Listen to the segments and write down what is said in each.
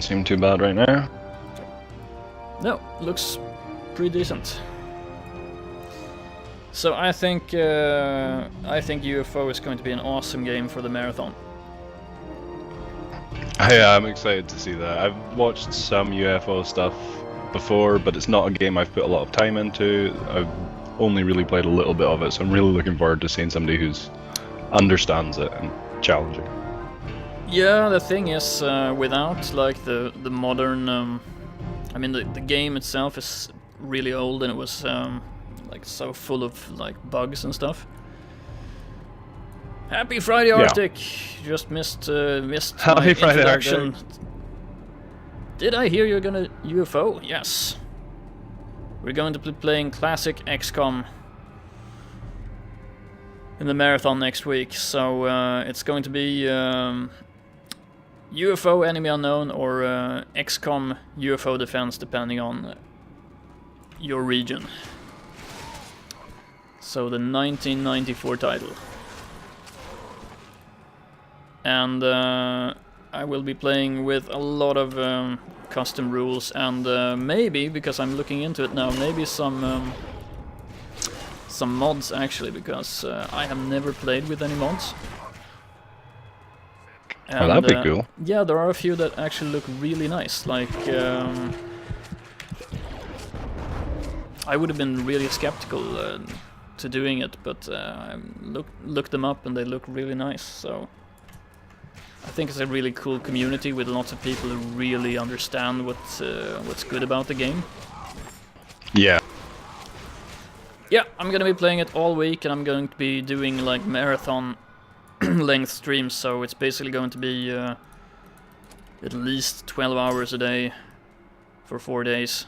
seem too bad right now. No, looks pretty decent. So I think UFO is going to be an awesome game for the marathon. I'm excited to see that. I've watched some UFO stuff before, but it's not a game I've put a lot of time into. I've only really played a little bit of it, so I'm really looking forward to seeing somebody who's understands it and challenging. Yeah, the thing is, without like the modern, I mean the game itself is really old and it was like so full of like bugs and stuff. Happy Friday, Arctic! Yeah. Just missed Happy my Friday, introduction. Arctic. Did I hear you're gonna UFO? Yes. We're going to be playing classic XCOM in the marathon next week, so it's going to be UFO Enemy Unknown or XCOM UFO Defense, depending on your region. So the 1994 title. And I will be playing with a lot of custom rules and maybe, because I'm looking into it now, maybe some mods actually, because I have never played with any mods. And, that'd be cool. Yeah, there are a few that actually look really nice. Like, I would have been really skeptical to doing it, but I looked them up and they look really nice. So I think it's a really cool community with lots of people who really understand what's good about the game. Yeah. Yeah, I'm gonna be playing it all week, and I'm going to be doing like marathon length streams, so it's basically going to be at least 12 hours a day for 4 days.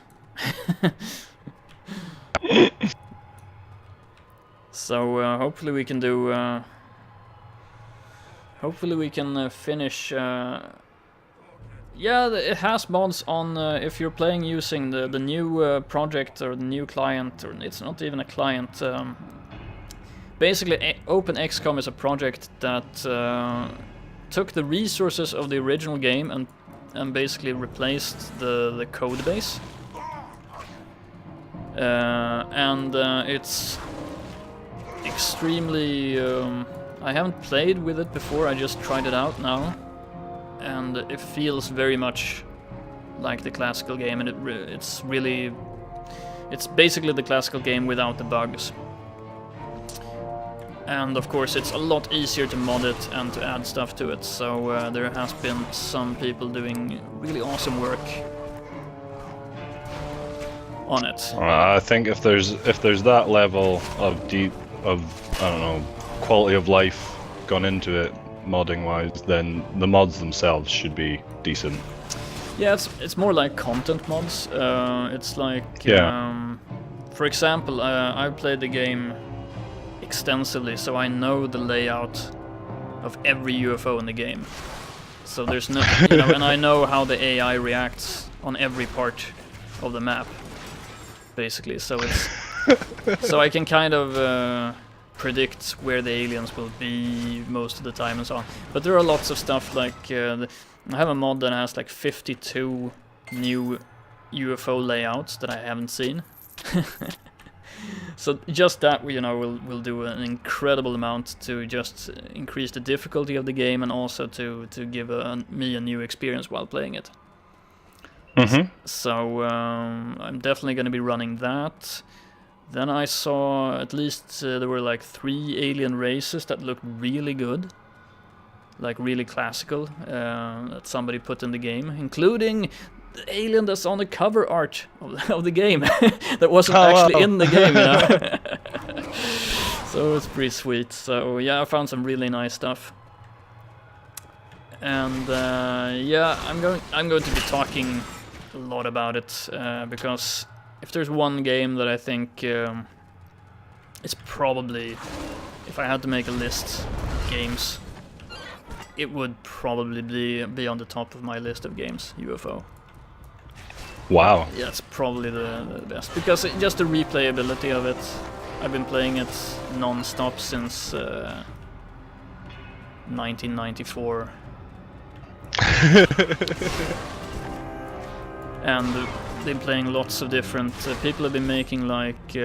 So hopefully we can do. Hopefully we can finish. Yeah, it has mods on if you're playing using the new project or the new client, or it's not even a client. Basically, OpenXCOM is a project that took the resources of the original game and basically replaced the code base. And it's extremely... I haven't played with it before, I just tried it out now. And it feels very much like the classical game, and it's really... It's basically the classical game without the bugs. And of course it's a lot easier to mod it and to add stuff to it, so there has been some people doing really awesome work on it. I think if there's that level of I don't know, quality of life gone into it modding wise, then the mods themselves should be decent. Yeah, it's more like content mods. It's like for example, I've played the game extensively, so I know the layout of every UFO in the game. So there's no, and I know how the AI reacts on every part of the map, basically. So it's so I can kind of predict where the aliens will be most of the time and so on. But there are lots of stuff like I have a mod that has like 52 new UFO layouts that I haven't seen. So just that, will do an incredible amount to just increase the difficulty of the game, and also to give me a new experience while playing it. Mm-hmm. So I'm definitely going to be running that. Then I saw at least there were like 3 alien races that looked really good, like really classical, that somebody put in the game, including the alien that's on the cover art of the game that wasn't actually in the game, So it's pretty sweet. So yeah, I found some really nice stuff. And yeah, I'm going to be talking a lot about it, because if there's one game that I think is probably, if I had to make a list of games, it would probably be on the top of my list of games, UFO. Wow. Yeah, it's probably the best, because just the replayability of it. I've been playing it non-stop since 1994. and been playing lots of different. People have been making like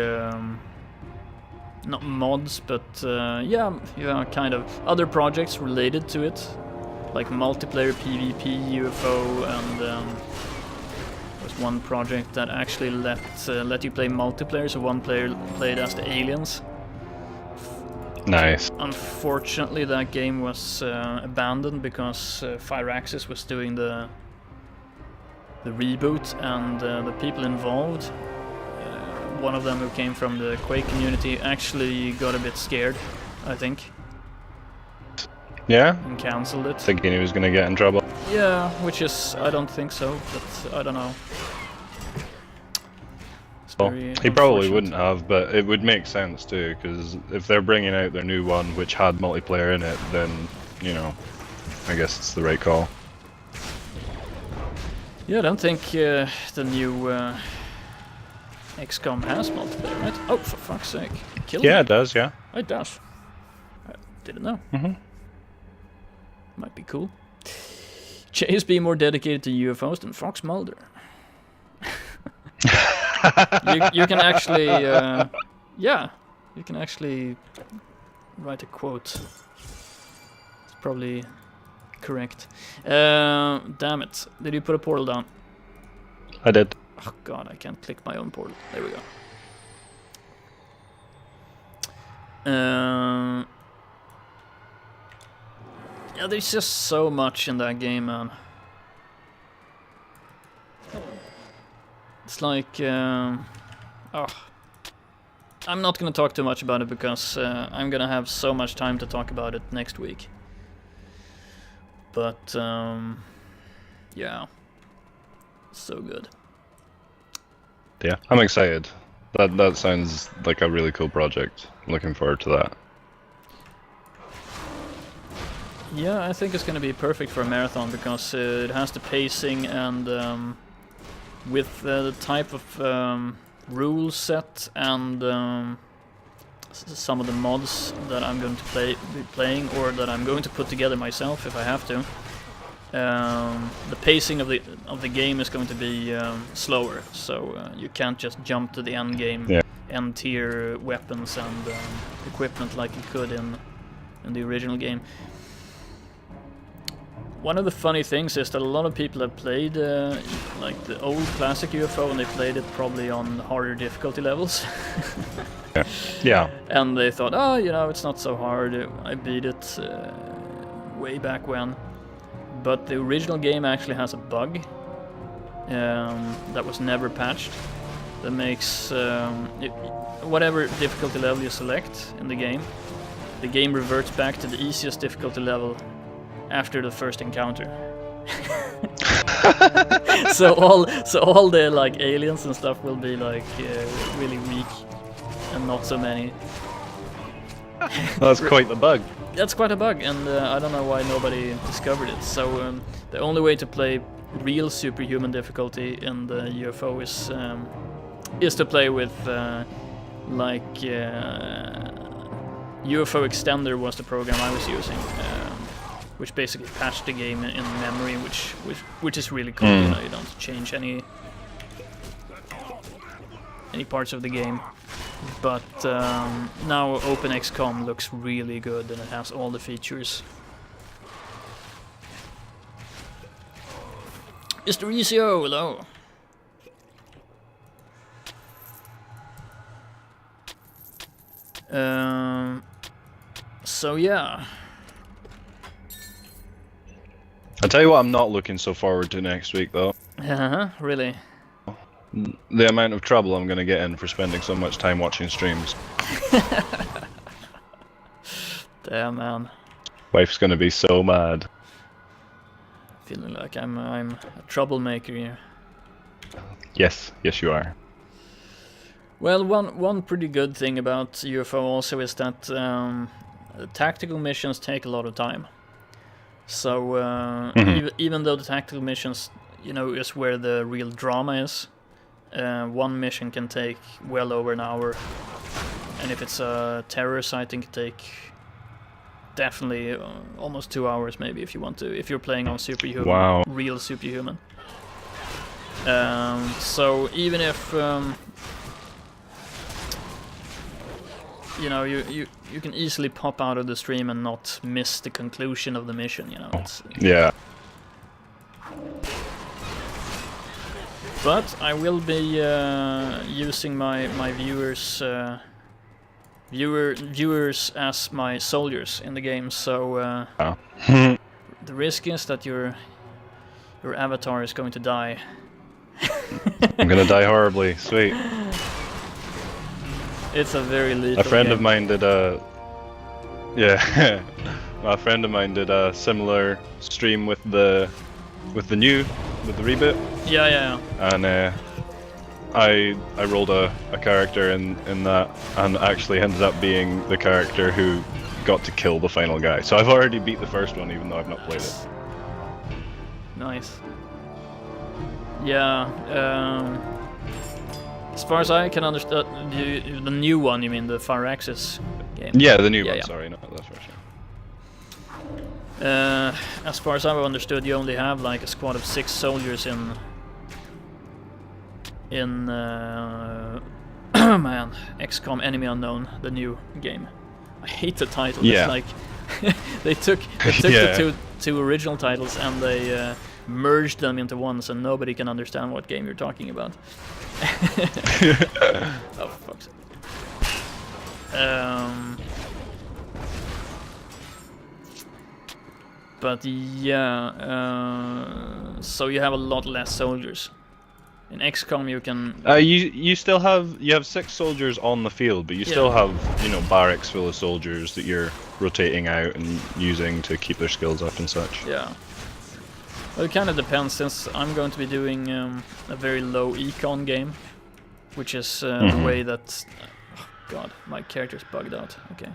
not mods, but yeah, kind of other projects related to it, like multiplayer PvP UFO, and there's one project that actually let you play multiplayer, so one player played as the aliens. Nice. Unfortunately, that game was abandoned because Firaxis was doing the reboot, and the people involved, one of them who came from the Quake community, actually got a bit scared, I think. Yeah? And cancelled it. Thinking he was gonna get in trouble. Yeah, which is, I don't think so, but I don't know. Well, he probably wouldn't have, but it would make sense too, because if they're bringing out their new one which had multiplayer in it, then, you know, I guess it's the right call. Yeah, I don't think the new XCOM has multiplayer, right? Oh, for fuck's sake. Kill Yeah, me. it does, yeah. It does. I didn't know. Might be cool. Chase be more dedicated to UFOs than Fox Mulder. you can actually, yeah, you can actually write a quote. It's probably correct. Damn it. Did you put a portal down? I did. Oh god, I can't click my own portal. There we go. Yeah, there's just so much in that game, man. It's like, oh, I'm not gonna talk too much about it because I'm gonna have so much time to talk about it next week. But yeah, so good. Yeah, I'm excited. That sounds like a really cool project. I'm looking forward to that. Yeah, I think it's gonna be perfect for a marathon because it has the pacing, and with the type of rule set and some of the mods that I'm going to be playing, or that I'm going to put together myself if I have to. The pacing of the game is going to be slower, so you can't just jump to the end game, end tier weapons and equipment like you could in the original game. One of the funny things is that a lot of people have played like the old classic UFO, and they played it probably on harder difficulty levels. Yeah. And they thought, oh, you know, it's not so hard. I beat it way back when. But the original game actually has a bug that was never patched. That makes whatever difficulty level you select in the game reverts back to the easiest difficulty level after the first encounter. so all the like aliens and stuff will be like really weak, and not so many. That's quite the bug. That's quite a bug, and I don't know why nobody discovered it. So the only way to play real superhuman difficulty in the UFO is to play with like UFO Extender was the program I was using, which basically patched the game in memory, which is really cool. You know, you don't change any parts of the game. But now OpenXCOM looks really good, and it has all the features. Mr. ECO, hello. So yeah. I'll tell you what I'm not looking so forward to next week though. Really? The amount of trouble I'm gonna get in for spending so much time watching streams. Damn, man. Wife's gonna be so mad. Feeling like I'm a troublemaker here. Yes, you are. Well, one pretty good thing about UFO also is that tactical missions take a lot of time. So even though the tactical missions, you know, is where the real drama is, one mission can take well over an hour, and if it's a terror sighting, it can take definitely almost 2 hours, maybe, if you want to, if you're playing on superhuman. Wow. Real superhuman. So even if you know, you can easily pop out of the stream and not miss the conclusion of the mission. You know. Yeah. But I will be using my viewers as my soldiers in the game. So the risk is that your avatar is going to die. I'm gonna die horribly. Sweet. It's a very lethal A friend game. of mine did a... Yeah. A friend of mine did a similar stream with the reboot. Yeah. And I rolled a character in that, and actually ended up being the character who got to kill the final guy. So I've already beat the first one, even though I've not played it. Nice. Yeah. As far as I can understand, the new one, you mean the Far Axis game? Yeah, the new one. Yeah. Sorry, not the first one. As far as I've understood, you only have like a squad of 6 soldiers in man, XCOM Enemy Unknown, the new game. I hate the title. Yeah. It's like they took Yeah. the two original titles and they merged them into one, so nobody can understand what game you're talking about. Oh, fuck's sake. But yeah, so you have a lot less soldiers. In XCOM you can... You still have 6 soldiers on the field, but you still have, you know, barracks full of soldiers that you're rotating out and using to keep their skills up and such. Yeah. Well, it kind of depends, since I'm going to be doing a very low econ game, which is the way that... Oh god, my character's bugged out. Okay.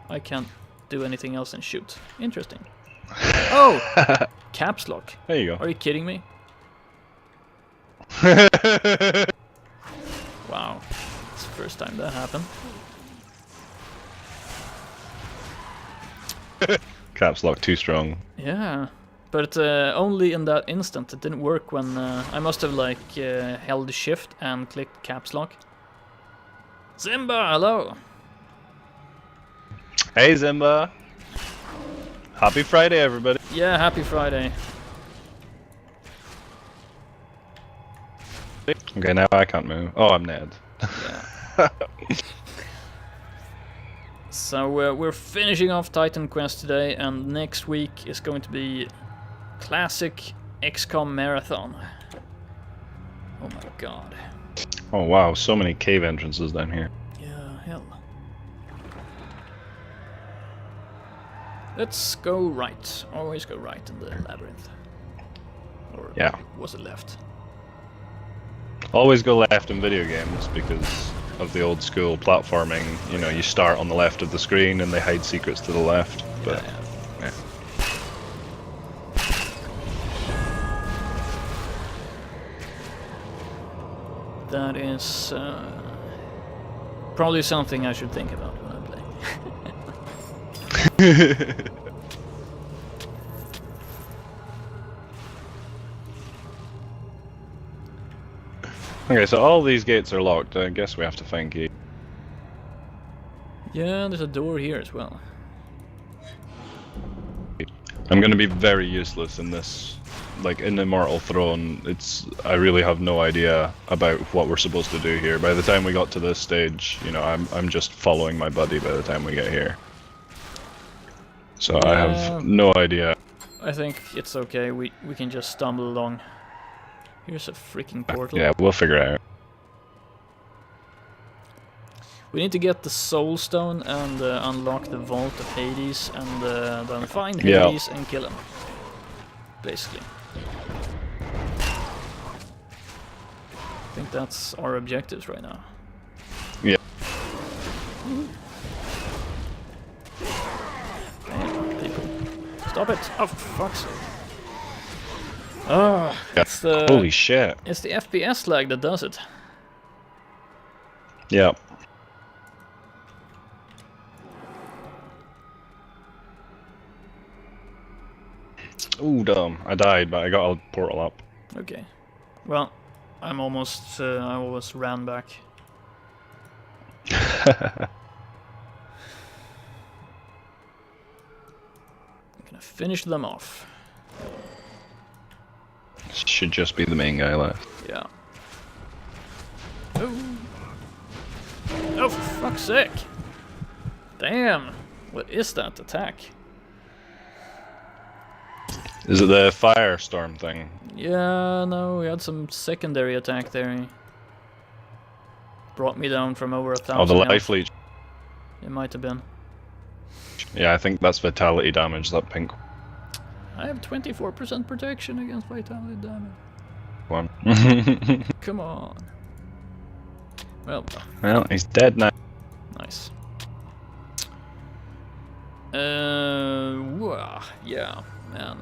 I can't do anything else than shoot. Interesting. Oh! Caps lock. There you go. Are you kidding me? Wow. It's the first time that happened. Caps lock too strong. Yeah. But only in that instant. It didn't work when I must have like held shift and clicked caps lock. Zimba, hello. Hey Zimba. Happy Friday, everybody. Yeah, happy Friday. Okay, now I can't move. Oh, I'm Ned. Yeah. So we're finishing off Titan Quest today, and next week is going to be classic XCOM marathon. Oh my god. Oh wow, so many cave entrances down here. Yeah, hell. Let's go right. Always go right in the labyrinth. Or Yeah. was it left? Always go left in video games because of the old school platforming. You know, you start on the left of the screen and they hide secrets to the left. But yeah. That is probably something I should think about when I'm playing. Okay, so all these gates are locked. I guess we have to find key. Yeah, there's a door here as well. I'm gonna be very useless in this. Like in Immortal Throne, I really have no idea about what we're supposed to do here. By the time we got to this stage, you know, I'm just following my buddy by the time we get here. So I have no idea. I think it's okay. We can just stumble along. Here's a freaking portal. Yeah, we'll figure it out. We need to get the Soul Stone and unlock the Vault of Hades, and then find Yeah. Hades and kill him. Basically. I think that's our objectives right now. Yeah. Damn, people. Stop it! Oh, for fuck's sake. Oh, it's the... Holy shit. It's the FPS lag that does it. Yeah. Ooh, dumb. I died, but I got a portal up. Okay. Well, I almost ran back. I'm gonna finish them off. Should just be the main guy left. Yeah. Oh. Oh, for fuck's sake! Damn! What is that attack? Is it the firestorm thing? Yeah, no, we had some secondary attack there. He brought me down from over 1,000. Oh, the life leech. It might have been. Yeah, I think that's vitality damage, that pink I have 24% protection against vitality damage. one. Come on. Well, Well, he's dead now. nice. Yeah, man.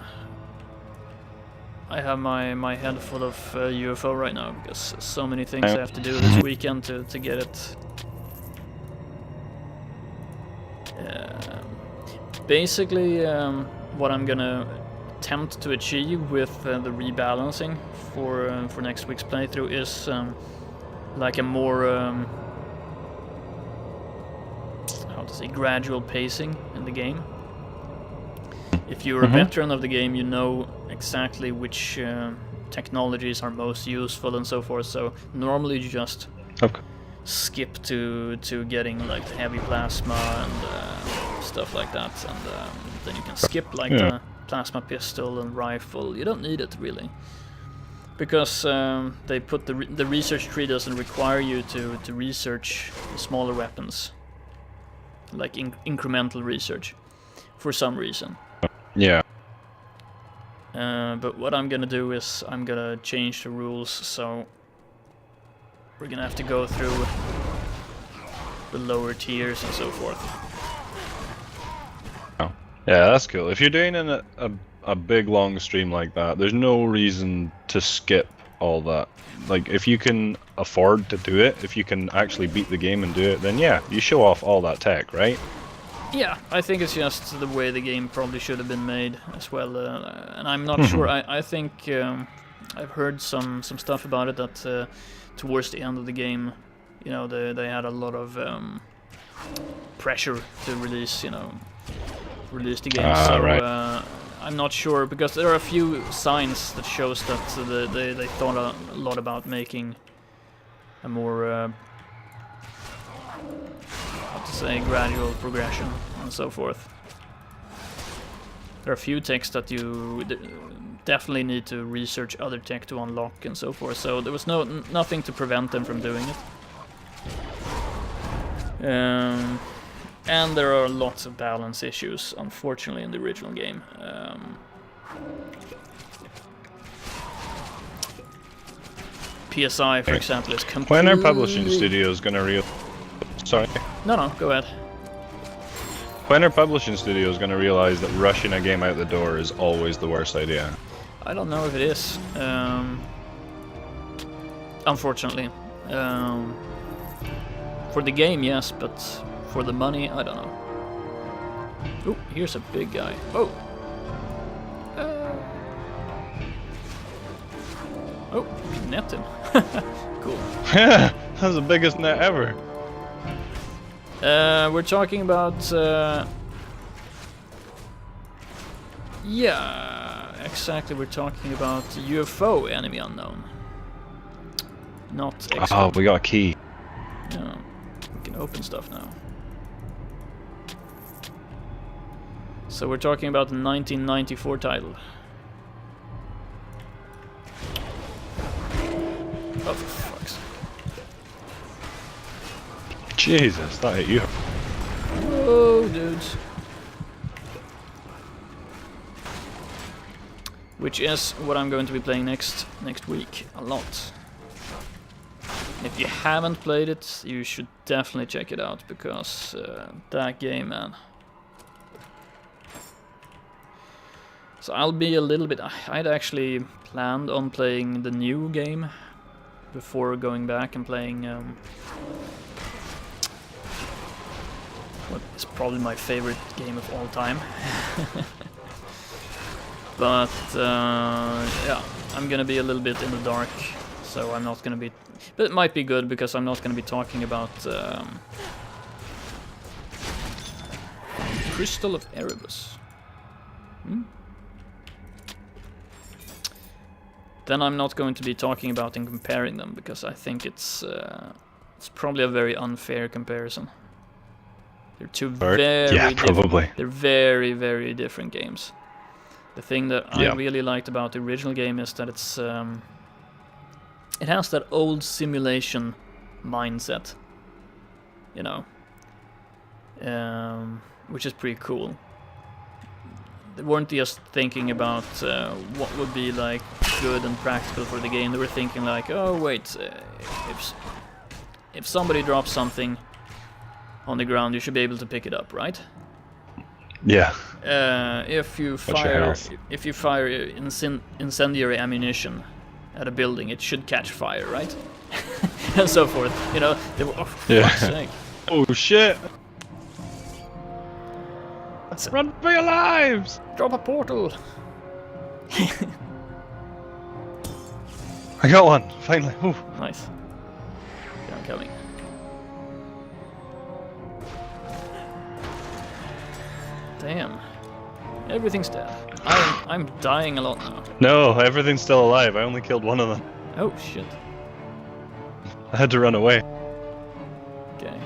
I have my head full of UFO right now because so many things I have to do this weekend to get it. Basically, what I'm gonna attempt to achieve with the rebalancing for next week's playthrough is like a more how to say, gradual pacing in the game. If you're a veteran of the game, you know exactly which technologies are most useful and so forth. So normally you just skip to getting like the heavy plasma and stuff like that, and then you can skip like the plasma pistol and rifle. You don't need it really, because they put the research tree doesn't require you to research the smaller weapons, like incremental research, for some reason. Yeah. But what I'm gonna do is I'm gonna change the rules, so we're gonna have to go through the lower tiers and so forth. Oh. Yeah, that's cool. If you're doing a big long stream like that, there's no reason to skip all that. Like, if you can afford to do it, if you can actually beat the game and do it, then yeah, you show off all that tech, right? Yeah, I think it's just the way the game probably should have been made as well, and I'm not sure. I think I've heard some stuff about it that towards the end of the game, you know, they had a lot of pressure to release the game. So right. I'm not sure, because there are a few signs that shows that they thought a lot about making a more how to say, gradual progression and so forth. There are a few techs that you definitely need to research other tech to unlock and so forth, so there was nothing to prevent them from doing it. And there are lots of balance issues, unfortunately, in the original game. PSI, for example, is completely... When are publishing studios gonna Sorry. No, go ahead. When are publishing studios gonna realize that rushing a game out the door is always the worst idea? I don't know if it is. Unfortunately. For the game, yes, but for the money, I don't know. Oh, here's a big guy. Oh! Oh, you can net him. Cool. That's the biggest net ever. We're talking about... yeah, exactly, we're talking about UFO enemy unknown. Not expert. Oh, we got a key. Yeah, we can open stuff now. So we're talking about the 1994 title. Oh, for fuck's sake. Jesus, that hit you. Whoa, dudes. Which is what I'm going to be playing next week, a lot. If you haven't played it, you should definitely check it out, because that game, man. So I'll be a little bit... I'd actually planned on playing the new game before going back and playing what is probably my favorite game of all time. But yeah, I'm gonna be a little bit in the dark So I'm not gonna be... But it might be good, because I'm not gonna be talking about... Crystal of Erebus. Then I'm not going to be talking about and comparing them, because I think it's probably a very unfair comparison. They're two probably. They're very, very different games. The thing that I really liked about the original game is that it's it has that old simulation mindset, you know, which is pretty cool. They weren't just thinking about what would be like good and practical for the game. They were thinking like, oh wait, if somebody drops something on the ground, you should be able to pick it up, right? Yeah. If you fire incendiary ammunition at a building, it should catch fire, right? And so forth. You know, they were, oh, for fuck's sake. Oh shit! Run for your lives! Drop a portal! I got one, finally. Ooh. Nice. Okay, I'm coming. Damn. Everything's dead. I'm dying a lot now. No, everything's still alive. I only killed one of them. Oh shit. I had to run away. Okay.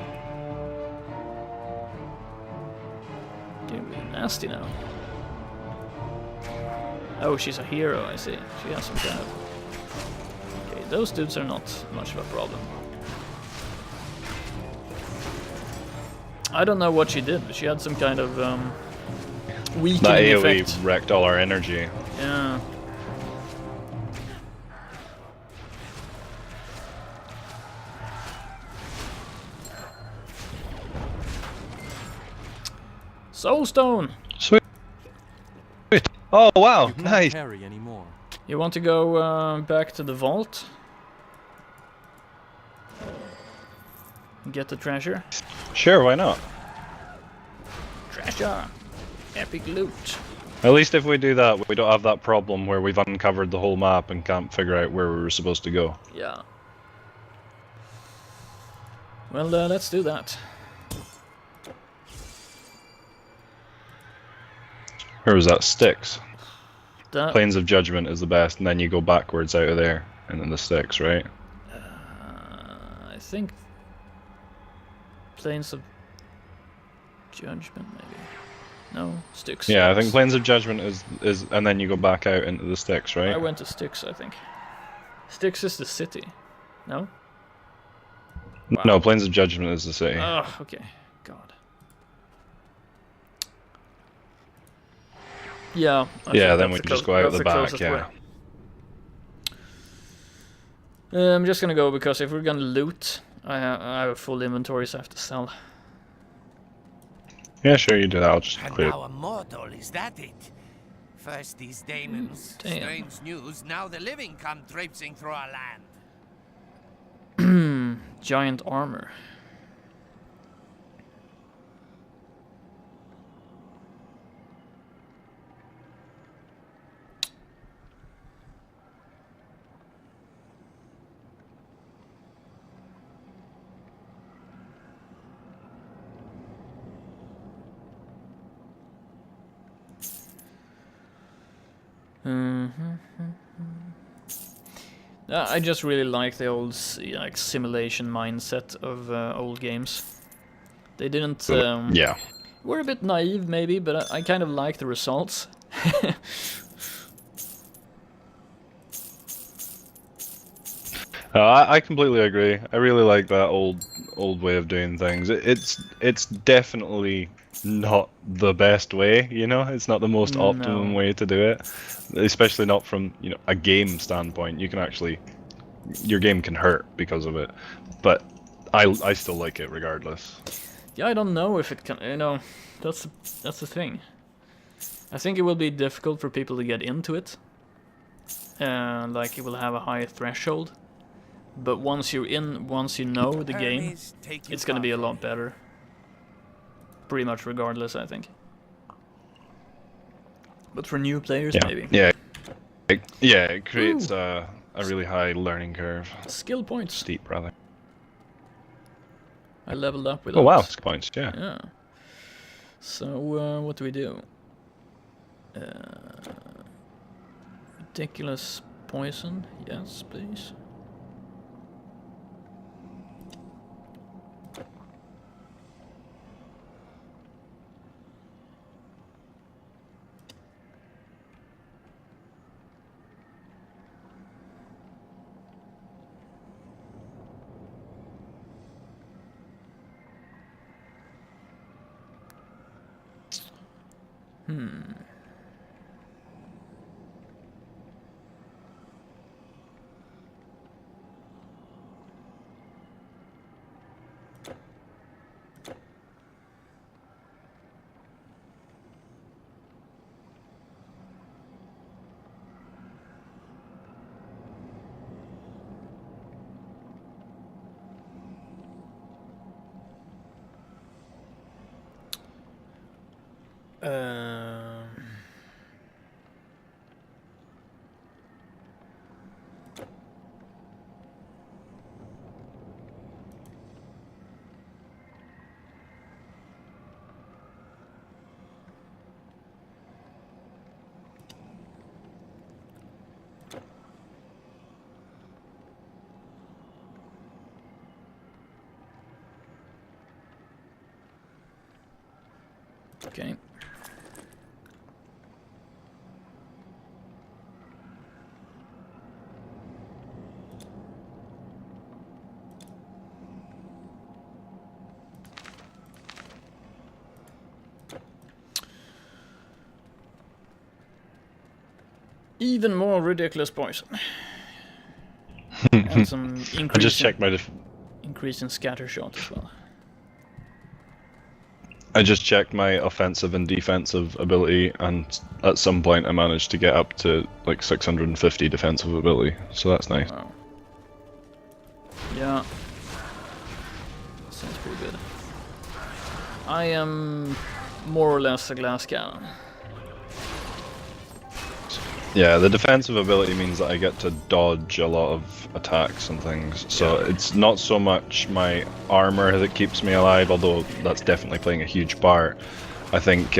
Getting really nasty now. Oh, she's a hero, I see. She has some kind of... Okay, those dudes are not much of a problem. I don't know what she did, but she had some kind of weakening that AoE effect. wrecked all our energy. Yeah. Soulstone! Sweet. Oh wow, nice. Carry anymore. You want to go back to the vault? Get the treasure? Sure, why not? Treasure! Epic loot. At least if we do that, we don't have that problem where we've uncovered the whole map and can't figure out where we were supposed to go. Yeah. Well, let's do that. Where was that? Styx. That Plains of Judgment is the best, and then you go backwards out of there, and then the Styx, right? I think Plains of Judgment, maybe. No, Styx. Yeah, I think Plains of Judgment is, and then you go back out into the Styx, right? I went to Styx, I think. Styx is the city. No? Wow. No, Plains of Judgment is the city. Oh, okay. God. Yeah. Yeah, then we just go out the back, yeah. I'm just gonna go because if we're gonna loot, I have a full inventory, so I have to sell. Yeah, sure, you do that. I'll just And clear. now immortal, is that it? First these demons, Damn. strange news, now the living come traipsing through our land. Giant armor. I just really like the old like simulation mindset of old games. They didn't. Yeah. We're a bit naive, maybe, but I kind of like the results. I completely agree. I really like that old way of doing things. It's definitely not the best way, you know. It's not the most optimum way to do it, especially not from a game standpoint. You can actually, your game can hurt because of it, but I still like it regardless. Yeah, I don't know if it can. That's the thing. I think it will be difficult for people to get into it. Like it will have a high threshold. But once you're in, once you know the game, it's gonna be a lot better. Pretty much regardless, I think. But for new players, maybe. Yeah. Yeah, it creates a really high learning curve. Skill points. Steep, rather. I leveled up with Oh wow, those. skill points, yeah. Yeah. So, what do we do? Ridiculous poison. Yes, please. Okay. Even more ridiculous poison. And some I just checked my increase in scatter shot as well. I just checked my offensive and defensive ability, and at some point I managed to get up to like 650 defensive ability, so that's nice. Wow. Yeah. Sounds pretty good. I am more or less a glass cannon. Yeah, the defensive ability means that I get to dodge a lot of attacks and things, so it's not so much my armor that keeps me alive, although that's definitely playing a huge part. I think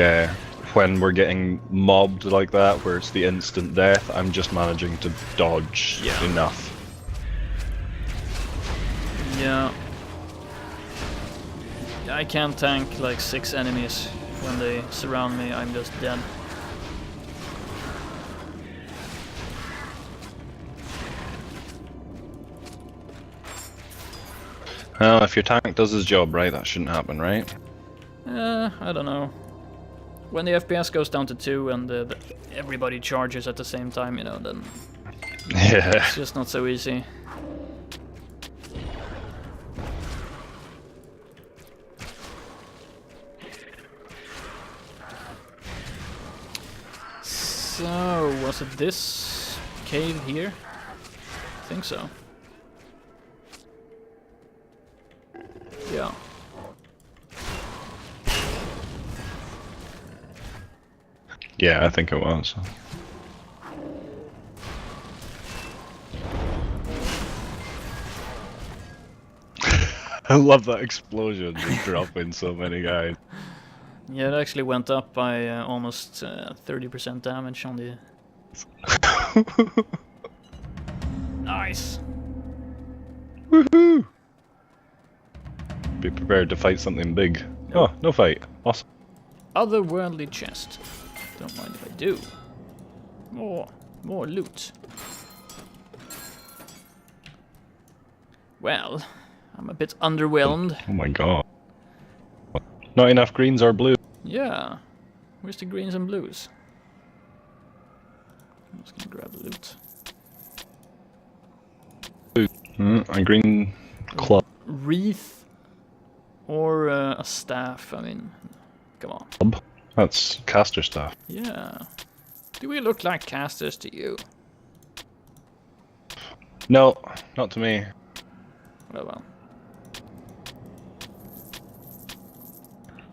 when we're getting mobbed like that, where it's the instant death, I'm just managing to dodge enough. Yeah. I can't tank like 6 enemies. When they surround me, I'm just dead. Well, if your tank does his job right, that shouldn't happen, right? I don't know. When the FPS goes down to 2 and everybody charges at the same time, you know, then it's just not so easy. So, was it this cave here? I think so. Yeah. Yeah, I think it was. I love that explosion just dropping so many guys. Yeah, it actually went up by almost 30% damage on the... Nice! Woohoo! Be prepared to fight something big. Oh, no fight. Awesome. Otherworldly chest. Don't mind if I do. More loot. Well, I'm a bit underwhelmed. Oh my god. Not enough greens or blues. Yeah. Where's the greens and blues? I'm just gonna grab the loot. A green club. Wreath or a staff, I mean, come on. That's caster stuff. Yeah. Do we look like casters to you? No, not to me. Well.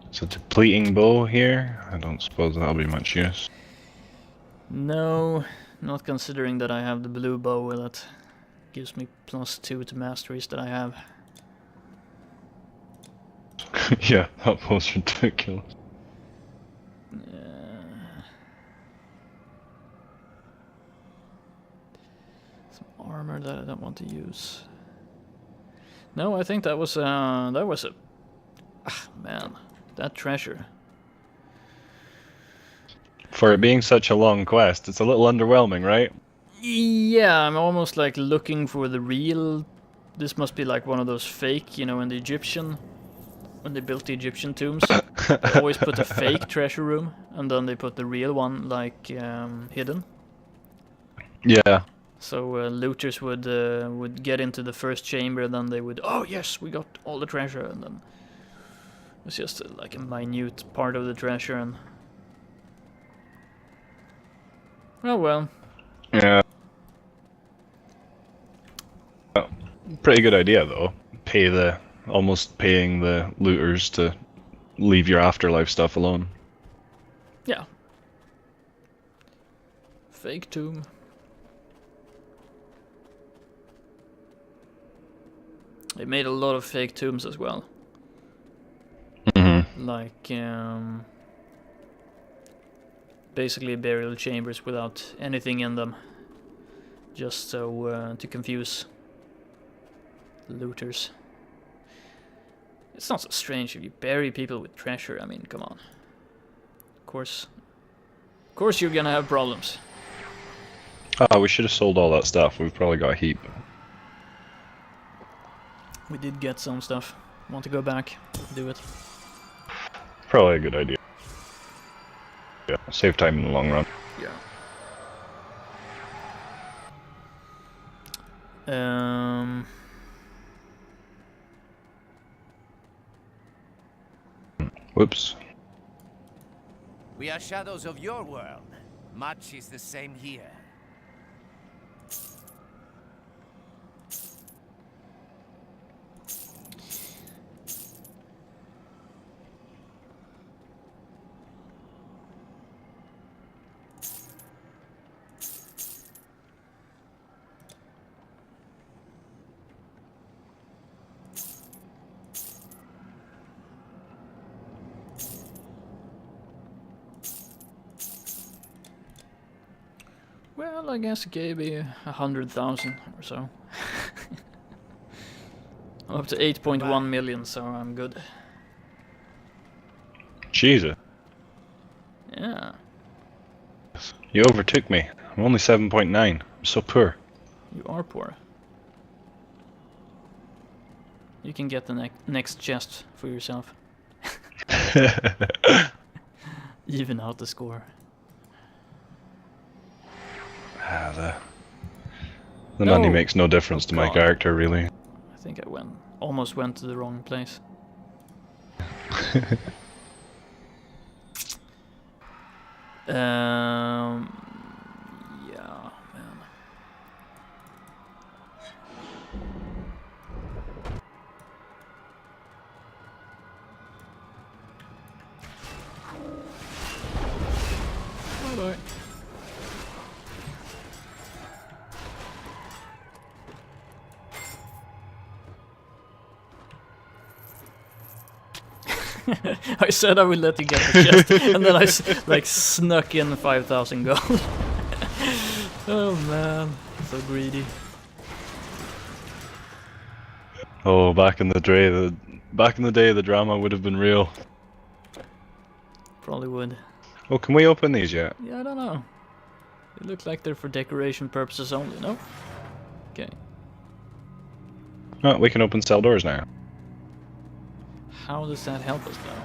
It's a depleting bow here. I don't suppose that'll be much use. No, not considering that I have the blue bow that gives me +2 to masteries that I have. Yeah, that was ridiculous. Some armor that I don't want to use. No, I think that was a man, that treasure. For it being such a long quest, it's a little underwhelming, right? Yeah, I'm almost like looking for the real. This must be like one of those fake, you know, in the Egyptian, when they built the Egyptian tombs, they always put a fake treasure room, and then they put the real one like hidden. Yeah. So looters would get into the first chamber, then they would, oh yes, we got all the treasure, and then it's just like a minute part of the treasure, and oh well. Yeah. Pretty good idea though. Almost paying the looters to leave your afterlife stuff alone. Yeah. Fake tomb. They made a lot of fake tombs as well. Mm-hmm. Like basically burial chambers without anything in them, just so to confuse looters. It's not so strange if you bury people with treasure. I mean, come on. Of course you're gonna have problems. Ah, we should have sold all that stuff. We've probably got a heap. We did get some stuff. Want to go back? Do it. Probably a good idea. Yeah, save time in the long run. Yeah. Whoops. We are shadows of your world. Much is the same here. Well, I guess it gave me 100,000 or so. I'm up to 8.1 million, so I'm good. Jesus. Yeah. You overtook me. I'm only 7.9. I'm so poor. You are poor. You can get the next chest for yourself. Even out the score. The money makes no difference to my God. character, really. I think I almost went to the wrong place. Yeah, man. Bye-bye. I said I would let you get the chest, and then I like snuck in 5,000 gold. Oh man, so greedy. Oh, back in the day, the drama would have been real. Probably would. Oh, can we open these yet? Yeah, I don't know. They look like they're for decoration purposes only, no? Okay. Oh, we can open cell doors now. How does that help us though?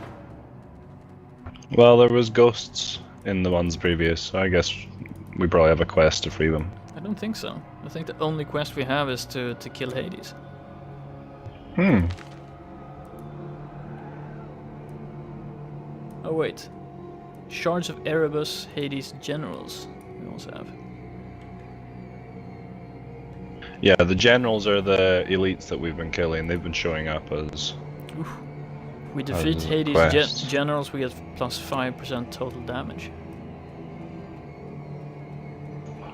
Well, there was ghosts in the ones previous, so I guess we probably have a quest to free them. I don't think so. I think the only quest we have is to kill Hades. Hmm. Oh wait. Shards of Erebus, Hades generals. We also have. Yeah, the generals are the elites that we've been killing. They've been showing up as... Oof. We defeat Hades generals, we get plus 5% total damage.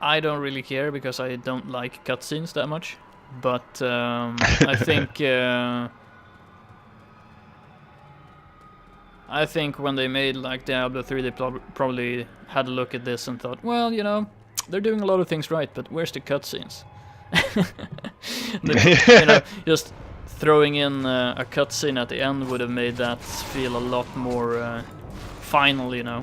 I don't really care because I don't like cutscenes that much. But I think when they made like Diablo 3, they probably had a look at this and thought, well, you know, they're doing a lot of things right, but where's the cutscenes? You know, just throwing in a cutscene at the end would have made that feel a lot more final, you know.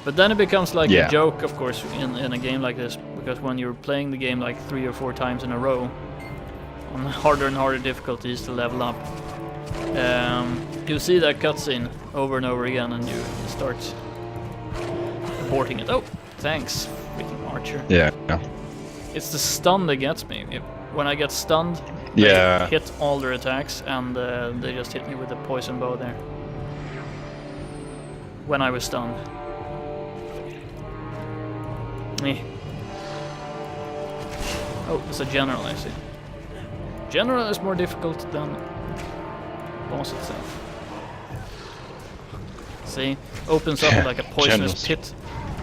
But then it becomes like a joke, of course, in a game like this, because when you're playing the game like 3 or 4 times in a row, on harder and harder difficulties to level up, you see that cutscene over and over again, and you start aborting it. Oh, thanks, freaking archer. Yeah. It's the stun that gets me. When I get stunned, they hit all their attacks, and they just hit me with a poison bow there. When I was stunned. Oh, it's a general, I see. General is more difficult than boss itself. See, opens up like a poisonous pit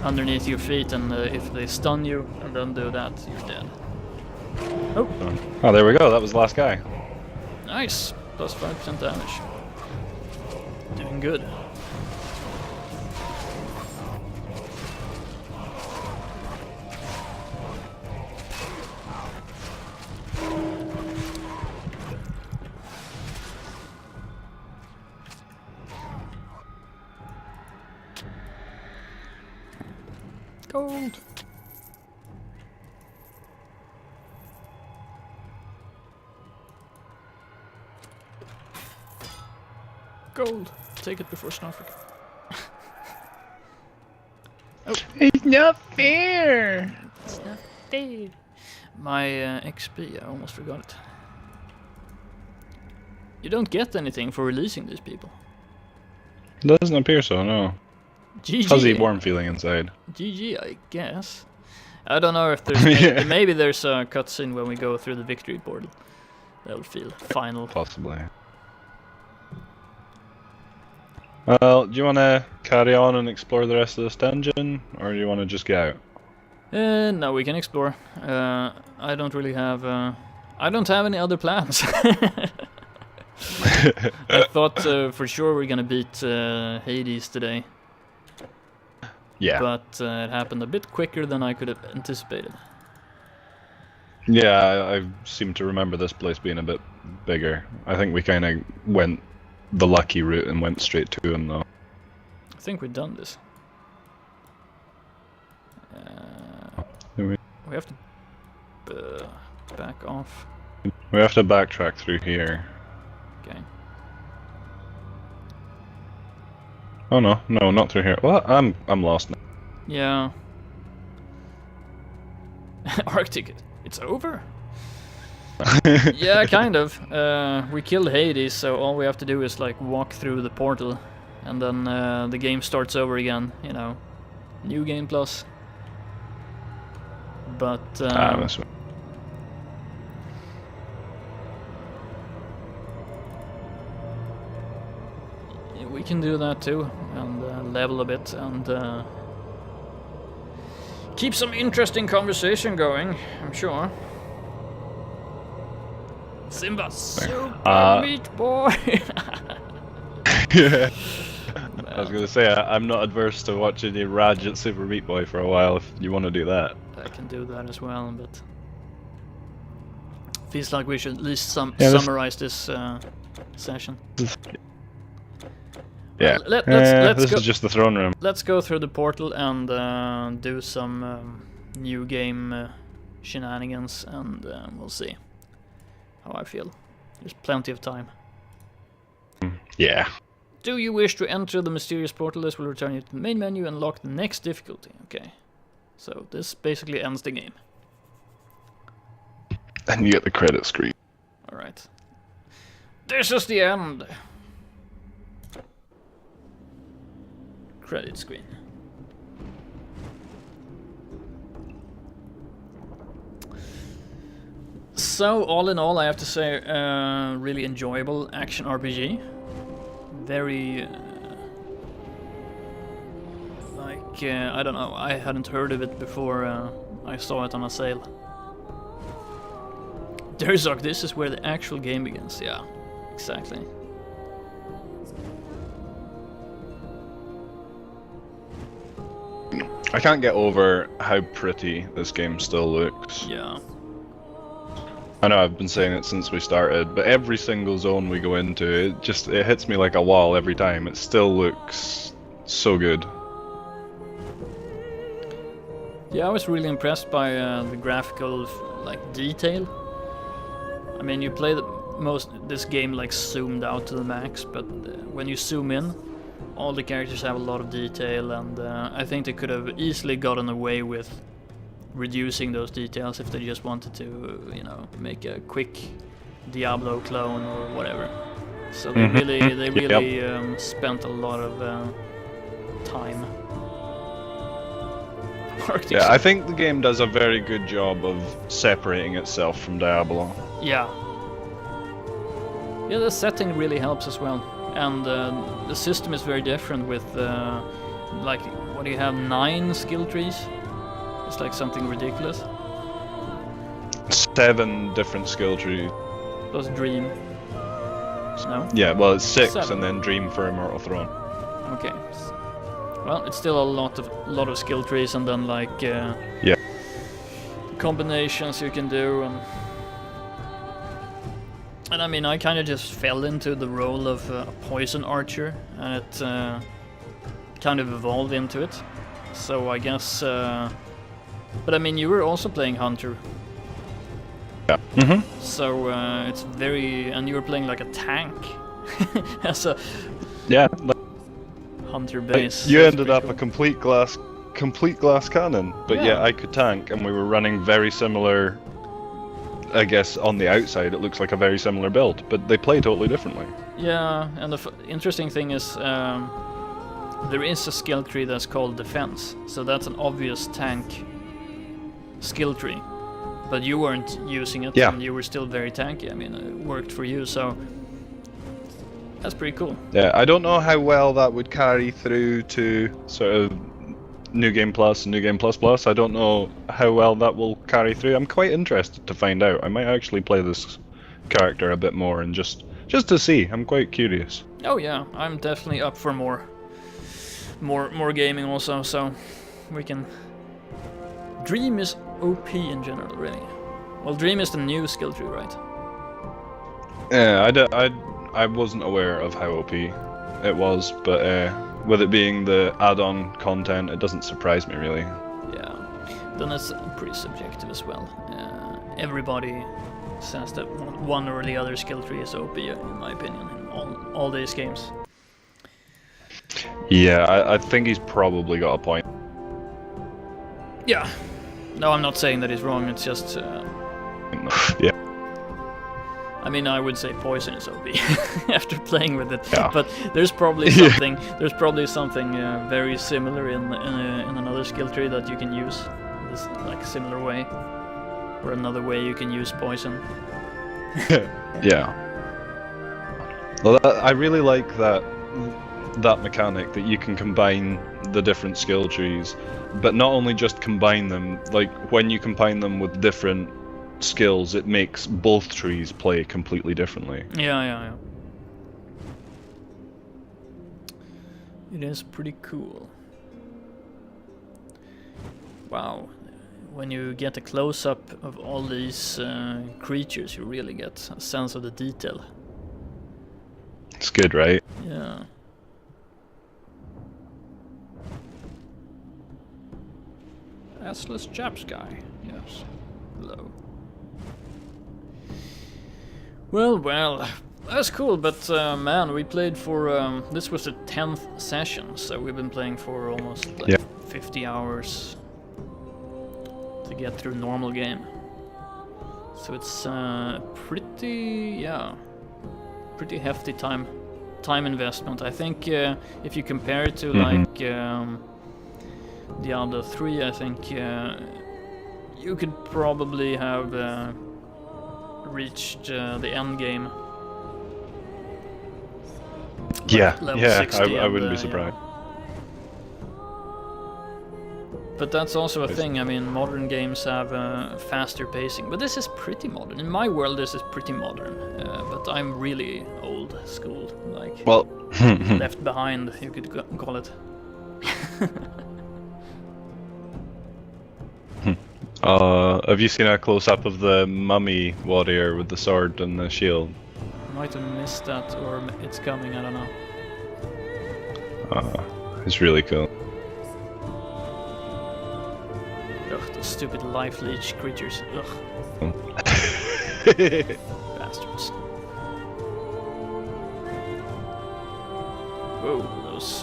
underneath your feet, and if they stun you and then do that, you're dead. Oh, there we go. That was the last guy. Nice, plus 5% damage. Doing good. Gold. Gold. Take it before SnarfFu. Oh. It's not fair. It's not fair. My XP, I almost forgot it. You don't get anything for releasing these people. Doesn't appear so, no. GG. Fuzzy, warm feeling inside. GG, I guess. I don't know if there's maybe there's a cutscene when we go through the victory portal. That'll feel final. Possibly. Well, do you want to carry on and explore the rest of this dungeon, or do you want to just get out? No, we can explore. I don't really have. I don't have any other plans. I thought for sure we're gonna beat Hades today. Yeah. But it happened a bit quicker than I could have anticipated. Yeah, I seem to remember this place being a bit bigger. I think we kind of went the lucky route and went straight to him, though. I think we've done this. We have to back off. We have to backtrack through here. Okay. Oh no, not through here. What? I'm lost now. Yeah. Arctic, it's over? Yeah, kind of. We killed Hades, so all we have to do is like walk through the portal, and then the game starts over again, you know. New game plus. But That's right. we can do that too, and level a bit, and keep some interesting conversation going, I'm sure. Simba, super meat boy! Yeah. I was gonna say, I'm not adverse to watching you rage at Super Meat Boy for a while if you want to do that. I can do that as well, but feels like we should at least summarize this session. Yeah. Let's this go. is just the throne room. Let's go through the portal and do some new game shenanigans, and we'll see how I feel. There's plenty of time. Yeah. Do you wish to enter the mysterious portal? This will return you to the main menu and unlock the next difficulty. Okay. So this basically ends the game. And you get the credit screen. Alright. This is the end! Credit screen. So, all in all, I have to say, really enjoyable action RPG. Very, I don't know, I hadn't heard of it before I saw it on a sale. Derzok, this is where the actual game begins. Yeah, exactly. I can't get over how pretty this game still looks. Yeah. I know I've been saying it since we started, but every single zone we go into, it hits me like a wall every time. It still looks so good. Yeah, I was really impressed by the graphical detail. I mean, you play this game like zoomed out to the max, but when you zoom in, all the characters have a lot of detail, and I think they could have easily gotten away with reducing those details if they just wanted to, you know, make a quick Diablo clone or whatever. So they really spent a lot of time. Yeah, I think the game does a very good job of separating itself from Diablo. Yeah. Yeah, the setting really helps as well. And the system is very different with, what do you have, 9 skill trees? It's like something ridiculous. 7 different skill trees. Plus Dream. No? Yeah, well it's 6 7. and then Dream for Immortal Throne. Okay. Well, it's still a lot of skill trees, and then yeah, combinations you can do, and I mean, I kind of just fell into the role of a poison archer, and it kind of evolved into it. So I guess, but I mean, you were also playing hunter. Yeah. Mm-hmm. So it's and you were playing like a tank as a hunter base. You ended up cool. A complete glass cannon, but yeah, I could tank, and we were running very similar. I guess on the outside it looks like a very similar build, but they play totally differently. Yeah, and the interesting thing is there is a skill tree that's called defense, so that's an obvious tank skill tree, but you weren't using it, and you were still very tanky. I mean, it worked for you, so that's pretty cool. Yeah, I don't know how well that would carry through to sort of New Game Plus and New Game Plus Plus. I don't know how well that will carry through. I'm quite interested to find out. I might actually play this character a bit more and just to see. I'm quite curious. Oh yeah, I'm definitely up for more gaming also. So we can. Dream is OP in general, really. Well, Dream is the new skill tree, right? Yeah, I wasn't aware of how OP it was, but with it being the add-on content, it doesn't surprise me really. Yeah, then it's pretty subjective as well. Everybody says that one or the other skill tree is OP, in my opinion, in all these games. Yeah, I think he's probably got a point. Yeah. No, I'm not saying that he's wrong, it's just... yeah. I mean, I would say poison is OP after playing with it, yeah. But there's probably something. There's probably something very similar in another skill tree that you can use, this similar way, or another way you can use poison. Yeah. Well, I really like that mechanic that you can combine the different skill trees, but not only just combine them. Like when you combine them with different skills, it makes both trees play completely differently. Yeah. It is pretty cool. Wow. When you get a close-up of all these creatures, you really get a sense of the detail. It's good, right? Yeah. Assless Japsky. Yes. Hello. Well, that's cool, but man, we played for, this was the 10th session, so we've been playing for almost 50 hours to get through normal game. So it's pretty hefty time investment. I think if you compare it to like Diablo 3, I think you could probably have reached the end game. Yeah, level yeah, 60 I wouldn't be surprised. But that's also a thing. I mean, modern games have faster pacing, but this is pretty modern. In my world, this is pretty modern. But I'm really old school, like Well, left behind, you could call it. have you seen a close-up of the mummy warrior with the sword and the shield? Might have missed that, or it's coming. I don't know. It's really cool. Ugh, those stupid life leech creatures. Ugh. Bastards. Whoa, those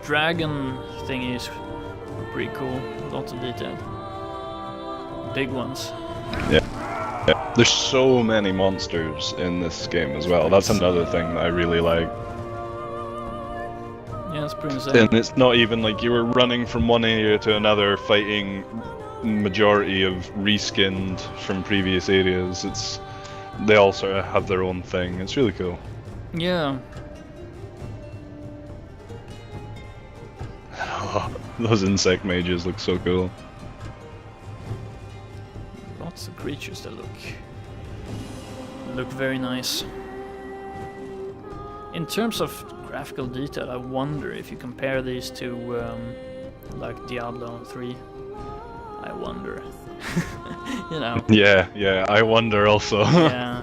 dragon thingies were pretty cool. Lots of detail. Big ones. Yeah. There's so many monsters in this game as well. That's another thing that I really like. Yeah, it's pretty insane. And it's not even like you were running from one area to another fighting majority of reskinned from previous areas. They all sort of have their own thing. It's really cool. Yeah. Those insect mages look so cool. Lots of creatures that look very nice. In terms of graphical detail, I wonder if you compare these to like Diablo 3. I wonder. You know. Yeah, I wonder also. Yeah.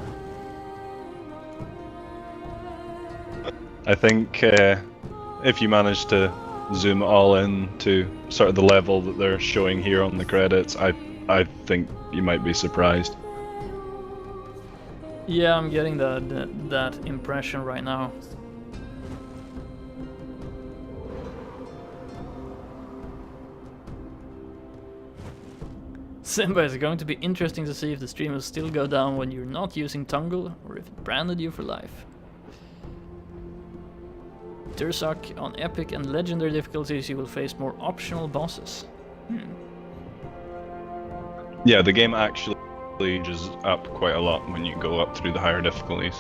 I think if you manage to zoom all in to sort of the level that they're showing here on the credits, I think you might be surprised. Yeah, I'm getting that impression right now. Simba, is going to be interesting to see if the stream will still go down when you're not using Tungle, or if it branded you for life. Dursak, on epic and legendary difficulties you will face more optional bosses. Yeah, the game actually ages up quite a lot when you go up through the higher difficulties.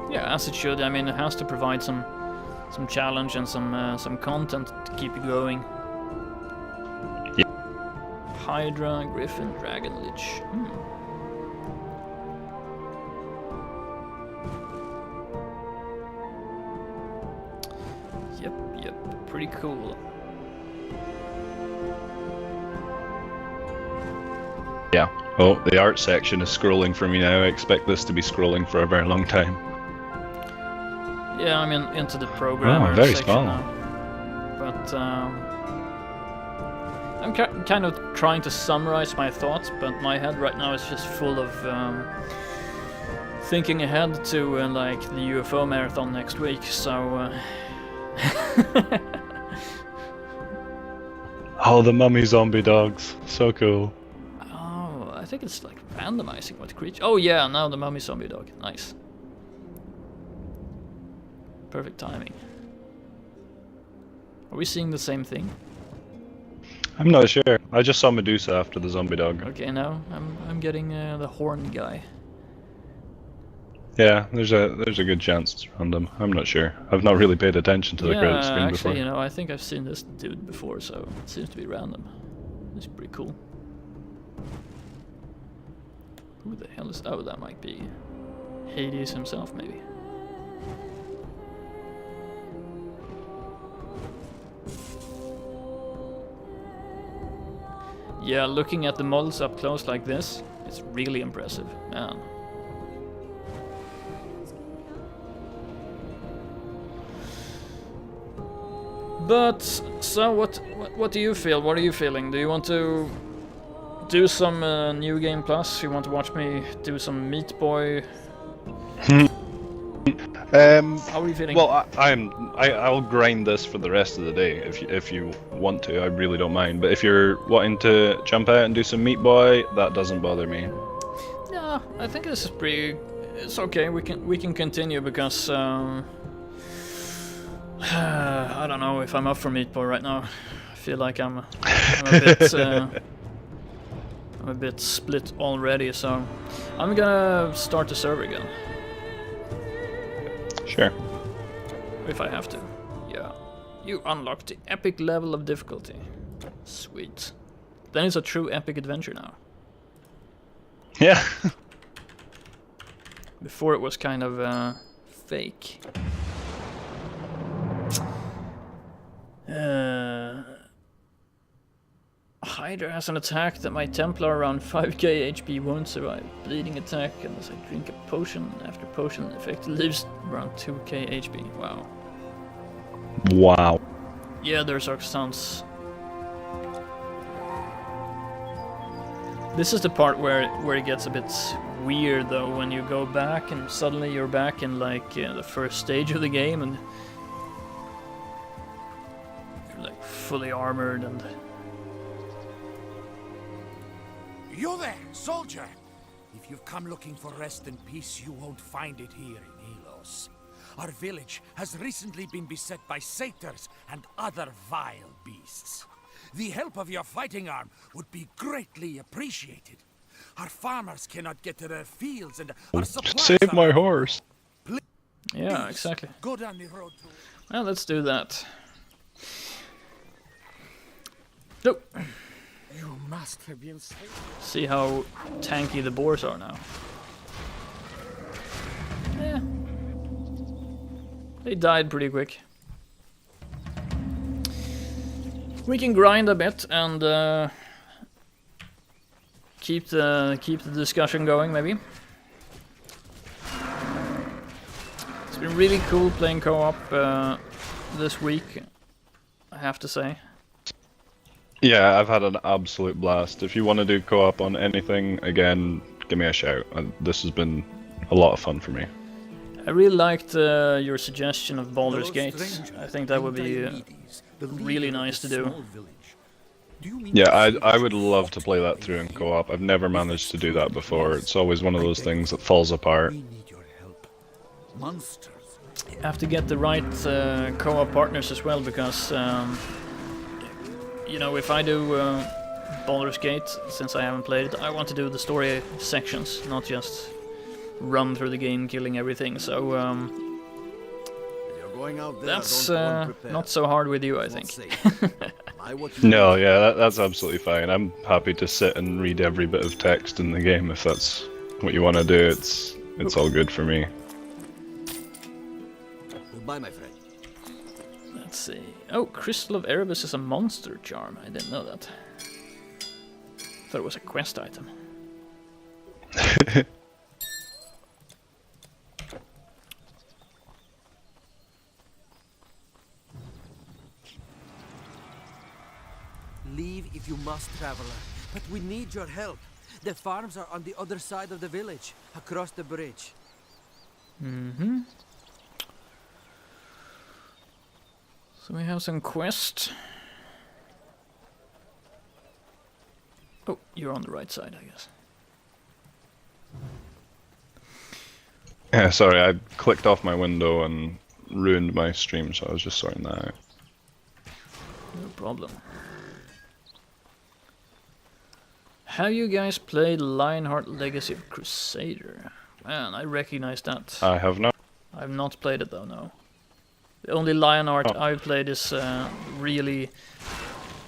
Yeah, as it should. I mean, it has to provide some challenge and some content to keep you going. Yeah. Hydra, Griffin, Dragon Lich. Yep, pretty cool. Yeah. Oh, the art section is scrolling for me now. I expect this to be scrolling for a very long time. Yeah, I'm into the programmer very section small. now. But I'm kind of trying to summarize my thoughts, but my head right now is just full of thinking ahead to like the UFO marathon next week. So. Oh, the mummy zombie dogs. So cool. Oh, I think it's like randomizing what creature. Oh yeah, now the mummy zombie dog. Nice. Perfect timing. Are we seeing the same thing? I'm not sure. I just saw Medusa after the zombie dog. Okay, now I'm getting the horn guy. Yeah, there's a good chance it's random. I'm not sure. I've not really paid attention to the credit screen actually, before. you know, I think I've seen this dude before, so it seems to be random. It's pretty cool. Who the hell is... Oh, that might be Hades himself, maybe. Yeah, looking at the models up close like this, it's really impressive, man. But so what do you feel? What are you feeling? Do you want to do some New Game Plus? You want to watch me do some Meat Boy? How are you feeling? Well, I'll grind this for the rest of the day if you want to. I really don't mind. But if you're wanting to jump out and do some Meat Boy, that doesn't bother me. Yeah, I think this is pretty. It's okay. We can continue because I don't know if I'm up for Meat Boy right now. I feel like I'm a bit I'm a bit split already. So I'm gonna start the server again. Sure. If I have to, yeah. You unlocked the epic level of difficulty. Sweet. Then it's a true epic adventure now. Yeah. Before it was kind of fake. Hydra has an attack that my Templar around 5k HP won't survive. Bleeding attack unless I drink a potion. After potion effect leaves around 2k HP. Wow. Wow. Yeah, there's sounds. This is the part where it gets a bit weird though, when you go back and suddenly you're back in like the first stage of the game and you're like fully armored and... You there, soldier! If you've come looking for rest and peace, you won't find it here in Elos. Our village has recently been beset by satyrs and other vile beasts. The help of your fighting arm would be greatly appreciated. Our farmers cannot get to their fields and our supplies Save my are... horse. Yeah, exactly. Go down the road to... Well, let's do that. Nope. You must have been saved. See how tanky the boars are now. Yeah. They died pretty quick. We can grind a bit and keep the discussion going, maybe. It's been really cool playing co-op this week, I have to say. Yeah, I've had an absolute blast. If you want to do co-op on anything, again, give me a shout. This has been a lot of fun for me. I really liked your suggestion of Baldur's Gate. I think that would be really nice to do. Yeah, I would love to play that through in co-op. I've never managed to do that before. It's always one of those things that falls apart. You have to get the right co-op partners as well, because you know, if I do Baldur's Gate, since I haven't played it, I want to do the story sections, not just run through the game killing everything, so that's not so hard with you, I think. No, yeah, that's absolutely fine. I'm happy to sit and read every bit of text in the game if that's what you want to do. It's all good for me. Goodbye, my friend. Let's see. Oh, Crystal of Erebus is a monster charm. I didn't know that. Thought it was a quest item. Leave if you must, traveler. But we need your help. The farms are on the other side of the village, across the bridge. Mm-hmm. So we have some quest. Oh, you're on the right side, I guess. Yeah, sorry, I clicked off my window and ruined my stream, so I was just sorting that out. No problem. Have you guys played Lionheart Legacy of Crusader? Man, I recognize that. I have not. I've not played it though, no. The only Lionheart I've played is a really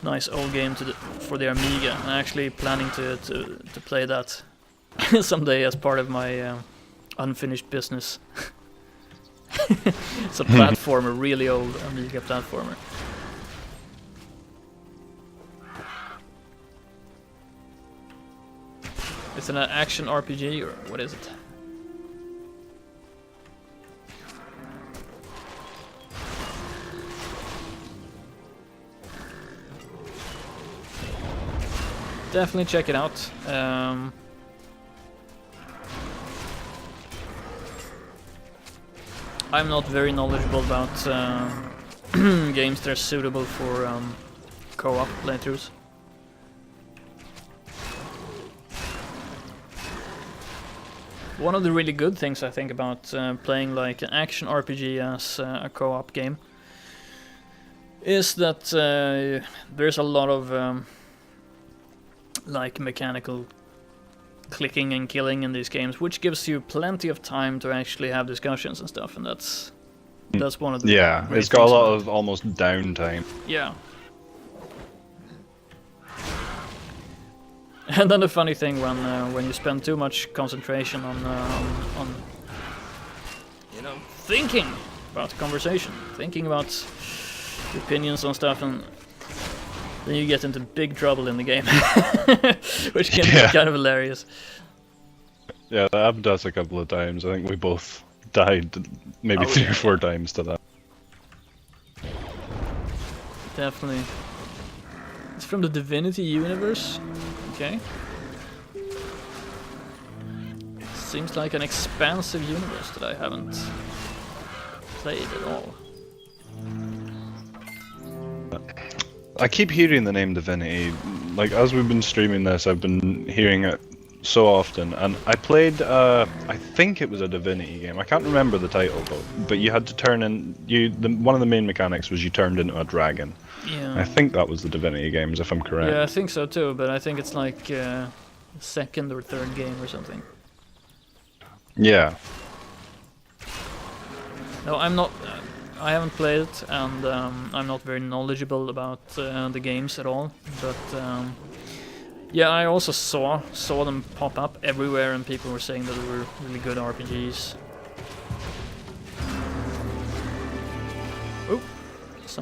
nice old game for the Amiga. I'm actually planning to play that someday as part of my unfinished business. It's a platformer, really old Amiga platformer. It's an action RPG, or what is it? Definitely check it out. I'm not very knowledgeable about games that are suitable for co-op playthroughs. One of the really good things I think about playing like an action RPG as a co-op game is that there's a lot of like mechanical clicking and killing in these games, which gives you plenty of time to actually have discussions and stuff, and that's That's one of the Yeah, great it's got a things lot about of almost downtime. Yeah. And then the funny thing when you spend too much concentration on you know, thinking about conversation, thinking about opinions on stuff, and then you get into big trouble in the game, which can be kind of hilarious. Yeah, that happened to us a couple of times. I think we both died maybe 3 or 4 times to that. Definitely. It's from the Divinity universe. Okay. Seems like an expansive universe that I haven't played at all. I keep hearing the name Divinity. Like, as we've been streaming this, I've been hearing it so often. And I played, I think it was a Divinity game. I can't remember the title though. But you had to turn in, one of the main mechanics was you turned into a dragon. Yeah. I think that was the Divinity games, if I'm correct. Yeah, I think so too, but I think it's like second or third game or something. Yeah. No, I'm not. I haven't played it, and I'm not very knowledgeable about the games at all. But yeah, I also saw them pop up everywhere, and people were saying that they were really good RPGs. Oh.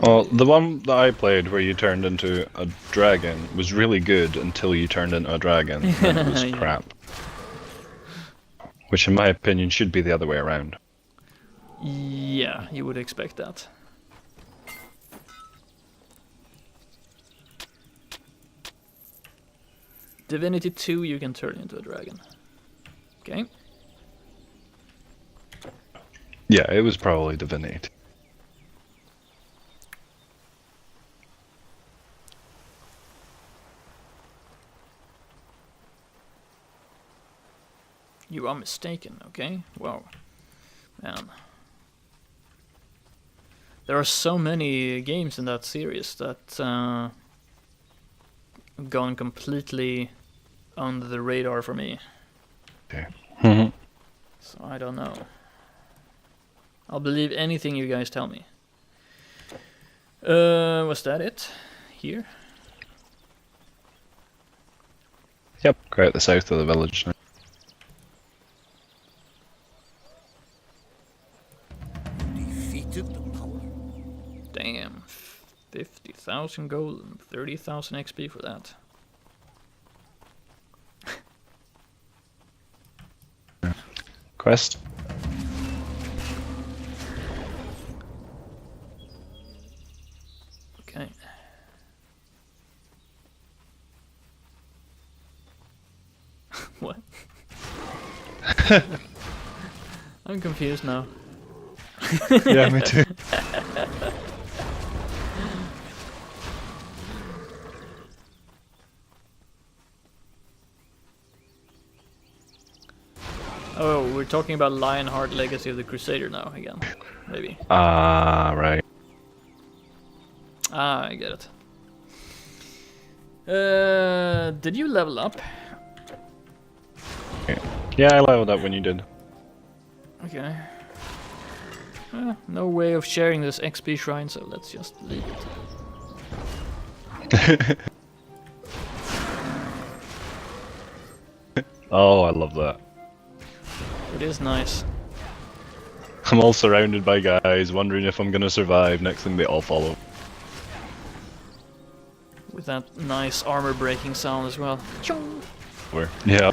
Well, the one that I played where you turned into a dragon was really good until you turned into a dragon, and it was crap. Which, in my opinion, should be the other way around. Yeah, you would expect that. Divinity 2, you can turn into a dragon. Okay. Yeah, it was probably Divinity. You are mistaken, okay? Wow. Man. There are so many games in that series that have gone completely under the radar for me. Okay. So I don't know. I'll believe anything you guys tell me. Was that it? Here? Yep, quite the south of the village now. Damn. 50,000 gold and 30,000 XP for that. Quest? Okay. What? I'm confused now. Yeah, me too. Oh, we're talking about Lionheart Legacy of the Crusader now again. Maybe. Ah, right. Ah, I get it. Did you level up? Yeah, I leveled up when you did. Okay. No way of sharing this XP shrine, so let's just leave it. Oh, I love that. It is nice. I'm all surrounded by guys, wondering if I'm gonna survive. Next thing, they all follow. With that nice armor breaking sound as well. Chong! Where? Yeah.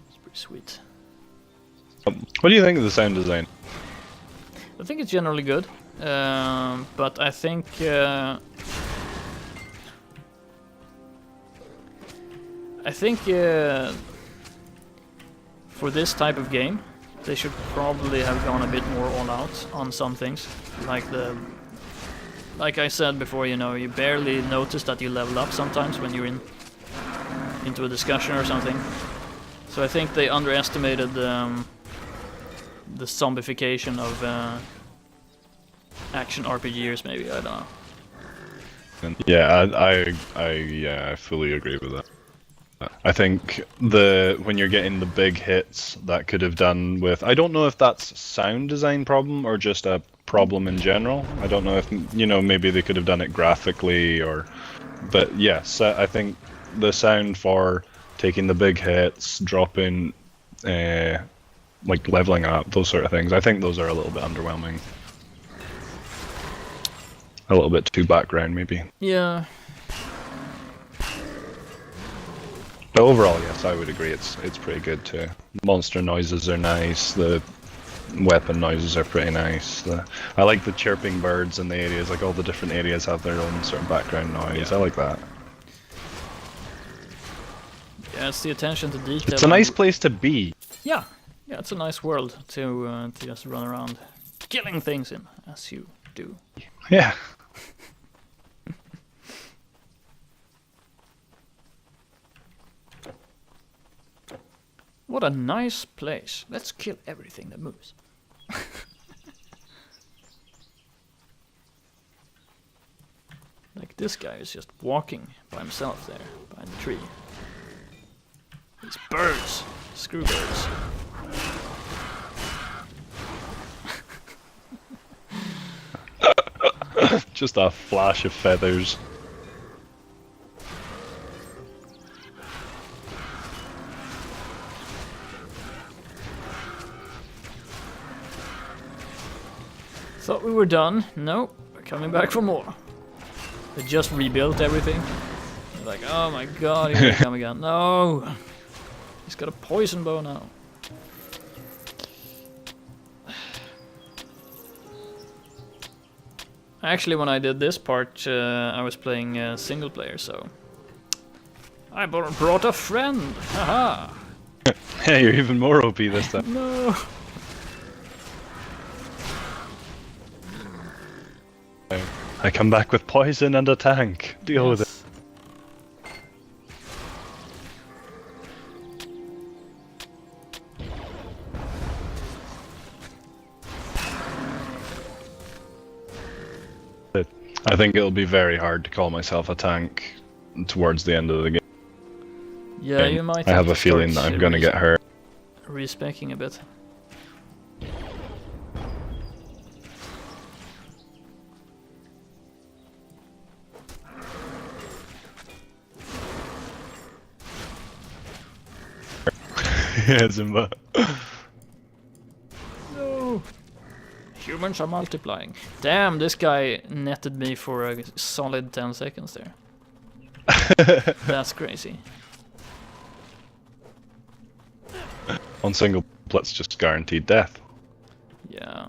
It's pretty sweet. What do you think of the sound design? I think it's generally good, but I think for this type of game, they should probably have gone a bit more all out on some things, like I said before. You know, you barely notice that you level up sometimes when you're into a discussion or something. So I think they underestimated the zombification of action RPGers, maybe, I don't know. Yeah, I fully agree with that. I think when you're getting the big hits, that could have done with. I don't know if that's a sound design problem or just a problem in general. I don't know if maybe they could have done it graphically but yes, I think the sound for taking the big hits, dropping, like leveling up, those sort of things. I think those are a little bit underwhelming. A little bit too background, maybe. Yeah. But overall, yes, I would agree. It's pretty good too. Monster noises are nice. The weapon noises are pretty nice. I like the chirping birds in the areas. Like all the different areas have their own sort of background noise. Yeah. I like that. Yeah, it's the attention to detail. It's a nice place to be. Yeah, it's a nice world to just run around killing things in, as you do. Yeah. What a nice place. Let's kill everything that moves. Like this guy is just walking by himself there, behind the tree. These birds! Screw birds. Just a flash of feathers. Thought we were done. Nope, we're coming back for more. They just rebuilt everything. They're like, oh my god, here they come again. No! He's got a poison bow now. Actually, when I did this part, I was playing single player, so... I brought a friend! Haha! Hey, you're even more OP this time. No! I come back with poison and a tank. Deal with it. I think it'll be very hard to call myself a tank towards the end of the game. Yeah, you might. I have a feeling that I'm gonna get hurt. Respecking a bit. Yeah, Zimba. No! Humans are multiplying. Damn, this guy netted me for a solid 10 seconds there. That's crazy. On single, let's just guaranteed death. Yeah.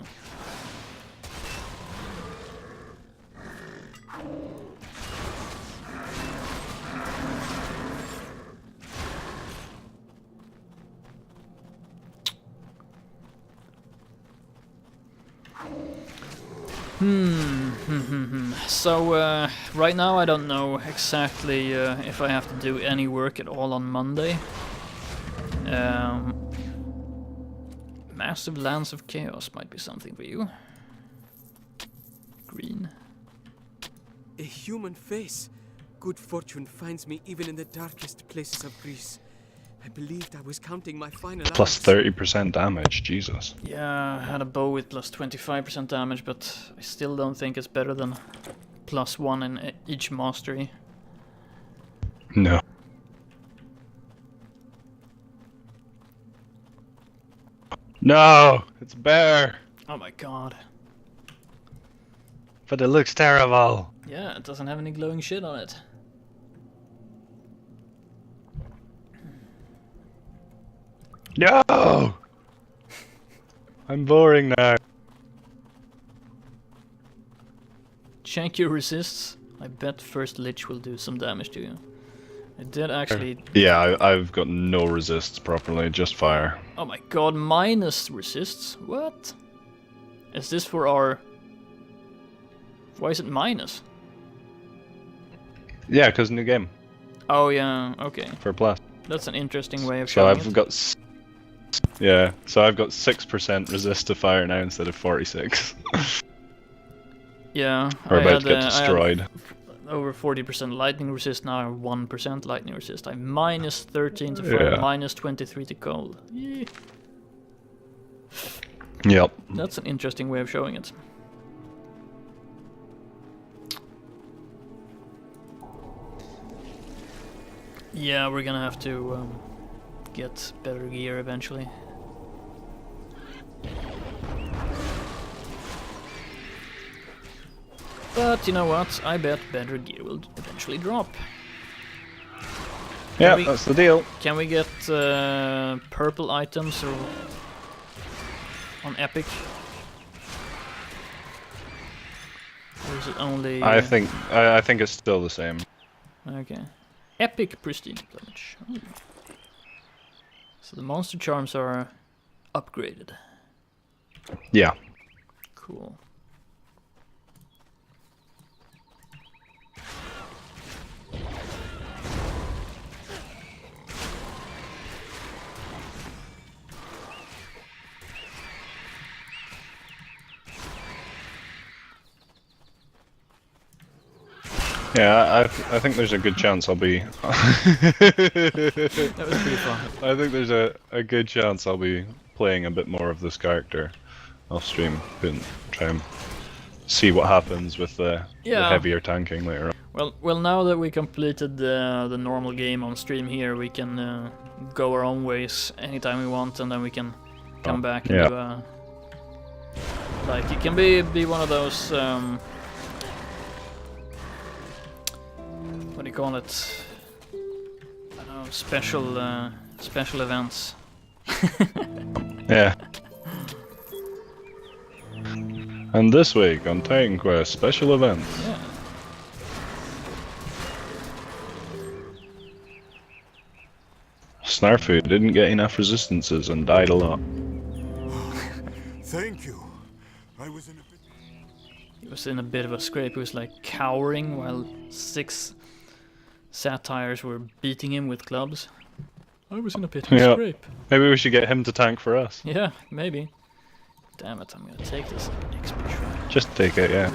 So, right now I don't know exactly if I have to do any work at all on Monday. Massive Lands of Chaos might be something for you. Green. A human face. Good fortune finds me even in the darkest places of Greece. I believed I was counting my final Plus hours. 30% damage, Jesus. Yeah, I had a bow with plus 25% damage, but I still don't think it's better than +1 in each mastery. No. No! It's bear! Oh my god. But it looks terrible. Yeah, it doesn't have any glowing shit on it. No! I'm boring now. Check your resists. I bet first Lich will do some damage to you. I did actually... Yeah, I've got no resists properly, just fire. Oh my god, minus resists? What? Is this for our... Why is it minus? Yeah, because new game. Oh yeah, okay. For plus. That's an interesting way of So showing I've it. got... Yeah, so I've got 6% resist to fire now instead of 46. Yeah. We're about to get destroyed. over 40% lightning resist, now I have 1% lightning resist. I'm minus 13 to fire, minus 23 to cold. Yeah. Yep. That's an interesting way of showing it. Yeah, we're gonna have to get better gear eventually. But you know what? I bet better gear will eventually drop. Yeah, that's the deal. Can we get purple items or on Epic? Or is it only... I think it's still the same. Okay. Epic Pristine Plumage. Oh. So the monster charms are upgraded. Yeah. Cool. Yeah, I think there's a good chance I'll be... That was pretty fun. I think there's a good chance I'll be playing a bit more of this character off stream and try and see what happens with the heavier tanking later on. Well, now that we completed the normal game on stream here, we can go our own ways anytime we want, and then we can come back and do like, it can be one of those what do you call it? I don't know, special events. Yeah. And this week on Titan Quest special events. Yeah. SnarfFu didn't get enough resistances and died a lot. Thank you. I was in a bit... He was in a bit of a scrape. He was like cowering while 6 satyrs were beating him with clubs. I was in a bit of a scrape. Maybe we should get him to tank for us. Yeah, maybe. Damn it, I'm gonna take this XP shrine. Just take it, yeah.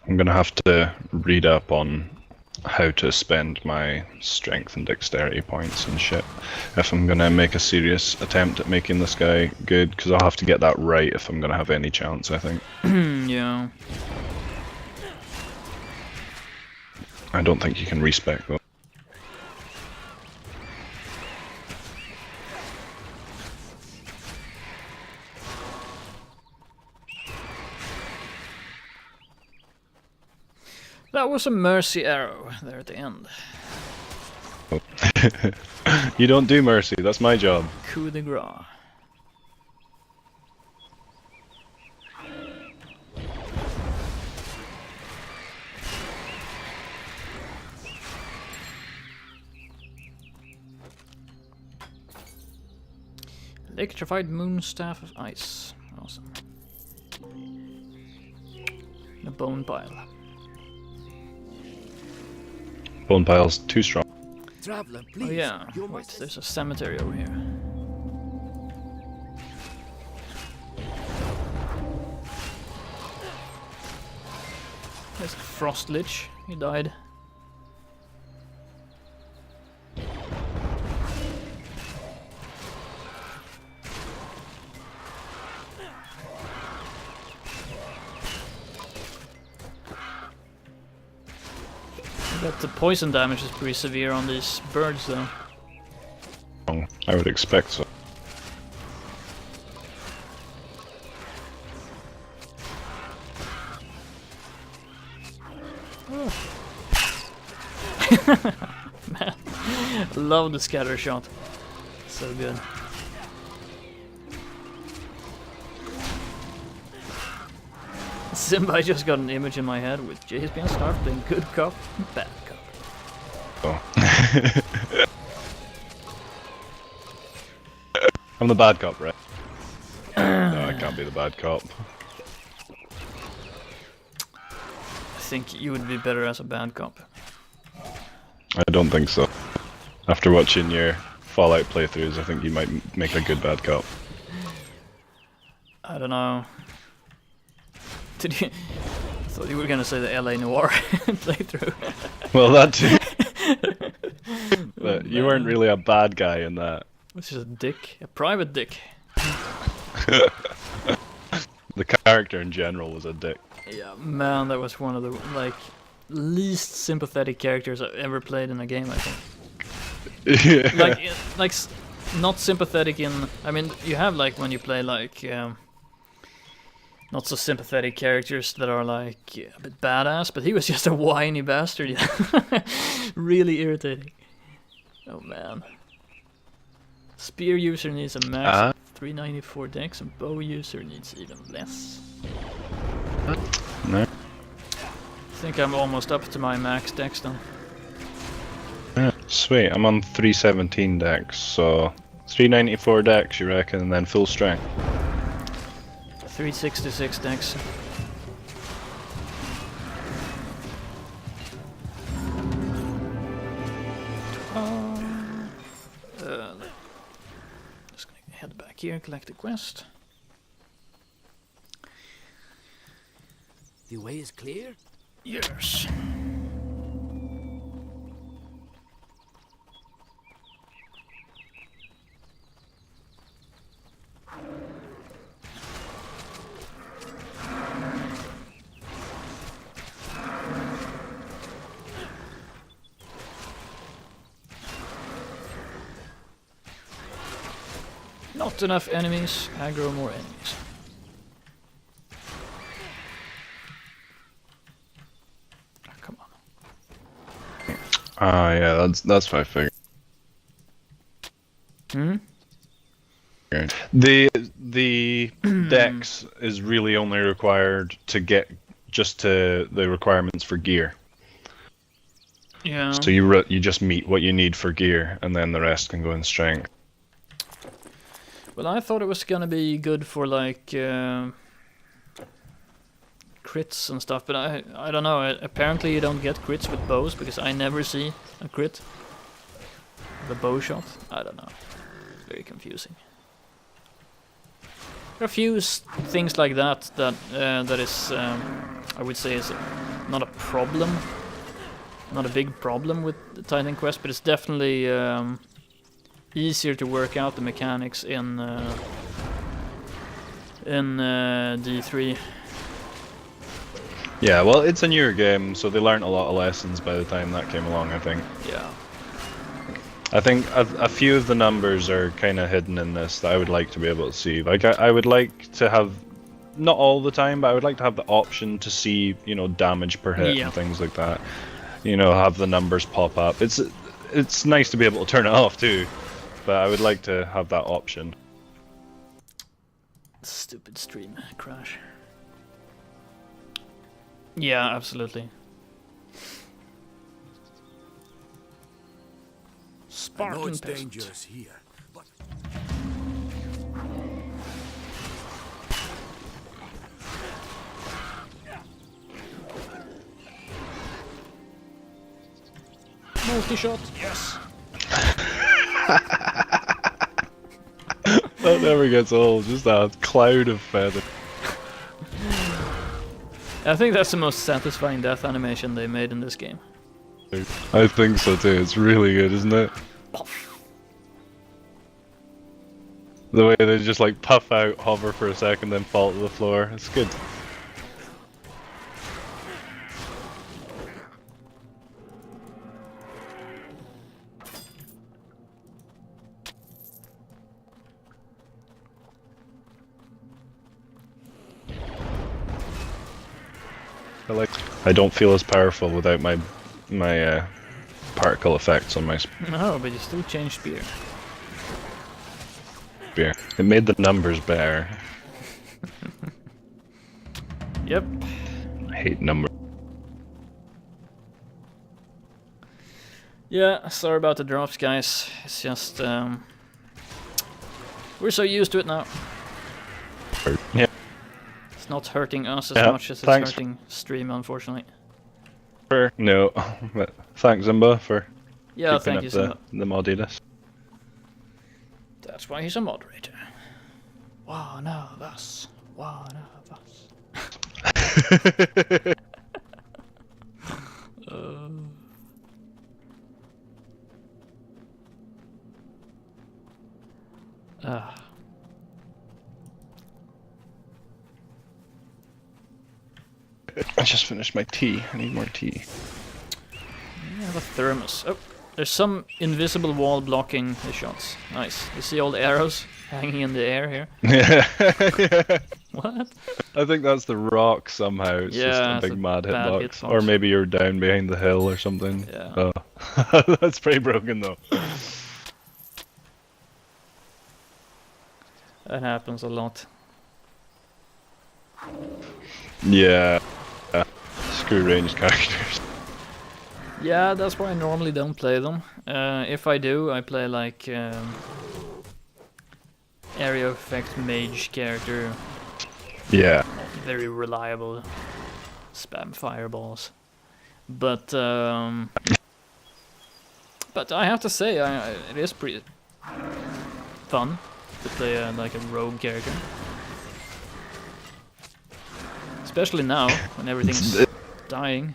I'm gonna have to read up on how to spend my strength and dexterity points and shit if I'm gonna make a serious attempt at making this guy good, because I'll have to get that right if I'm gonna have any chance, I think. Yeah. I don't think you can respec though. That was a mercy arrow there at the end. You don't do mercy, that's my job. Coup de grace. Electrified moon staff of ice. Awesome. A bone pile. Bone pile's too strong. Traveler, please. Oh yeah, wait, there's a cemetery over here. There's a frost lich, he died. But the poison damage is pretty severe on these birds though. I would expect so. Man, love the scatter shot. So good. Simba, I just got an image in my head with JSP and Snarf playing good cop, bad cop. Oh. I'm the bad cop, right? No, I can't be the bad cop. I think you would be better as a bad cop. I don't think so. After watching your Fallout playthroughs, I think you might make a good bad cop. I don't know. Did you? I thought you were gonna say the LA Noire playthrough. Well, that too. But you weren't really a bad guy in that. Which is a dick, a private dick. The character in general was a dick. Yeah, man, that was one of the like least sympathetic characters I've ever played in a game. I think. Yeah. Not sympathetic in. I mean, you have like when you play like not so sympathetic characters that are like a bit badass, but he was just a whiny bastard. Yeah. Really irritating. Oh man. Spear user needs a max of 394 dex, and bow user needs even less. No. I think I'm almost up to my max dex then. Yeah, sweet. I'm on 317 dex, so 394 dex, you reckon, and then full strength. 366 dex. Just gonna head back here, collect the quest. The way is clear? Yes. Not enough enemies, aggro more enemies. Oh, come on. Ah, yeah, that's what I figured. Hmm? The dex is really only required to get just to the requirements for gear. Yeah. So you just meet what you need for gear, and then the rest can go in strength. Well, I thought it was gonna be good for like crits and stuff, but I don't know. Apparently, you don't get crits with bows because I never see a crit. The bow shot. I don't know. It's very confusing. There are a few things like that that is I would say is not a problem, not a big problem with the Titan Quest, but it's definitely easier to work out the mechanics in D3. Yeah, well, it's a newer game, so they learned a lot of lessons by the time that came along, I think. Yeah. I think a few of the numbers are kind of hidden in this that I would like to be able to see. Like, I would like to have, not all the time, but I would like to have the option to see, you know, damage per hit and things like that. You know, have the numbers pop up. It's nice to be able to turn it off too, but I would like to have that option. Stupid stream crash. Yeah, absolutely. I know it's Spartan peasant. dangerous here, but Multi-shot, yes. That never gets old, just a cloud of feather. I think that's the most satisfying death animation they made in this game. I think so too, it's really good, isn't it? The way they just like puff out, hover for a second, then fall to the floor, it's good. I don't feel as powerful without my particle effects on my No, but you still change spear. spear. It made the numbers better. Yep. I hate numbers. Yeah, sorry about the drops, guys. It's just we're so used to it now. Yeah. It's not hurting us as much as it's hurting stream, unfortunately. No, but thanks Zimba for Yeah, keeping thank up you, Simba. the moddiness. That's why he's a moderator. One of us. One of us. I just finished my tea. I need more tea. We have a thermos. Oh, there's some invisible wall blocking the shots. Nice. You see all the arrows hanging in the air here? Yeah. What? I think that's the rock somehow. It's just Yeah, a it's big a mad bad hitbox. hitbox. Or maybe you're down behind the hill or something. Yeah. Oh. That's pretty broken though. That happens a lot. Yeah. Screw ranged characters. Yeah, that's why I normally don't play them. If I do, I play like area effect mage character. Yeah. Very reliable. Spam fireballs. But I have to say, it is pretty fun to play like a rogue character. Especially now, when everything's dying.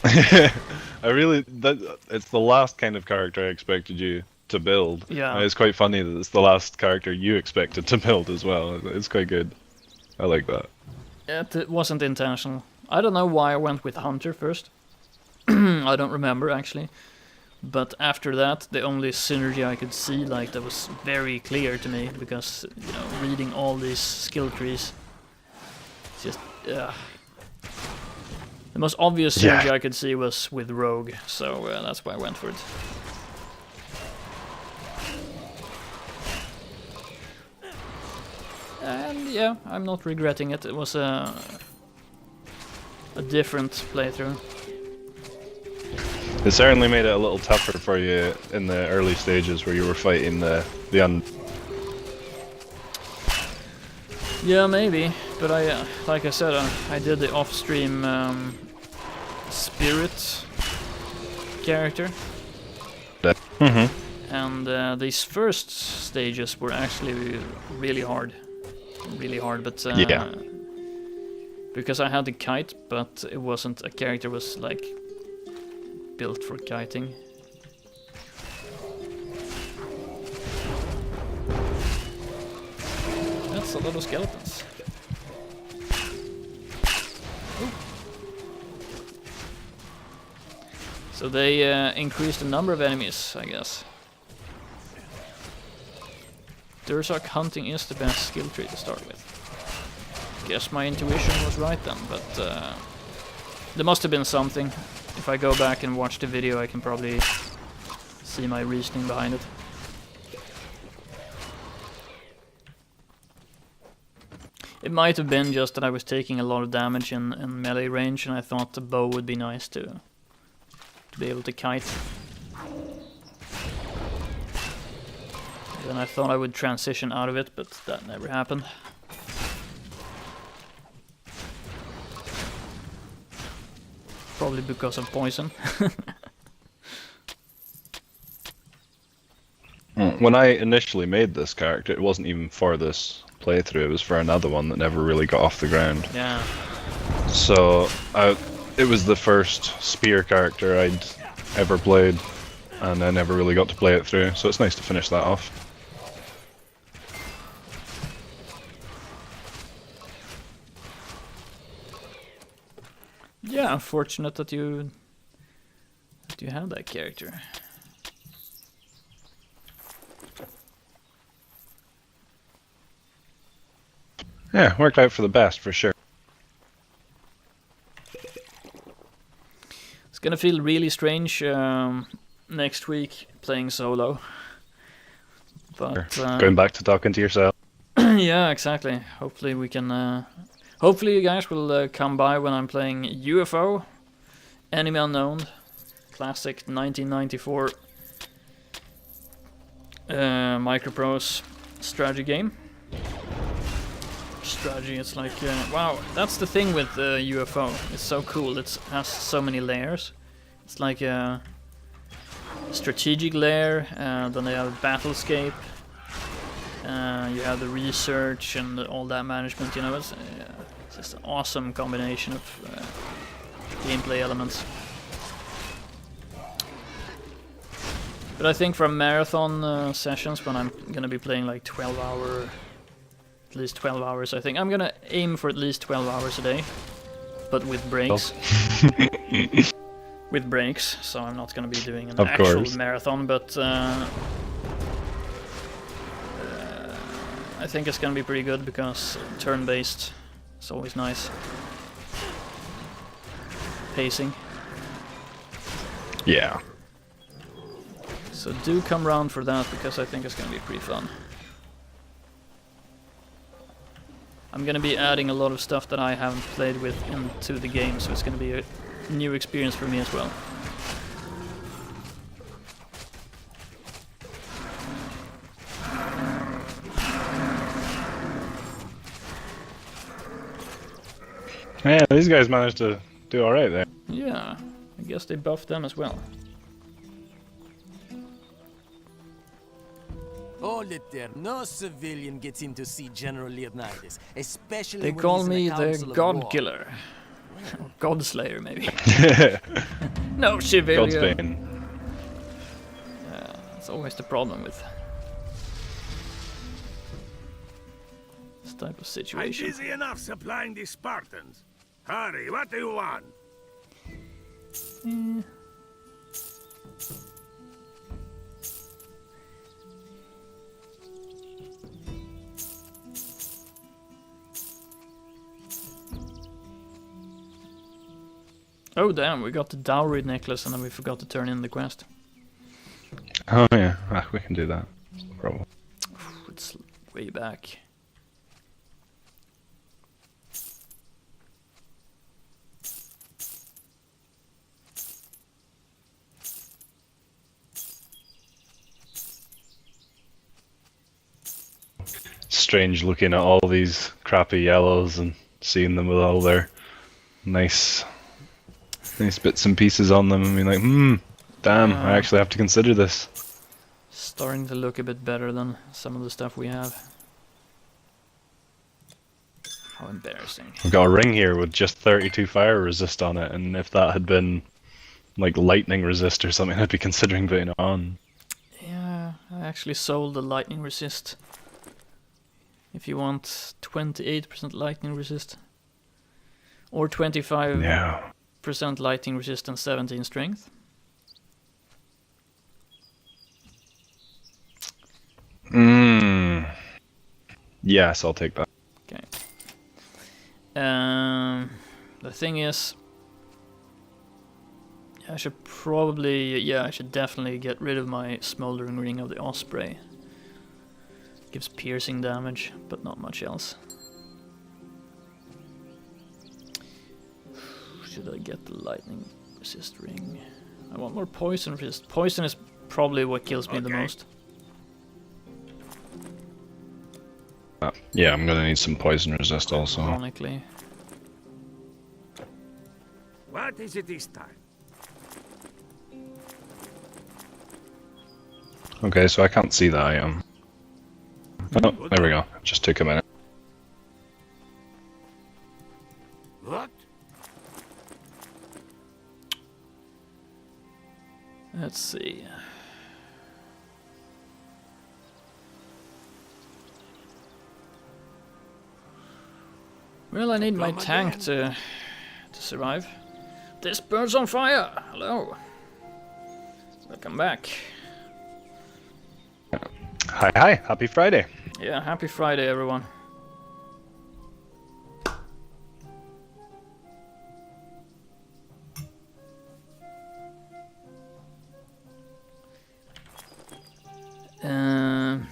It's the last kind of character I expected you to build. Yeah. And it's quite funny that it's the last character you expected to build as well. It's quite good. I like that. It wasn't intentional. I don't know why I went with Hunter first. I don't remember actually. But after that, the only synergy I could see like that was very clear to me, because you know, reading all these skill trees, it's just the most obvious synergy I could see was with Rogue, so that's why I went for it. And yeah, I'm not regretting it. It was a different playthrough. It certainly made it a little tougher for you in the early stages where you were fighting the Yeah, maybe, but like I said, I did the off-stream spirit character, and these first stages were actually really hard, but yeah. Because I had the kite, but it wasn't a character was like built for kiting. That's a lot of skeletons. Ooh. So they increased the number of enemies, I guess. Dursak hunting is the best skill tree to start with. Guess my intuition was right then, but there must have been something. If I go back and watch the video, I can probably see my reasoning behind it. It might have been just that I was taking a lot of damage in melee range, and I thought the bow would be nice to be able to kite. Then I thought I would transition out of it, but that never happened. Probably because of poison. When I initially made this character, it wasn't even for this playthrough, it was for another one that never really got off the ground. Yeah. So it was the first spear character I'd ever played, and I never really got to play it through, so it's nice to finish that off. Yeah, unfortunate that you have that character. Yeah, worked out for the best for sure. It's gonna feel really strange next week playing solo. But Going back to talking to yourself. yeah, exactly. Hopefully we can. Hopefully you guys will come by when I'm playing UFO, Enemy Unknown, classic 1994 Microprose strategy game. strategy. It's like, wow, that's the thing with UFO. It's so cool. It has so many layers. It's like a strategic layer, then they have a battlescape. You have the research and all that management. You know, it's just an awesome combination of gameplay elements. But I think for marathon sessions, when I'm gonna be playing like 12-hour, at least 12 hours, I think I'm gonna aim for at least 12 hours a day, but with breaks. With breaks, so I'm not gonna be doing an actual marathon, but I think it's gonna be pretty good because turn-based is always nice. Pacing. Yeah. So do come round for that, because I think it's gonna be pretty fun. I'm gonna be adding a lot of stuff that I haven't played with into the game, so it's gonna be a new experience for me as well. Yeah, these guys managed to do alright there. Yeah, I guess they buffed them as well. Hold it there. No civilian gets in to see General Leonidas, especially They when call he's in me a the council of God war. Killer. God Slayer, maybe. No civilian. Godsbane. Yeah, that's always the problem with this type of I'm situation. busy enough supplying the Spartans. Hurry, what do you want? Oh damn, we got the dowry necklace and then we forgot to turn in the quest. Oh yeah, we can do that. No problem. It's way back. Strange looking at all these crappy yellows and seeing them with all their nice bits and pieces on them and being like, damn, I actually have to consider this. Starting to look a bit better than some of the stuff we have. How embarrassing. We've got a ring here with just 32 fire resist on it, and if that had been like lightning resist or something, I'd be considering putting it on. Yeah, I actually sold the lightning resist. If you want 28% lightning resist. Or 25% lightning resist and 17 strength. Yes, I'll take that. Okay. The thing is, I should definitely get rid of my Smoldering Ring of the Osprey. Gives piercing damage, but not much else. Should I get the lightning resist ring? I want more poison resist. Poison is probably what kills me the most. Yeah, I'm gonna need some poison resist also. Ironically. What is it this time? Okay, so I can't see that item. Oh, there we go. It just took a minute. What? Let's see. Well, I need my tank to survive. This bird's on fire! Hello. Welcome back. Hi, happy Friday. Yeah, happy Friday, everyone. The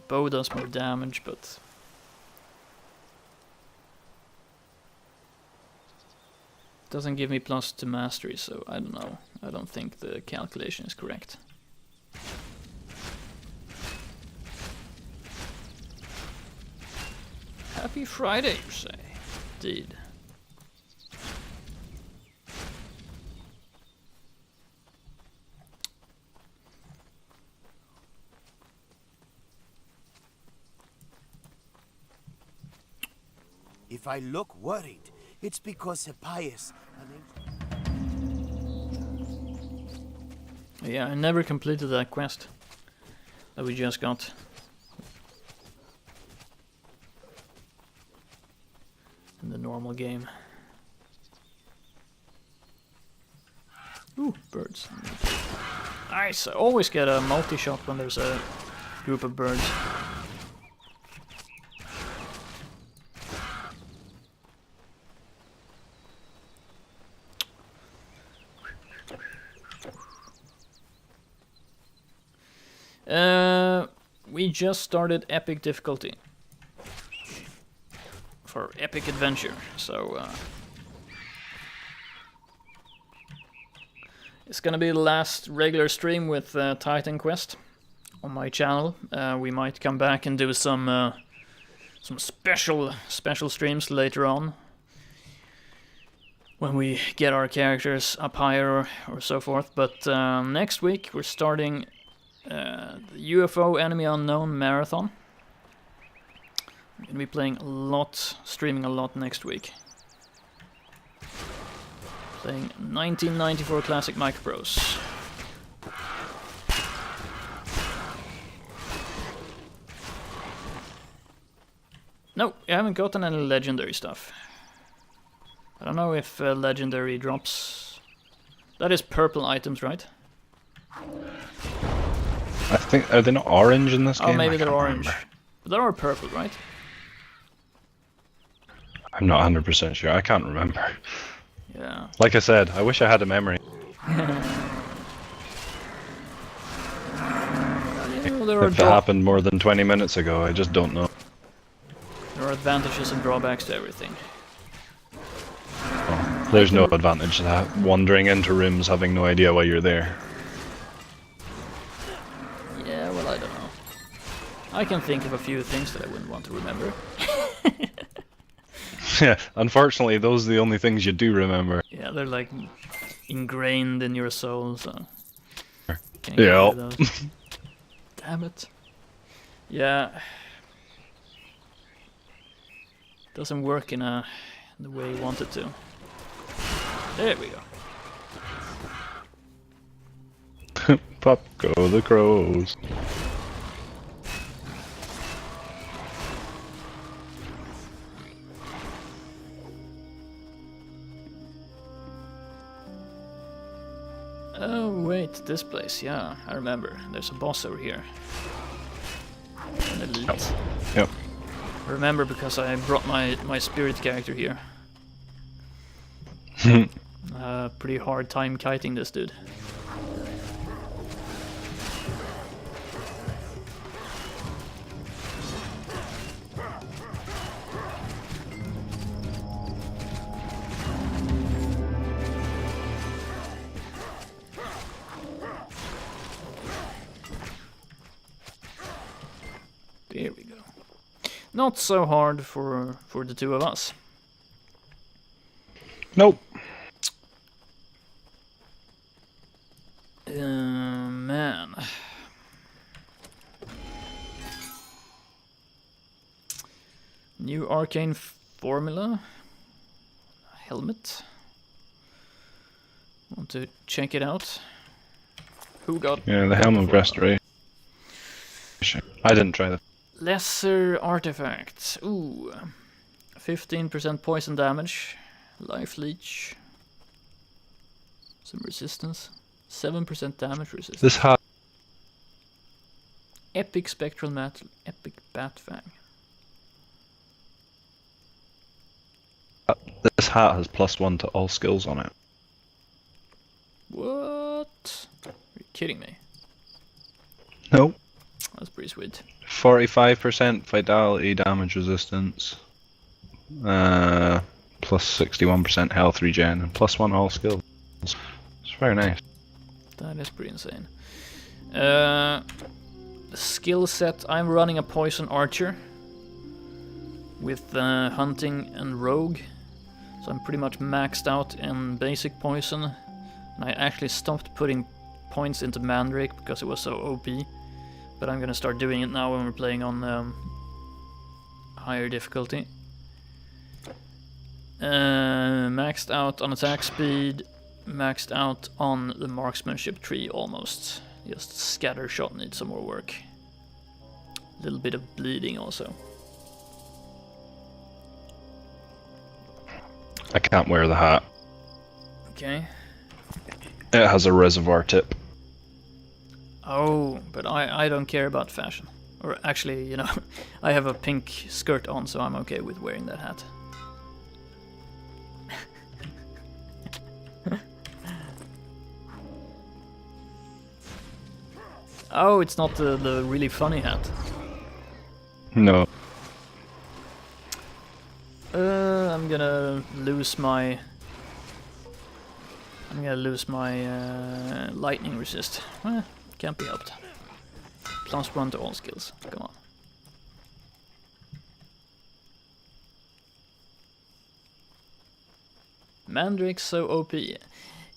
bow does more damage, but doesn't give me plus to mastery, so I don't know. I don't think the calculation is correct. Happy Friday, you say? Indeed. If I look worried, it's because Hippias... Yeah, I never completed that quest that we just got. In the normal game. Ooh, birds. Nice, I always get a multi-shot when there's a group of birds. We just started epic difficulty for epic adventure, so it's gonna be the last regular stream with Titan Quest on my channel. We might come back and do some special streams later on when we get our characters up higher or so forth. But next week we're starting the UFO Enemy Unknown Marathon. I'm gonna be playing a lot, streaming a lot next week. Playing 1994 Classic Microprose. No, I haven't gotten any legendary stuff. I don't know if legendary drops. That is purple items, right? I think, are they not orange in this game? Oh, maybe I they're can't orange. remember. But they are purple, right? I'm not 100% sure. I can't remember. Yeah. Like I said, I wish I had a memory. If it happened more than 20 minutes ago, I just don't know. There are advantages and drawbacks to everything. Well, there's no advantage to that. Wandering into rooms having no idea why you're there. Yeah, well, I don't know. I can think of a few things that I wouldn't want to remember. Yeah, unfortunately, those are the only things you do remember. Yeah, they're like ingrained in your soul, so... Can't get Yeah. rid of those. Damn it. Yeah. Doesn't work in the way you want it to. There we go. Pop go the crows. Oh wait, this place, yeah, I remember. There's a boss over here. An elite. Yep. I remember because I brought my spirit character here. Pretty hard time kiting this dude. There we go. Not so hard for the two of us. Nope. Man. New arcane formula. Helmet. Want to check it out? Who got? Yeah, the Helm of Restoration. I didn't try that. Lesser artifacts. Ooh. 15% poison damage. Life leech. Some resistance. 7% damage resistance. This hat. Epic spectral mat. Epic bat fang. This hat has +1 to all skills on it. What? Are you kidding me? Nope. That's pretty sweet. 45% vitality damage resistance. Plus 61% health regen and +1 all skills. It's very nice. That is pretty insane. The skill set, I'm running a poison archer. with hunting and rogue. So I'm pretty much maxed out in basic poison. And I actually stopped putting points into Mandrake because it was so OP. But I'm gonna start doing it now when we're playing on higher difficulty. Maxed out on attack speed, maxed out on the marksmanship tree almost. Just scatter shot needs some more work. A little bit of bleeding also. I can't wear the hat. Okay. It has a reservoir tip. Oh, but I don't care about fashion. Or actually, you know, I have a pink skirt on, so I'm okay with wearing that hat. Oh, it's not the really funny hat. No. I'm gonna lose my lightning resist. Can't be helped. +1 to all skills. Come on. Mandrake's so OP.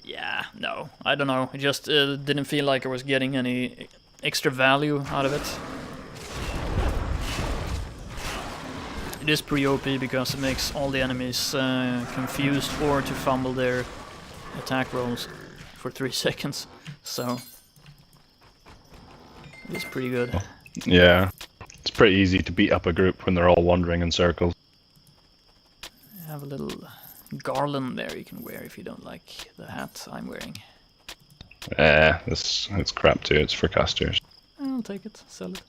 Yeah, no, I don't know. It just didn't feel like I was getting any extra value out of it. It is pretty OP because it makes all the enemies confused or to fumble their attack rolls for 3 seconds. So it's pretty good. Yeah, it's pretty easy to beat up a group when they're all wandering in circles. I have a little garland there you can wear if you don't like the hat I'm wearing. It's crap too, it's for casters. I'll take it, sell it.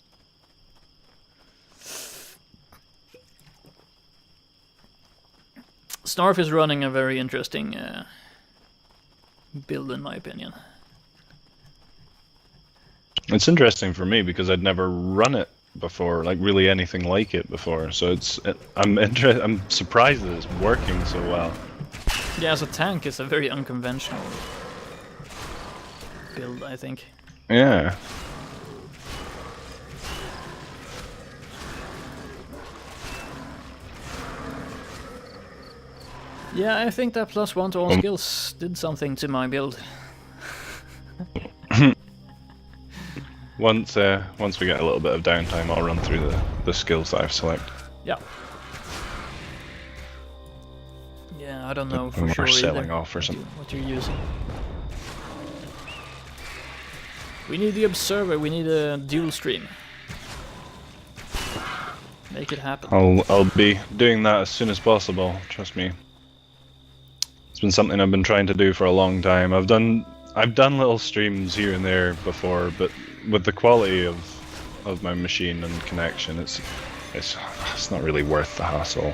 Snarf is running a very interesting build in my opinion. It's interesting for me because I'd never run it before, like really anything like it before. So I'm surprised that it's working so well. Yeah, as a tank, it's a very unconventional build, I think. Yeah. Yeah, I think that +1 to all skills did something to my build. Once we get a little bit of downtime, I'll run through the skills that I've selected. Yeah. Yeah, I don't know for When sure we're selling either off or something. what you're using. We need the observer. We need a dual stream. Make it happen. I'll be doing that as soon as possible. Trust me. It's been something I've been trying to do for a long time. I've done little streams here and there before, but with the quality of my machine and connection, it's not really worth the hassle.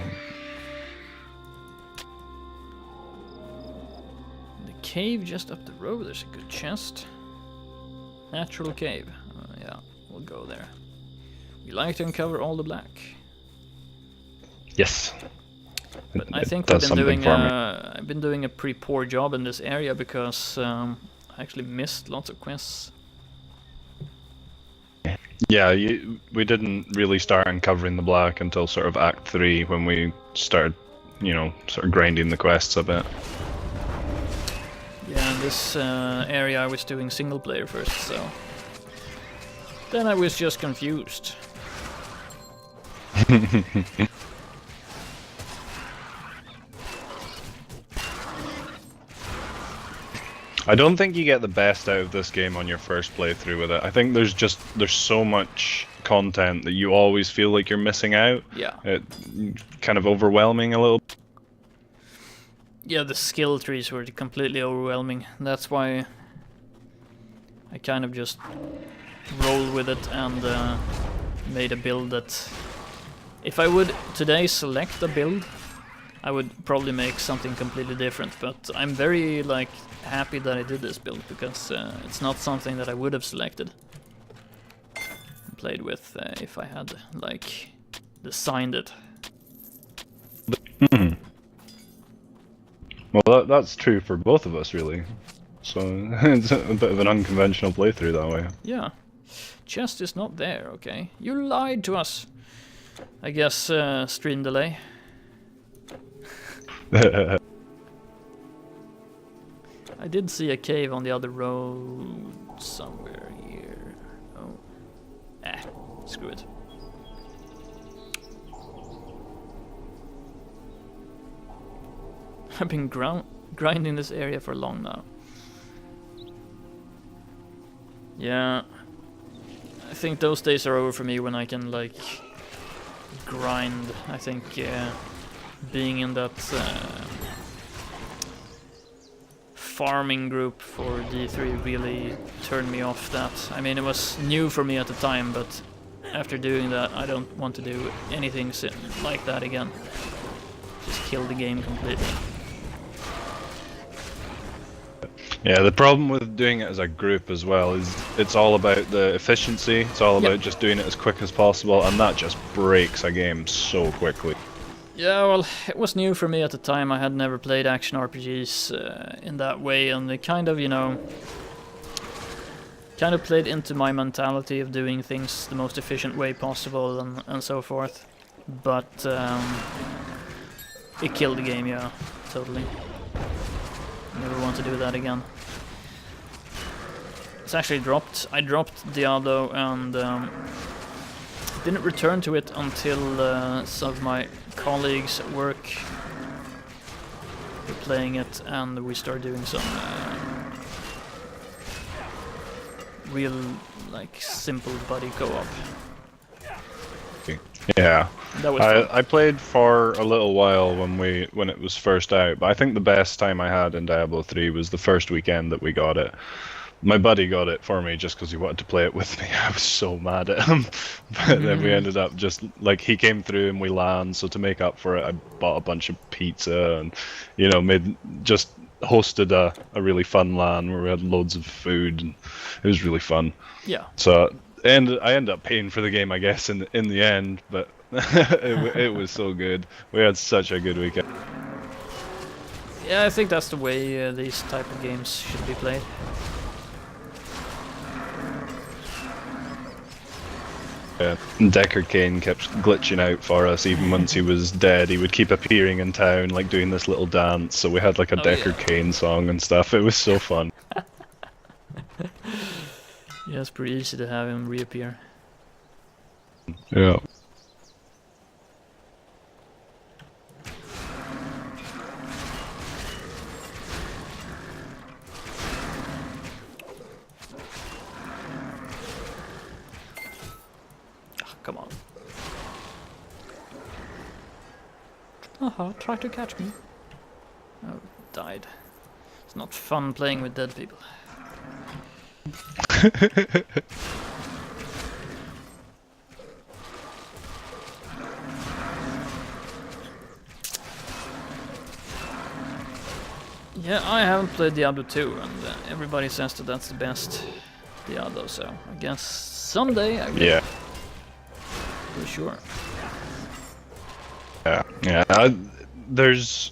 The cave just up the road. There's a good chest. Natural cave. Yeah, we'll go there. We like to uncover all the black. Yes. But I think I've been doing a pretty poor job in this area because I actually missed lots of quests. Yeah, we didn't really start uncovering the black until sort of Act 3 when we started, sort of grinding the quests a bit. Yeah, in this area I was doing single player first, so then I was just confused. I don't think you get the best out of this game on your first playthrough with it. I think there's so much content that you always feel like you're missing out. Yeah. It kind of overwhelming a little. Yeah, the skill trees were completely overwhelming. That's why I kind of just rolled with it and made a build that... If I would today select a build, I would probably make something completely different, but I'm very happy that I did this build because it's not something that I would have selected and played with if I had designed it. Well, that's true for both of us, really. So it's a bit of an unconventional playthrough that way. Yeah. Chest is not there, okay. You lied to us. I guess stream delay. I did see a cave on the other road somewhere here. Oh. Screw it. I've been grinding this area for long now. Yeah. I think those days are over for me when I can, like, grind. I think being in that farming group for D3 really turned me off that. I mean, it was new for me at the time, but after doing that, I don't want to do anything like that again. Just kill the game completely. Yeah, the problem with doing it as a group as well is it's all about the efficiency, it's all about just doing it as quick as possible, and that just breaks a game so quickly. Yeah, well, it was new for me at the time. I had never played action RPGs in that way, and it kind of, you know, kind of played into my mentality of doing things the most efficient way possible and so forth. But it killed the game, yeah, totally. Never want to do that again. It's actually dropped. I dropped Diablo and didn't return to it until some of my colleagues at work were playing it, and we started doing some real, like, simple buddy co-op. Yeah, that was fun. I played for a little while when it was first out, but I think the best time I had in Diablo 3 was the first weekend that we got it. My buddy got it for me just because he wanted to play it with me. I was so mad at him, but then we ended up just, like, he came through and we LAN, so to make up for it I bought a bunch of pizza and, you know, hosted a really fun LAN where we had loads of food, and it was really fun. Yeah. So I ended up paying for the game, I guess, in the end, but it was so good. We had such a good weekend. Yeah, I think that's the way these type of games should be played. Yeah, Deckard Cain kept glitching out for us. Even once he was dead, he would keep appearing in town, like doing this little dance. So we had like a Deckard Cain song and stuff. It was so fun. Yeah, it's pretty easy to have him reappear. Yeah. Come on. Haha, try to catch me. Oh, died. It's not fun playing with dead people. Yeah, I haven't played Diablo 2, and everybody says that that's the best Diablo, so I guess someday I will. Yeah. For sure. Yeah. There's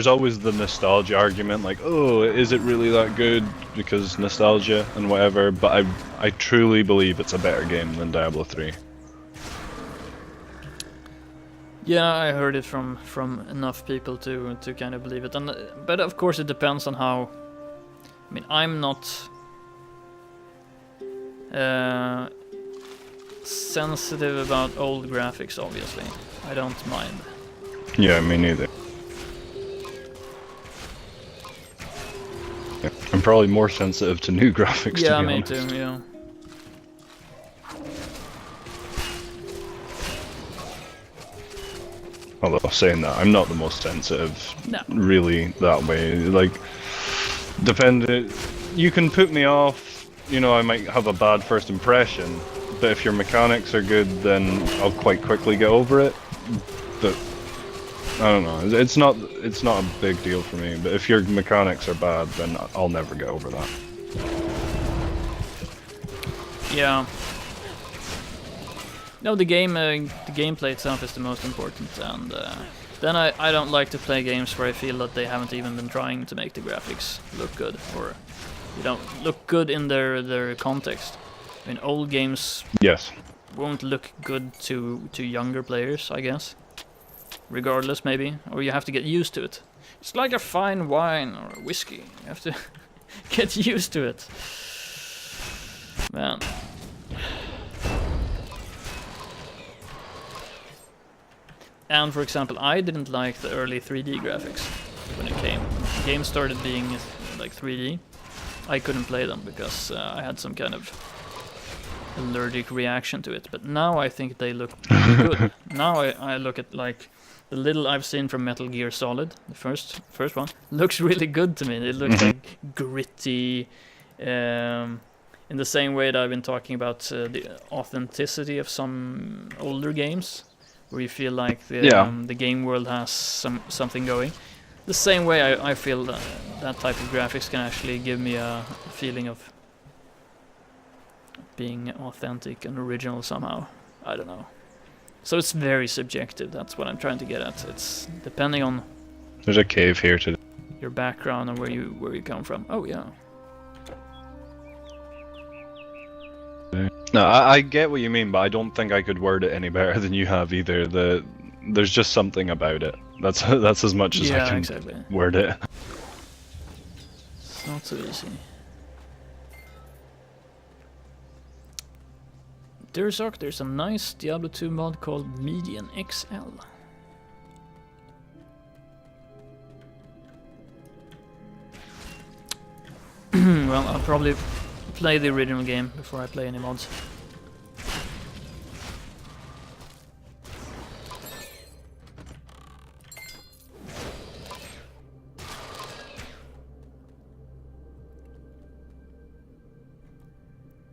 always the nostalgia argument, like, oh, is it really that good because nostalgia and whatever, but I truly believe it's a better game than Diablo 3. Yeah, I heard it from enough people to kind of believe it, and but of course it depends on how. I mean, I'm not sensitive about old graphics, obviously. I don't mind. Yeah, me neither. Yeah, I'm probably more sensitive to new graphics, yeah, to be me honest. too, yeah. Although saying that, I'm not the most sensitive, really, that way. Like, you can put me off, you know, I might have a bad first impression, but if your mechanics are good, then I'll quite quickly get over it. But I don't know, it's not a big deal for me, but if your mechanics are bad, then I'll never get over that. Yeah. No, the gameplay itself is the most important, and then I don't like to play games where I feel that they haven't even been trying to make the graphics look good, or you don't look good in their context. I mean, old games. Yes. won't look good to younger players, I guess. Regardless, maybe, or you have to get used to it. It's like a fine wine or a whiskey. You have to get used to it. Man. And for example, I didn't like the early 3D graphics when it came. The game started being like 3D. I couldn't play them because I had some kind of allergic reaction to it. But now I think they look pretty good. Now I look at like the little I've seen from Metal Gear Solid, the first one, looks really good to me. It looks like gritty, in the same way that I've been talking about the authenticity of some older games, where you feel like the game world has something going. The same way I feel that type of graphics can actually give me a feeling of being authentic and original somehow. I don't know. So it's very subjective. That's what I'm trying to get at. It's depending on. There's a cave here today. Your background and where you come from. Oh yeah. No, I get what you mean, but I don't think I could word it any better than you have either. There's just something about it. That's as much as I can word it. It's not so easy. There's a nice Diablo 2 mod called Median XL. Well, I'll probably play the original game before I play any mods.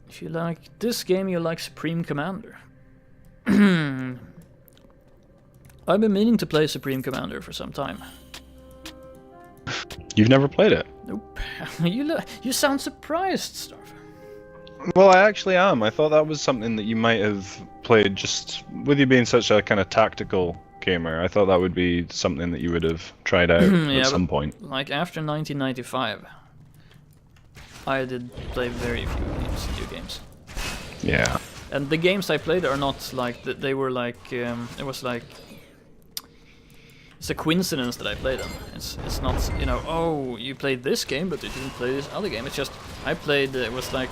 If you like this game, you like Supreme Commander. I've been meaning to play Supreme Commander for some time. You've never played it? Nope. You sound surprised, SnarfFu. Well, I actually am. I thought that was something that you might have played, just with you being such a kind of tactical gamer. I thought that would be something that you would have tried out at some point. Like after 1995, I did play very few video games. Yeah. And the games I played are not like they were like it was like it's a coincidence that I played them. It's not, you know, oh, you played this game but you didn't play this other game. It's just I played it was like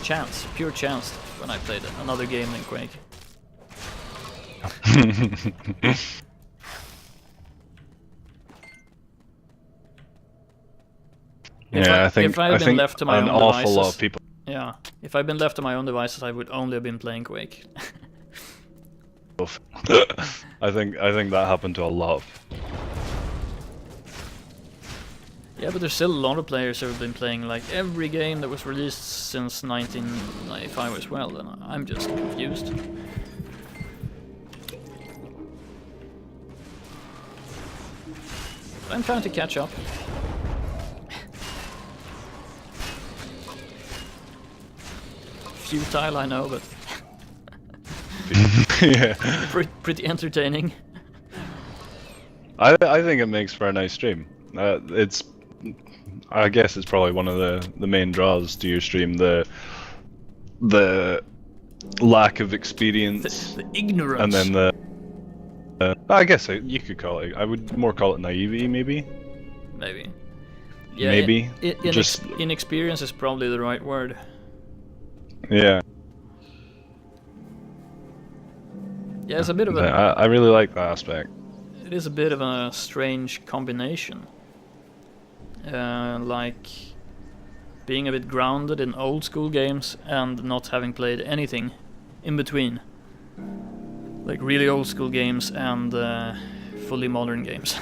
chance, pure chance when I played another game than Quake. I think left to my an own awful devices, lot of people. Yeah, if I'd been left to my own devices, I would only have been playing Quake. I think that happened to a lot. Yeah, but there's still a lot of players who have been playing like every game that was released since 1995 as well, and I'm just confused. I'm trying to catch up. Futile, I know, but Yeah. pretty entertaining. I think it makes for a nice stream. I guess it's probably one of the main draws to your stream, the lack of experience, the ignorance, and then the I guess you could call it. I would more call it naivety, maybe. Maybe. Yeah, maybe. Inexperience is probably the right word. Yeah. Yeah, it's a bit of a. I really like that aspect. It is a bit of a strange combination. Like being a bit grounded in old school games and not having played anything in between. Like really old school games and fully modern games.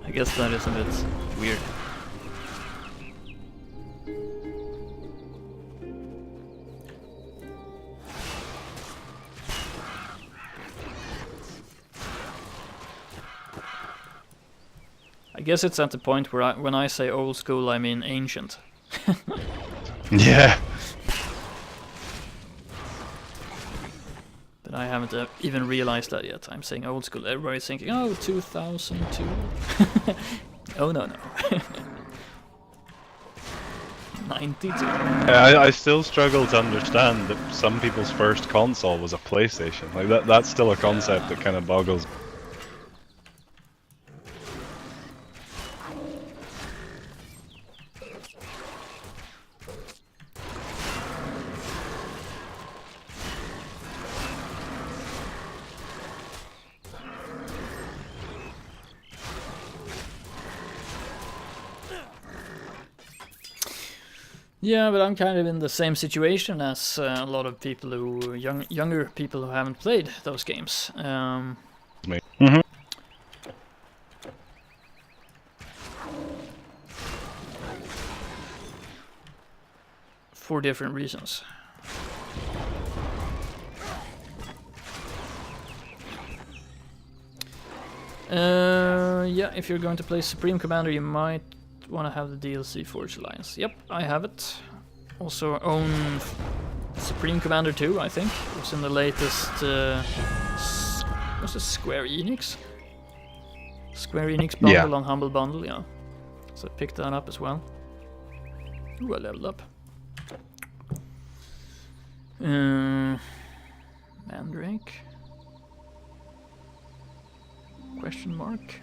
I guess that is a bit weird. I guess it's at the point where when I say old school, I mean ancient. Yeah. But I haven't even realized that yet. I'm saying old school. Everybody's thinking, oh, 2002. Oh, no. 92. I still struggle to understand that some people's first console was a PlayStation. Like that's still a concept that kind of boggles. Yeah, but I'm kind of in the same situation as a lot of people who younger people who haven't played those games. Mm-hmm. For different reasons. Yeah, if you're going to play Supreme Commander, you might want to have the DLC Forge Alliance. Yep, I have it. Also own Supreme Commander 2, I think. It was in the latest... was it Square Enix? Square Enix bundle on Humble Bundle, yeah. So I picked that up as well. Ooh, I leveled up. Mandrake? Question mark?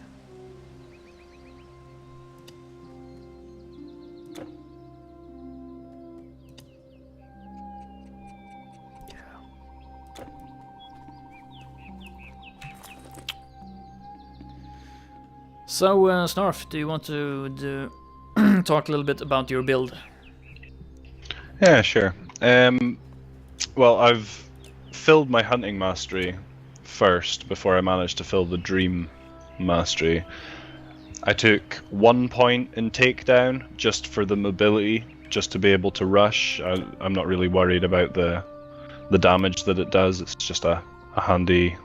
So, Snarf, do you want to talk a little bit about your build? Yeah, sure. Well, I've filled my hunting mastery first before I managed to fill the dream mastery. I took 1 point in takedown just for the mobility, just to be able to rush. I'm not really worried about the damage that it does. It's just a handy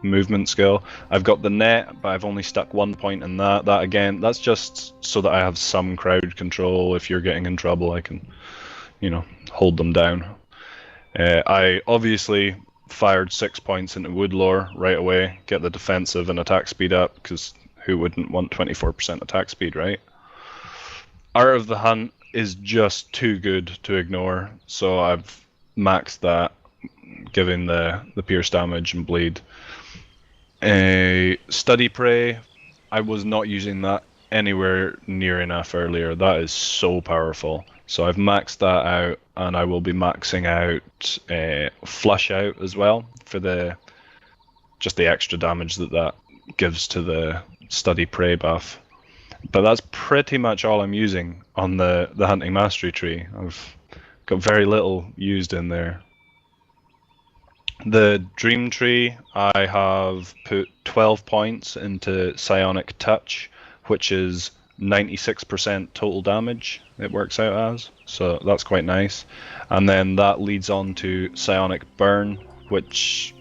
movement skill. I've got the net, but I've only stuck 1 point in that. That again, that's just so that I have some crowd control. If you're getting in trouble, I can, you know, hold them down. I obviously fired 6 points into Woodlore right away, get the defensive and attack speed up, because who wouldn't want 24% attack speed, right? Art of the Hunt is just too good to ignore, so I've maxed that, giving the pierce damage and bleed. Study Prey, I was not using that anywhere near enough earlier. That is so powerful. So I've maxed that out, and I will be maxing out Flush Out as well for just the extra damage that gives to the Study Prey buff. But that's pretty much all I'm using on the Hunting Mastery tree. I've got very little used in there. The Dream Tree, I have put 12 points into Psionic Touch, which is 96% total damage it works out as, so that's quite nice. And then that leads on to Psionic Burn, which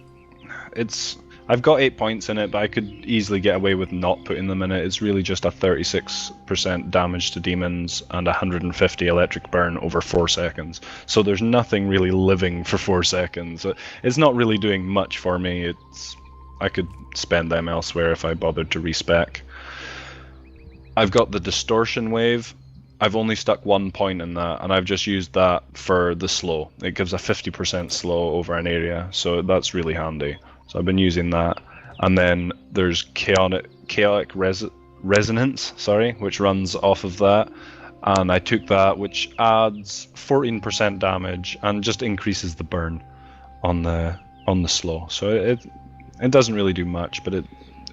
I've got 8 points in it, but I could easily get away with not putting them in it. It's really just a 36% damage to demons and 150 electric burn over 4 seconds. So there's nothing really living for 4 seconds. It's not really doing much for me. I could spend them elsewhere if I bothered to respec. I've got the Distortion Wave. I've only stuck 1 point in that, and I've just used that for the slow. It gives a 50% slow over an area, so that's really handy. So I've been using that. And then there's Chaotic Resonance, which runs off of that. And I took that, which adds 14% damage and just increases the burn on the slow. So it doesn't really do much, but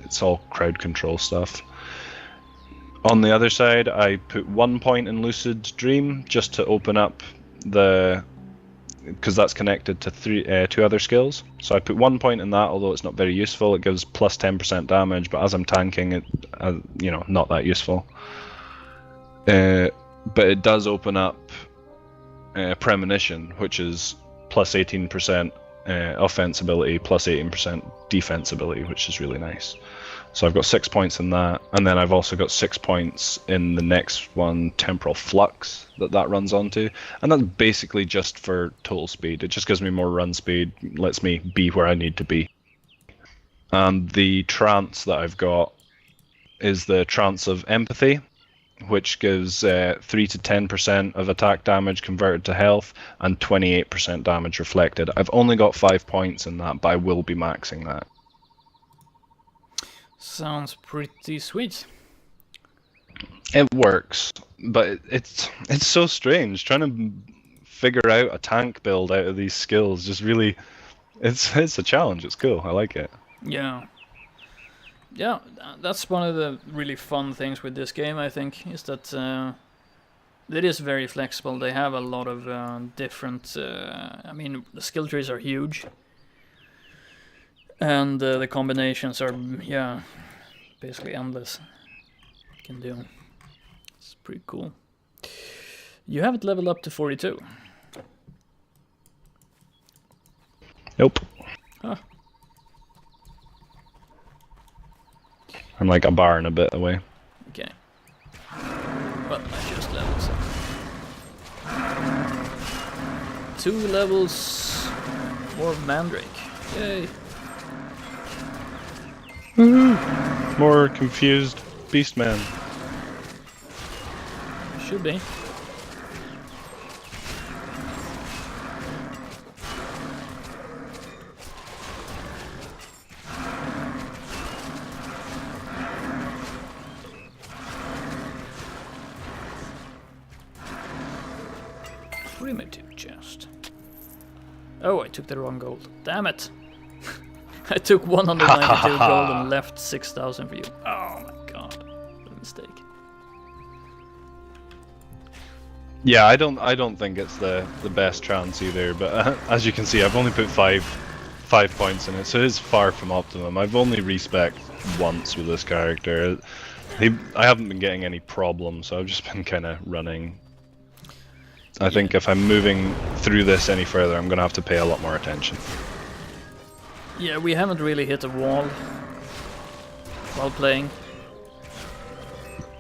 it's all crowd control stuff. On the other side, I put 1 point in Lucid Dream just to open up because that's connected to 2 other skills. So I put 1 point in that, although it's not very useful. It gives plus 10% damage, but as I'm tanking it, not that useful. But it does open up Premonition, which is plus 18% offense ability, plus 18% defense ability, which is really nice. So I've got 6 points in that, and then I've also got 6 points in the next one, Temporal Flux, that runs onto, and that's basically just for total speed. It just gives me more run speed, lets me be where I need to be. And the trance that I've got is the Trance of Empathy, which gives 3 to 10% of attack damage converted to health and 28% damage reflected. I've only got 5 points in that, but I will be maxing that. Sounds pretty sweet. It works, but it's so strange trying to figure out a tank build out of these skills. Just really, it's a challenge. It's cool. I like it. Yeah. Yeah, that's one of the really fun things with this game, I think, is that it is very flexible. They have a lot of different... I mean, the skill trees are huge. And the combinations are, yeah, basically endless. You can do. It's pretty cool. You have it leveled up to 42. Nope. Huh. I'm like a bar and a bit away. Okay. Well, I just leveled some. 2 levels more Mandrake. Yay. Woohoo! More confused Beastman. Should be. Primitive chest. Oh, I took the wrong gold. Damn it! I took 192 gold and left 6,000 for you. Oh my god. What a mistake. Yeah, I don't think it's the best trance either, but as you can see, I've only put 5 points in it, so it is far from optimum. I've only respec once with this character. I haven't been getting any problems, so I've just been kind of running. I think if I'm moving through this any further, I'm going to have to pay a lot more attention. Yeah, we haven't really hit a wall while playing.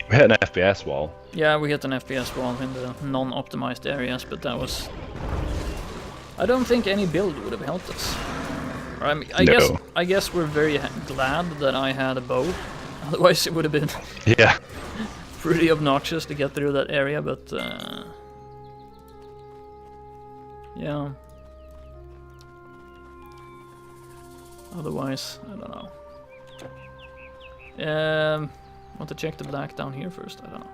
We hit an FPS wall. Yeah, we hit an FPS wall in the non-optimized areas, but that was... I don't think any build would have helped us. I mean, I guess we're very glad that I had a bow. Otherwise it would have been yeah, pretty obnoxious to get through that area, but yeah. Otherwise, I don't know. Want to check the black down here first? I don't know.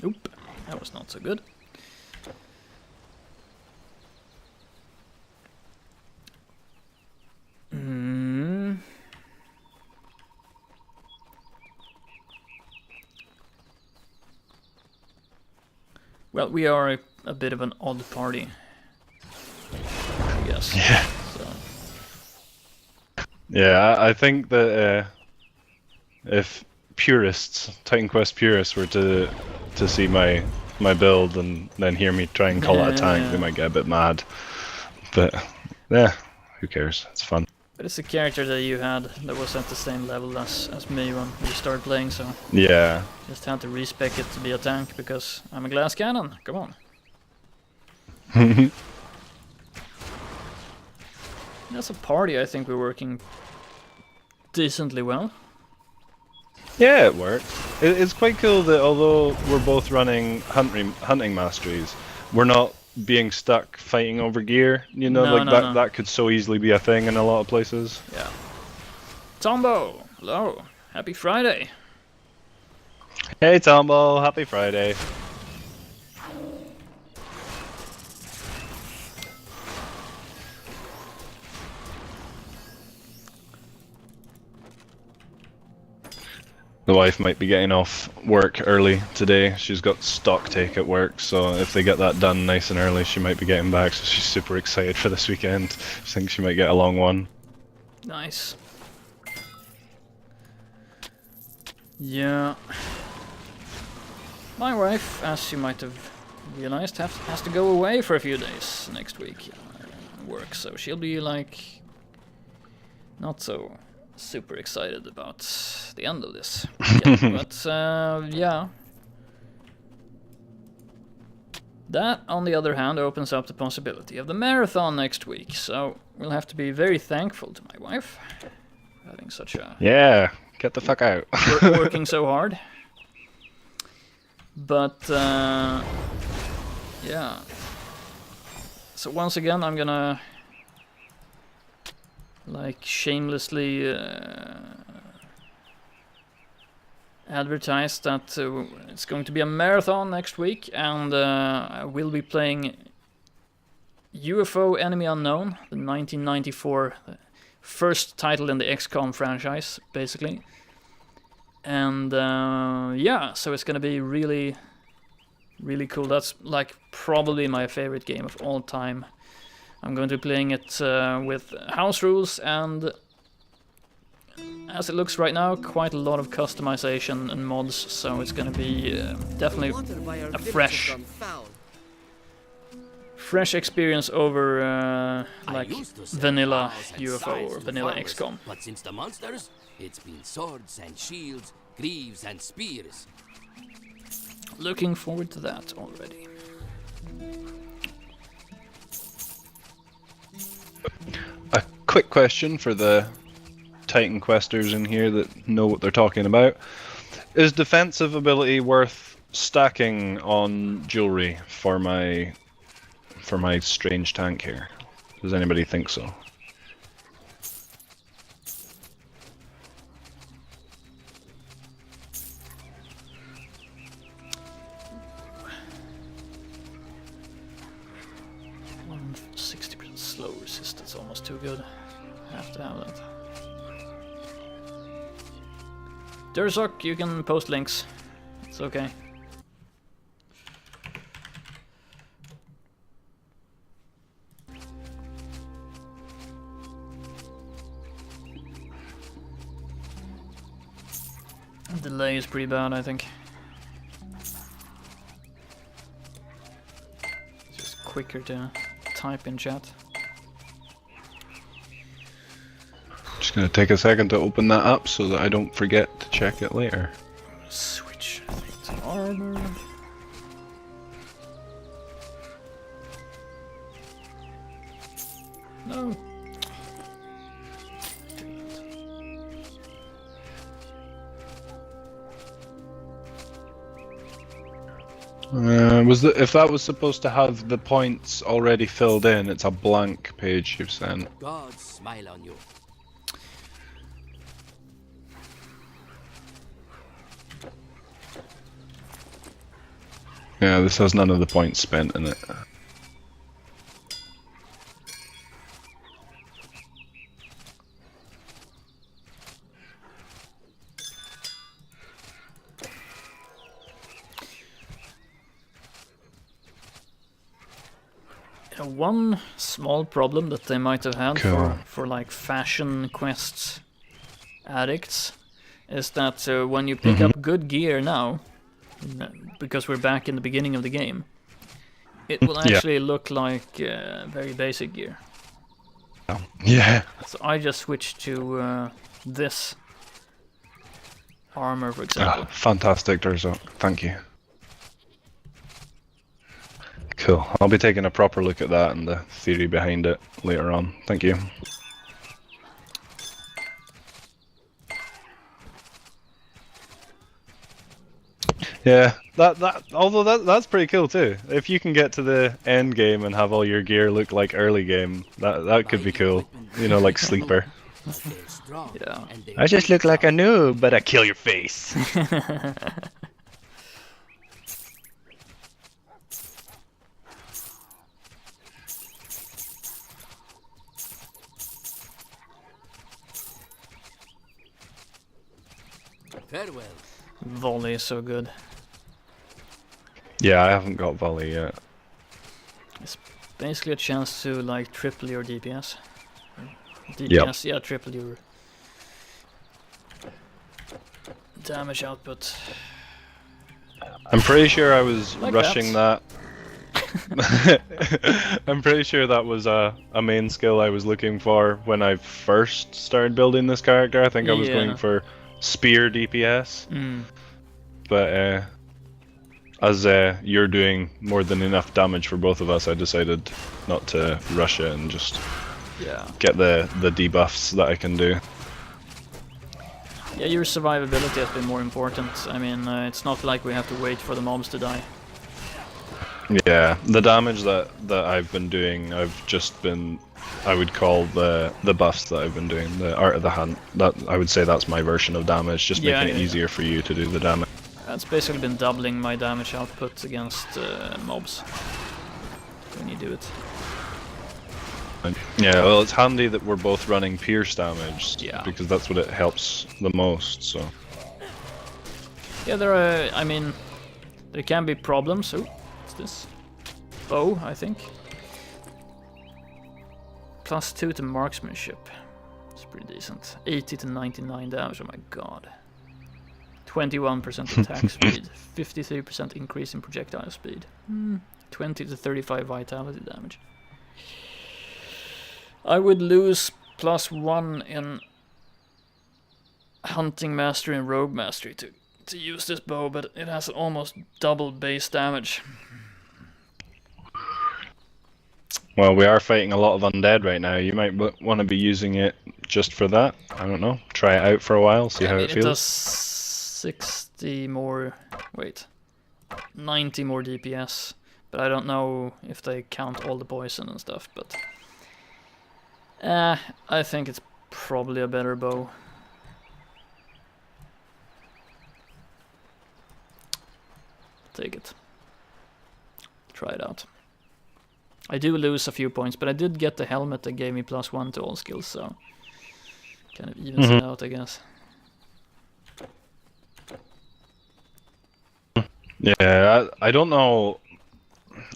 Oop, that was not so good. Well, we are a bit of an odd party, I guess. Yeah. So. Yeah, I think that if purists, Titan Quest purists, were to see my build and then hear me try and call it a tank, they might get a bit mad. But yeah, who cares? It's fun. But it's a character that you had that was at the same level as me when we started playing, so yeah, just had to respec it to be a tank because I'm a glass cannon. Come on. As a party, I think we're working decently well. Yeah, it works. It's quite cool that although we're both running hunting masteries, we're not being stuck fighting over gear. You know, that could so easily be a thing in a lot of places. Yeah. Tombo, hello. Happy Friday. Hey Tombo, happy Friday. The wife might be getting off work early today. She's got stock take at work, so if they get that done nice and early, she might be getting back. So she's super excited for this weekend. She thinks she might get a long one. Nice. Yeah. My wife, as you might have realized, has to go away for a few days next week. Work, so she'll be like not so super excited about the end of this weekend. But yeah, that on the other hand opens up the possibility of the marathon next week, so we'll have to be very thankful to my wife for having such a get the fuck out. working so hard. But yeah. So once again, I'm gonna like shamelessly advertise that it's going to be a marathon next week, and I will be playing UFO Enemy Unknown, the 1994 first title in the XCOM franchise, basically. And yeah, so it's gonna be really cool. That's like probably my favorite game of all time. I'm going to be playing it with house rules, and as it looks right now, quite a lot of customization and mods, so it's gonna be definitely a fresh experience over like vanilla UFO or vanilla XCOM. But since the monsters, it's been swords and shields, greaves and spears. Looking forward to that already. A quick question for the Titan questers in here that know what they're talking about. Is defensive ability worth stacking on jewelry for my strange tank here? Does anybody think so? Slow resistance, almost too good. Have to have that. Durzok, you can post links. It's okay. The delay is pretty bad, I think. It's just quicker to type in chat. Just gonna take a second to open that up so that I don't forget to check it later. Switch to armor. No. If that was supposed to have the points already filled in, it's a blank page you've sent. God smile on you. Yeah, this has none of the points spent in it. One small problem that they might have had Cool. for like fashion quests addicts is that when you pick up good gear now, because we're back in the beginning of the game, it will actually look like very basic gear. Yeah. So I just switched to this armor, for example. Fantastic, Durzok. Thank you. Cool. I'll be taking a proper look at that and the theory behind it later on. Thank you. Yeah, that's pretty cool too. If you can get to the end game and have all your gear look like early game, that could be cool. You know, like Sleeper. Yeah. I just look like a noob, but I kill your face. Farewell. Volley is so good. Yeah, I haven't got volley yet. It's basically a chance to like triple your DPS. DPS, yeah, triple your damage output. I'm pretty sure I was Like rushing that. I'm pretty sure that was a main skill I was looking for when I first started building this character. I think I was going for spear DPS. But as you're doing more than enough damage for both of us, I decided not to rush it and just get the debuffs that I can do. Yeah, your survivability has been more important. I mean, it's not like we have to wait for the mobs to die. Yeah, the damage that I've been doing, I've just been, I would call the buffs that I've been doing, the Art of the Hunt. That I would say that's my version of damage, just making it easier for you to do the damage. That's basically been doubling my damage output against mobs when you do it. Yeah, well, it's handy that we're both running pierce damage, Yeah, because that's what it helps the most. So yeah, there are. I mean, there can be problems. Oh, what's this? Bow, I think. +2 to marksmanship. It's pretty decent. 80 to 99 damage. Oh my god. 21% attack speed. 53% increase in projectile speed. 20 to 35 vitality damage. I would lose +1 in hunting mastery and rogue mastery to use this bow, but it has almost double base damage. well, we are fighting a lot of undead right now. You might want to be using it just for that. I don't know. Try it out for a while, see how it feels. It does 60 more. Wait, 90 more DPS, but I don't know if they count all the poison and stuff. But I think it's probably a better bow. Take it. Try it out. I do lose a few points, but I did get the helmet that gave me +1 to all skills, so kind of evens it out, I guess. Yeah, I don't know.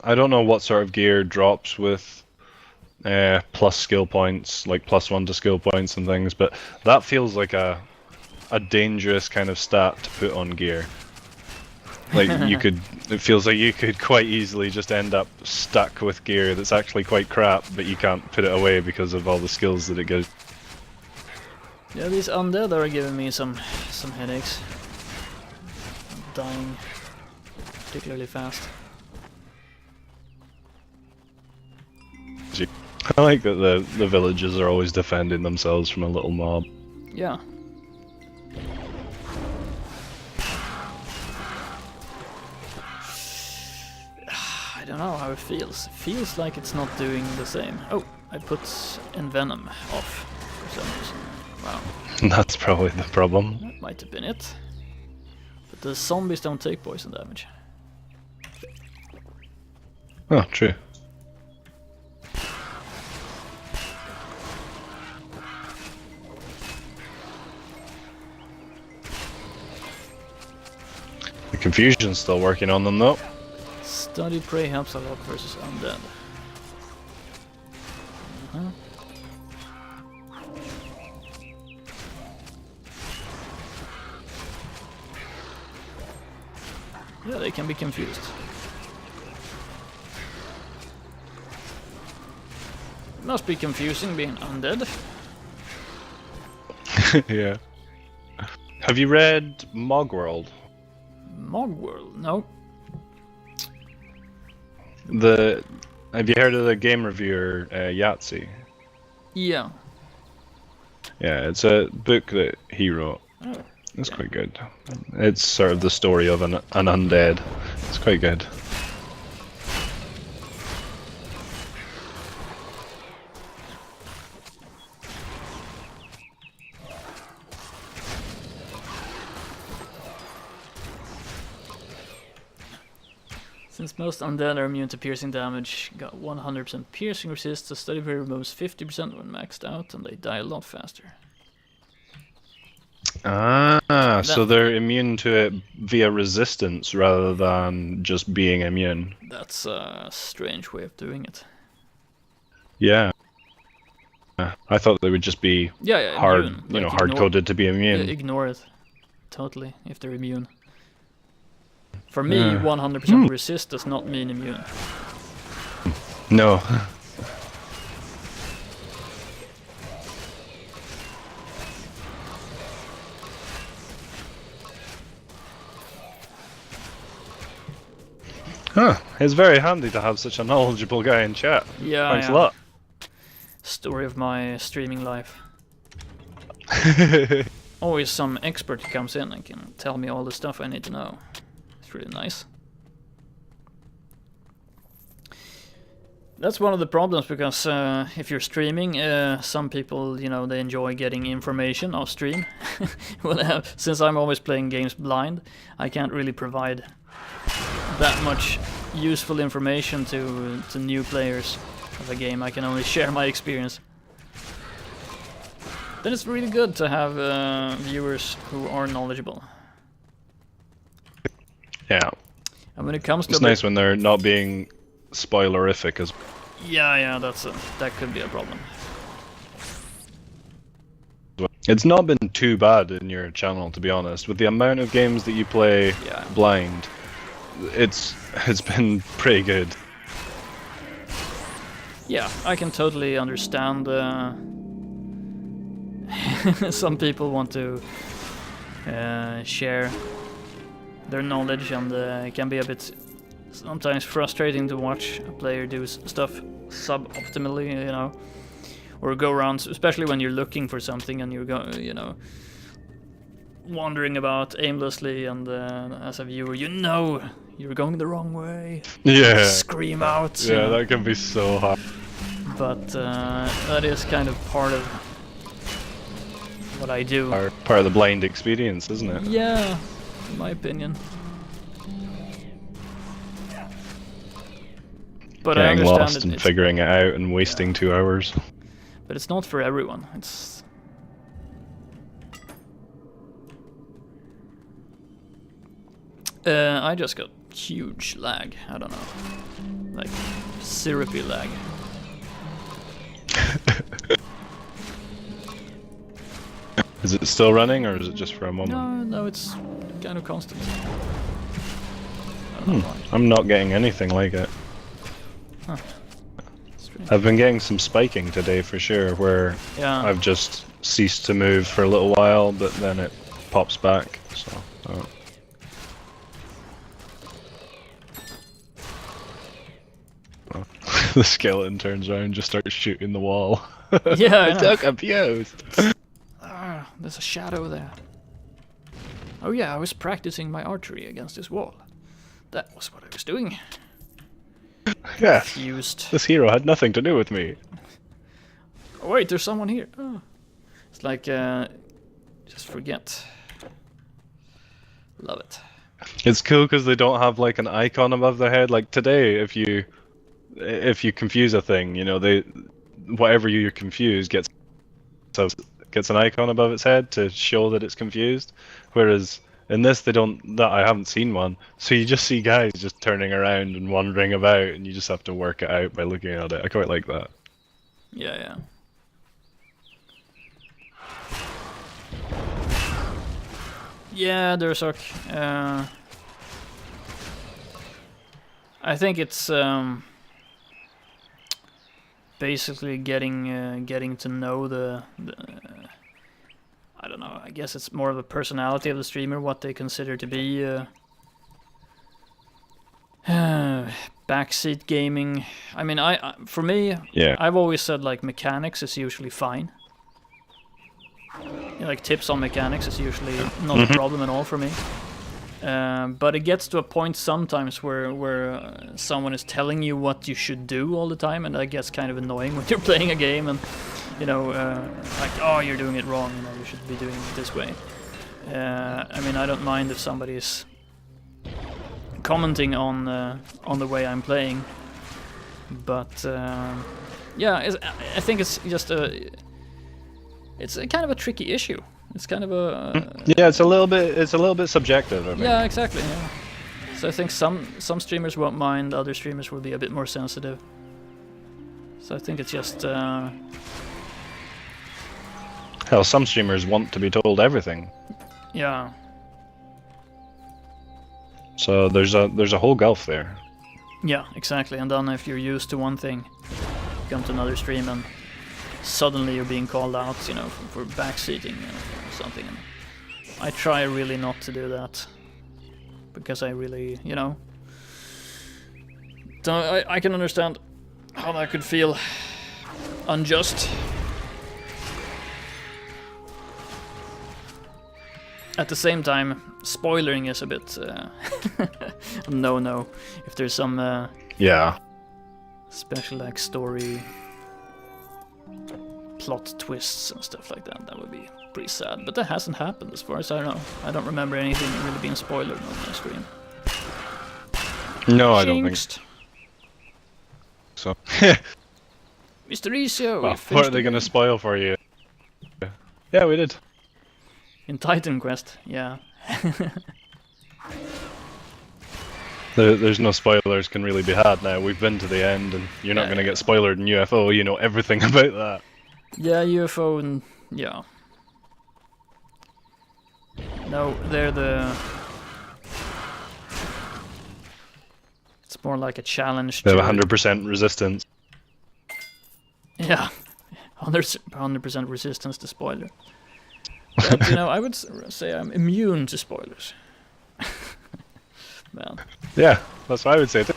I don't know what sort of gear drops with plus skill points, like +1 to skill points and things, but that feels like a dangerous kind of stat to put on gear. Like it feels like you could quite easily just end up stuck with gear that's actually quite crap, but you can't put it away because of all the skills that it gives. Yeah, these undead are giving me some headaches. I'm dying particularly fast. I like that the villagers are always defending themselves from a little mob. Yeah. I don't know how it feels. It feels like it's not doing the same. Oh, I put Envenom off for some reason. Wow. That's probably the problem. That might have been it. But the zombies don't take poison damage. Oh, true. The confusion's still working on them though. Study Prey helps a lot versus undead. Yeah, they can be confused. It must be confusing being undead. Yeah. Have you read Mogworld? Mogworld? No. Have you heard of the game reviewer Yahtzee? Yeah. Yeah, it's a book that he wrote. Oh, it's quite good. It's sort of the story of an undead. It's quite good. Since most undead are immune to piercing damage, got 100% piercing resist, the study prey removes 50% when maxed out, and they die a lot faster. Ah, so they're immune to it via resistance rather than just being immune. That's a strange way of doing it. Yeah. I thought they would just be hard, immune. you know, hard-coded to be immune. Ignore it. Totally, if they're immune. For me, 100% resist does not mean immune. No. Huh. It's very handy to have such a knowledgeable guy in chat. Yeah, Thanks yeah. a lot. Story of my streaming life. Always some expert who comes in and can tell me all the stuff I need to know. It's really nice. That's one of the problems, because if you're streaming, some people, you know, they enjoy getting information off stream. Well, since I'm always playing games blind, I can't really provide that much useful information to new players of a game. I can only share my experience. Then it's really good to have viewers who are knowledgeable. Yeah. And when it comes to it's nice when they're not being spoilerific as yeah, that could be a problem. It's not been too bad in your channel, to be honest. With the amount of games that you play blind, it's been pretty good. Yeah, I can totally understand. Some people want to share their knowledge, and it can be a bit sometimes frustrating to watch a player do stuff sub-optimally, you know, or go around, especially when you're looking for something and you're you know, wandering about aimlessly, and as a viewer, you know you're going the wrong way. Yeah. Scream out. Yeah, that can be so hard. But that is kind of part of what I do. Part of the blind experience, isn't it? Yeah, in my opinion. But Getting I understand lost and figuring it out and wasting 2 hours. But it's not for everyone. It's I just got huge lag. I don't know, like syrupy lag. Is it still running, or is it just for a moment? No, it's kind of constant. I don't know why. I'm not getting anything like it. Huh. I've been getting some spiking today for sure, where I've just ceased to move for a little while, but then it pops back. So. The skeleton turns around and just starts shooting the wall. Yeah, I'm so confused. There's a shadow there. Oh yeah, I was practicing my archery against this wall. That was what I was doing. Yeah. Confused. This hero had nothing to do with me. Oh wait, there's someone here. Oh. It's like, just forget. Love it. It's cool because they don't have like an icon above their head. Like today, if you confuse a thing, you know, whatever you confuse gets an icon above its head to show that it's confused. Whereas in this, I haven't seen one. So you just see guys just turning around and wandering about, and you just have to work it out by looking at it. I quite like that. Yeah. Yeah, there's a. I think it's basically getting to know the I don't know. I guess it's more of a personality of the streamer, what they consider to be backseat gaming. I mean, for me, I've always said like mechanics is usually fine. You know, like tips on mechanics is usually not a problem at all for me. But it gets to a point sometimes where someone is telling you what you should do all the time, and that gets kind of annoying when you're playing a game, and you know, like, oh, you're doing it wrong. You know, you should be doing it this way. I mean, I don't mind if somebody's commenting on the way I'm playing, but yeah, I think it's just it's a kind of a tricky issue. It's kind of a yeah, it's a little bit subjective, I think. Yeah, exactly. Yeah. So I think some streamers won't mind, other streamers will be a bit more sensitive. So I think it's just hell, some streamers want to be told everything. Yeah. So there's a whole gulf there. Yeah, exactly. And then if you're used to one thing, you come to another stream and suddenly you're being called out, you know, for backseating or something. And I try really not to do that, because I really, you know, I can understand how that could feel unjust. At the same time, spoilering is a bit no. If there's some Yeah. special like story plot twists and stuff like that, that would be pretty sad. But that hasn't happened as far as I know. I don't remember anything really being spoiled on my screen. No, I don't think Jinxed. so. Mr. Isio, Well, what are they going to spoil for you? Yeah, we did. in Titan Quest, yeah. There's no spoilers can really be had now. We've been to the end, and you're not going to get spoiled in UFO. You know everything about that. Yeah, UFO and yeah. No, they're the. It's more like a challenge. They to... have 100% resistance. Yeah, 100% resistance to spoiler. But, you know, I would say I'm immune to spoilers. Man. Yeah, that's what I would say too.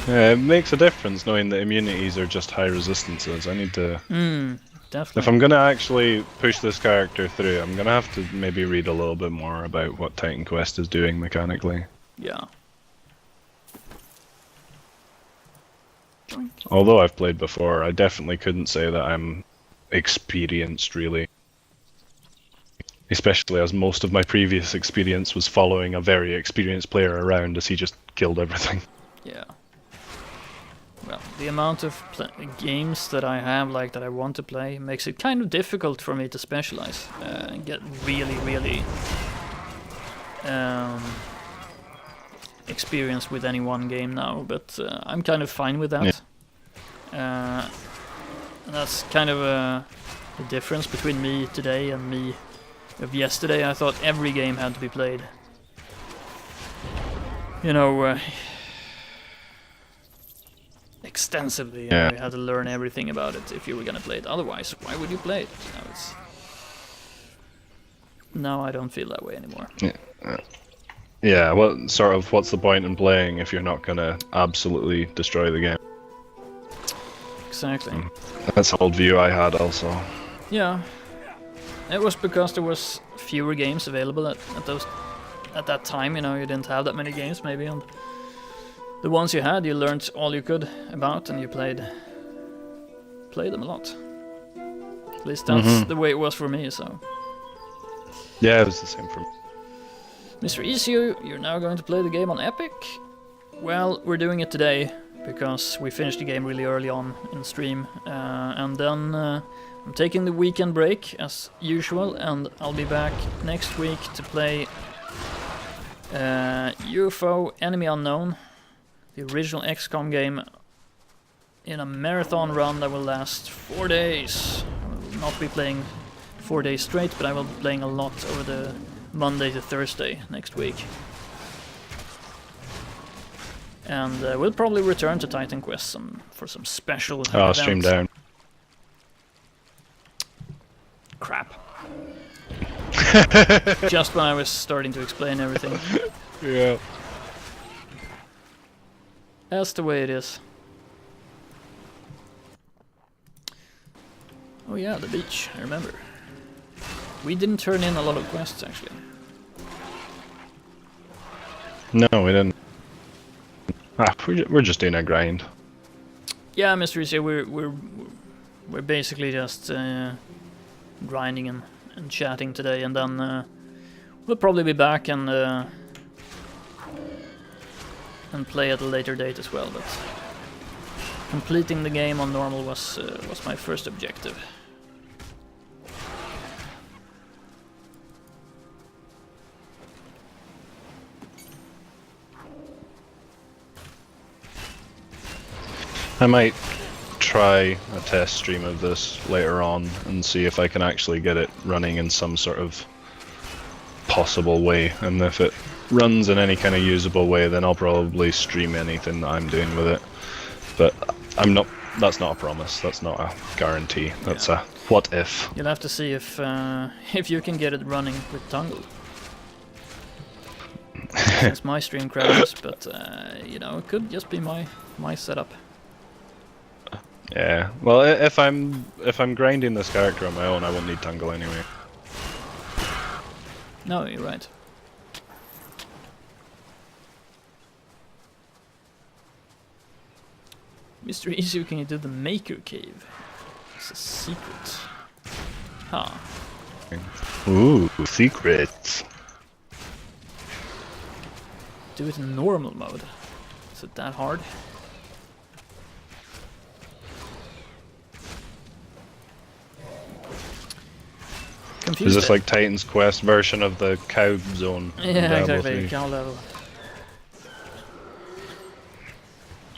Yeah, it makes a difference knowing that immunities are just high resistances. I need to... Definitely. If I'm going to actually push this character through, I'm going to have to maybe read a little bit more about what Titan Quest is doing mechanically. Yeah. Although I've played before, I definitely couldn't say that I'm experienced, really. Especially as most of my previous experience was following a very experienced player around as he just killed everything. Yeah. Well, the amount of games that I have, like, that I want to play, makes it kind of difficult for me to specialize and get really experienced with any one game now, but I'm kind of fine with that. Yeah. And that's kind of the difference between me today and me of yesterday. I thought every game had to be played, you know, extensively. Yeah. You had to learn everything about it if you were gonna play it. Otherwise, why would you play it? Now I don't feel that way anymore. Yeah. Yeah, what's the point in playing if you're not gonna absolutely destroy the game? Exactly. That's the old view I had also. Yeah. It was because there was fewer games available at that time, you know, you didn't have that many games maybe, and the ones you had, you learned all you could about, and you played them a lot. At least that's the way it was for me, so. Yeah, it was the same for me. Mr. Isio, you're now going to play the game on Epic? Well, we're doing it today, because we finished the game really early on in stream, and then I'm taking the weekend break, as usual, and I'll be back next week to play UFO Enemy Unknown, the original XCOM game, in a marathon run that will last 4 days. I will not be playing 4 days straight, but I will be playing a lot over the Monday to Thursday next week. And we'll probably return to Titan Quest for some special events. Stream down. Crap. Just when I was starting to explain everything. Yeah. That's the way it is. Oh yeah, the beach, I remember. We didn't turn in a lot of quests, actually. No, we didn't. We're just doing a grind. Yeah, Mr. Isio, we're basically just grinding and chatting today, and then we'll probably be back and play at a later date as well. But completing the game on normal was my first objective. I might try a test stream of this later on and see if I can actually get it running in some sort of possible way, and if it runs in any kind of usable way, then I'll probably stream anything that I'm doing with it. But I'm not. That's not a promise. That's not a guarantee. That's a what if. You'll have to see if you can get it running with Tungle. Since my stream crashes, but you know, it could just be my setup. Yeah. Well, if I'm grinding this character on my own, I won't need Tungle anyway. No, you're right. Mr. Isu, can you do the Maker Cave? It's a secret. Huh. Ooh, secrets. Do it in normal mode. Is it that hard? Confused. Is this like Titan's Quest version of the cow zone? Yeah, exactly. Cow level.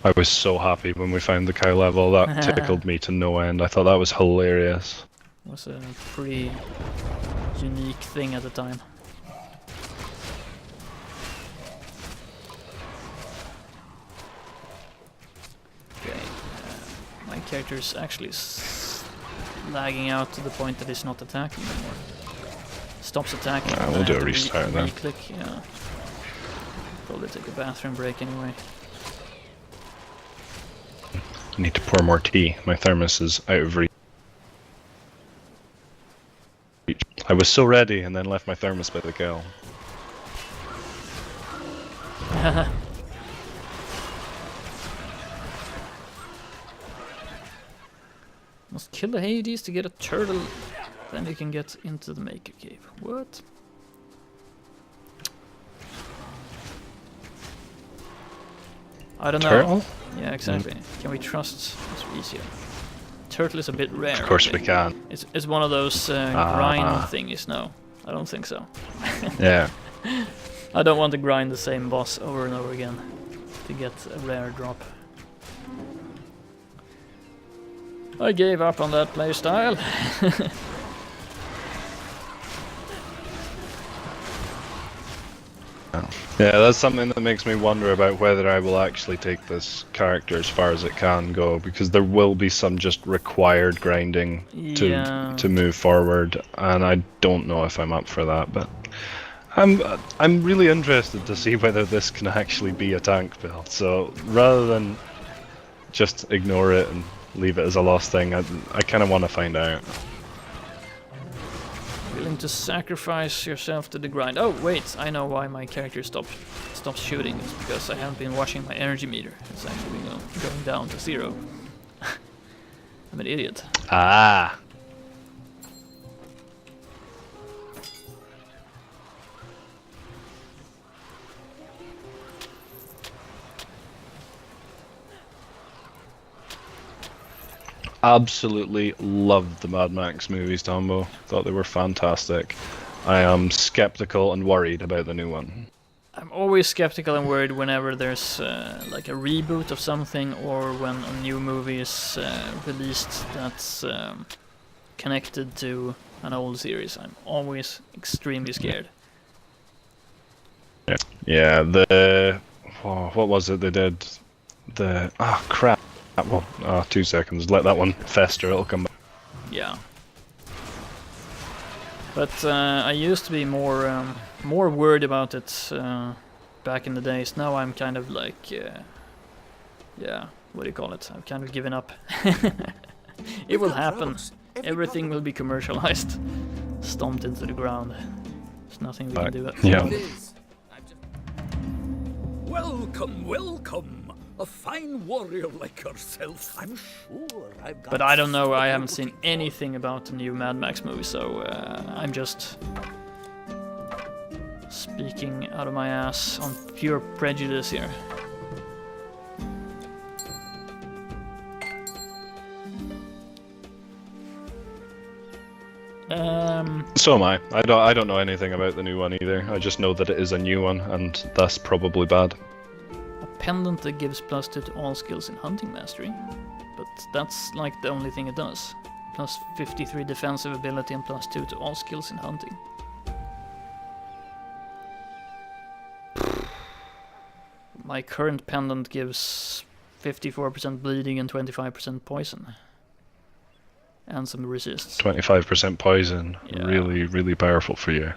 I was so happy when we found the cow level. That tickled me to no end. I thought that was hilarious. It was a pretty unique thing at the time. Okay, my character is actually lagging out to the point that he's not attacking anymore. Stops attacking. We'll do a restart then. Click, yeah. Probably take a bathroom break anyway. I need to pour more tea. My thermos is out of reach. I was so ready and then left my thermos by the girl. Must kill the Hades to get a turtle, then you can get into the Maker Cave. What? I don't know. Turtle? Yeah, exactly. Can we trust Mr. Easier? Turtle is a bit rare. Of course we can. It's one of those grind thingies. No, I don't think so. Yeah. I don't want to grind the same boss over and over again to get a rare drop. I gave up on that playstyle. Yeah, that's something that makes me wonder about whether I will actually take this character as far as it can go, because there will be some just required grinding to move forward, and I don't know if I'm up for that, but I'm really interested to see whether this can actually be a tank build. So rather than just ignore it and leave it as a lost thing, I kind of want to find out. Willing to sacrifice yourself to the grind. Oh wait, I know why my character stops shooting. It's because I haven't been watching my energy meter. It's actually going down to 0. I'm an idiot. Ah. Absolutely loved the Mad Max movies, Tombo. Thought they were fantastic. I am skeptical and worried about the new one. I'm always skeptical and worried whenever there's like a reboot of something, or when a new movie is released that's connected to an old series. I'm always extremely scared. Yeah, what was it they did? Crap. Well, 2 seconds. Let that one fester. It'll come back. Yeah. But I used to be more worried about it back in the days. Now I'm kind of like, yeah, what do you call it? I've kind of given up. It will happen. Everything will be commercialized, stomped into the ground. There's nothing we can do about it. Yeah. Welcome, welcome. A fine warrior like yourself, I'm sure I've got... But I don't know, I haven't seen anything about the new Mad Max movie, so I'm just speaking out of my ass on pure prejudice here. So am I. I don't know anything about the new one either. I just know that it is a new one, and that's probably bad. Pendant that gives +2 to all skills in hunting mastery, but that's like the only thing it does. Plus 53 defensive ability and +2 to all skills in hunting. My current pendant gives 54% bleeding and 25% poison. And some resists. 25% poison. Yeah. Really, really powerful for you.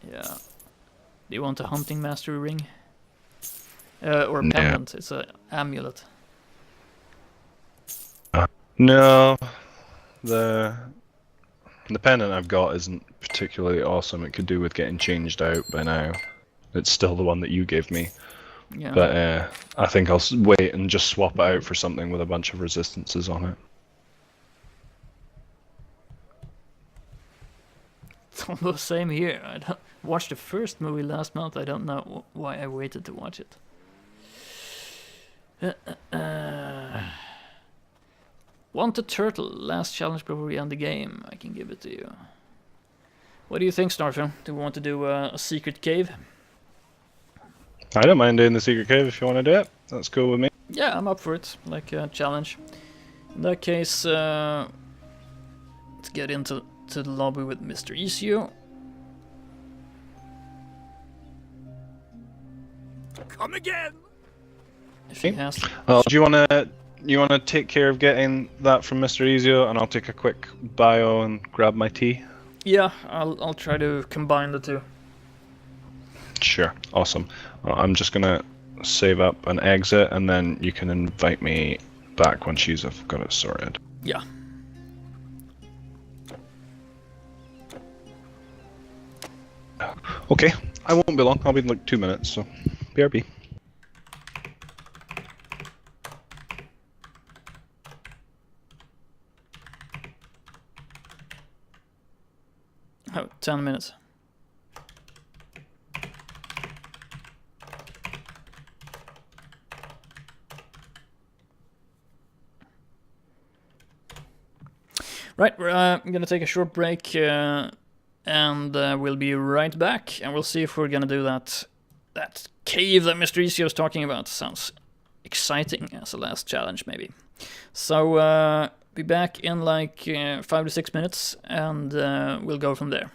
Yeah. Do you want a hunting mastery ring? Or a pendant? It's an amulet. No. The pendant I've got isn't particularly awesome. It could do with getting changed out by now. It's still the one that you gave me. Yeah. But I think I'll wait and just swap it out for something with a bunch of resistances on it. It's almost same here. I watched the first movie last month. I don't know why I waited to watch it. Want a turtle? Last challenge before we end the game. I can give it to you. What do you think, SnarfFu? Do we want to do a secret cave? I don't mind doing the secret cave if you want to do it. That's cool with me. Yeah, I'm up for it. Like a challenge. In that case, let's get into the lobby with Mr. Isio. Come again. If he has. Well, do you wanna take care of getting that from Mr. Ezio, and I'll take a quick bio and grab my tea? Yeah, I'll try to combine the two. Sure, awesome. Well, I'm just gonna save up and exit, and then you can invite me back once you've got it sorted. Yeah. Okay, I won't be long. I'll be in like 2 minutes, so BRB. Oh, 10 minutes. Right, we're gonna take a short break and we'll be right back, and we'll see if we're gonna do that cave that Mr. Isio was talking about. Sounds exciting as a last challenge, maybe. So be back in like 5 to 6 minutes, and we'll go from there.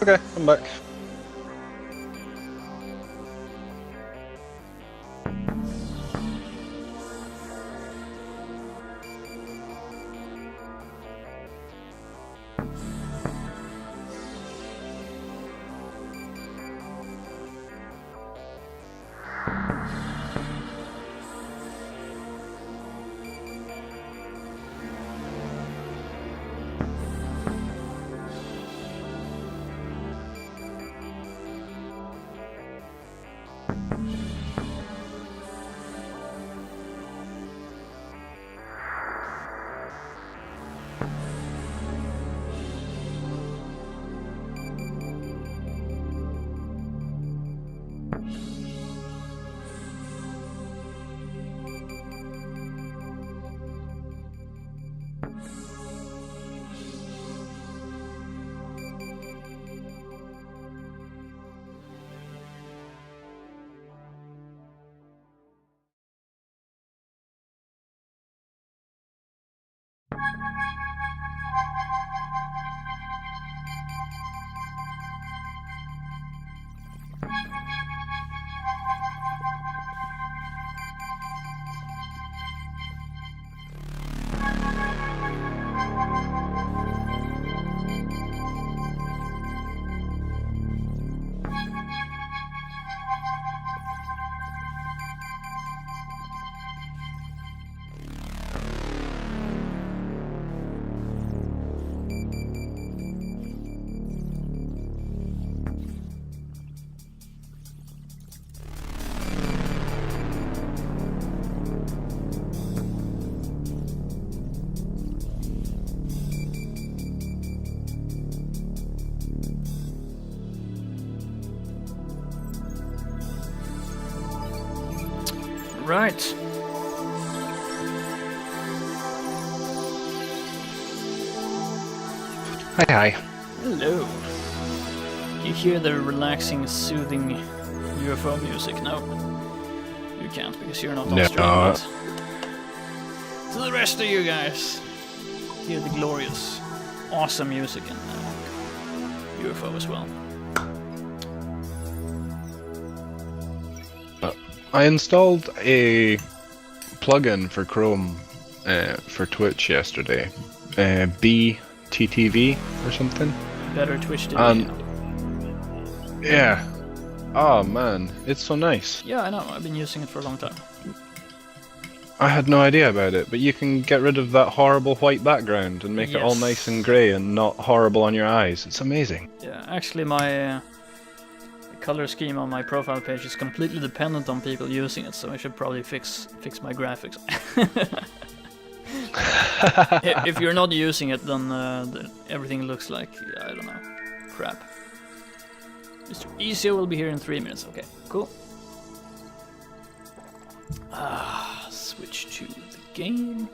Okay, I'm back. Right. Hi, hi. Hello. You hear the relaxing, soothing UFO music? No, you can't because you're not on stream. But to the rest of you guys, hear the glorious, awesome music in UFO as well. I installed a plugin for Chrome for Twitch yesterday, BTTV or something. Better Twitch TV. And yeah, oh man, it's so nice. Yeah, I know. I've been using it for a long time. I had no idea about it, but you can get rid of that horrible white background and make it all nice and grey and not horrible on your eyes. It's amazing. Yeah, actually my color scheme on my profile page is completely dependent on people using it, so I should probably fix my graphics. If you're not using it, then everything looks like, I don't know, crap. Mr. Ezio will be here in 3 minutes. Okay, cool. Switch to the game.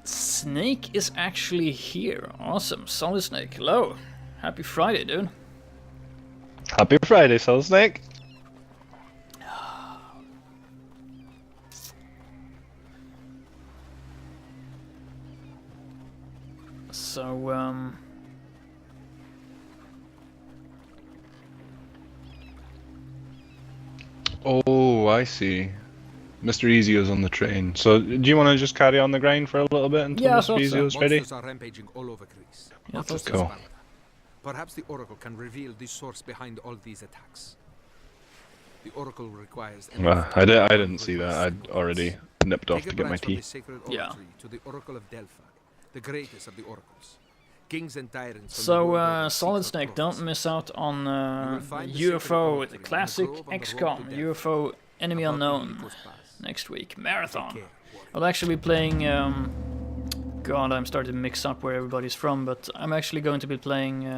Snake is actually here. Awesome. Solid Snake. Hello. Happy Friday, dude. Happy Friday, Solid Snake. So, Oh, I see. Mr. Ezio's on the train. So, do you want to just carry on the grind for a little bit until Mr. Ezio's ready? Monsters are rampaging all over Greece. Yeah, Not just in cool. Sparta. Perhaps the Oracle can reveal the source behind all these attacks. The Oracle requires... Well, I didn't see that. I'd already nipped off Take to get my advice from tea. the sacred Yeah. oratory to the Oracle of Delphi, the greatest of the oracles. Kings and tyrants. from the So, world over Solid seek for Snake, don't prophecy. miss out on You will find the sacred UFO, oratory the in the classic grove on the road XCOM, to Delphi. UFO Enemy About Unknown Olympus Pass. next week. Take Marathon. care, warrior. I'll actually be playing. God, I'm starting to mix up where everybody's from, but I'm actually going to be playing.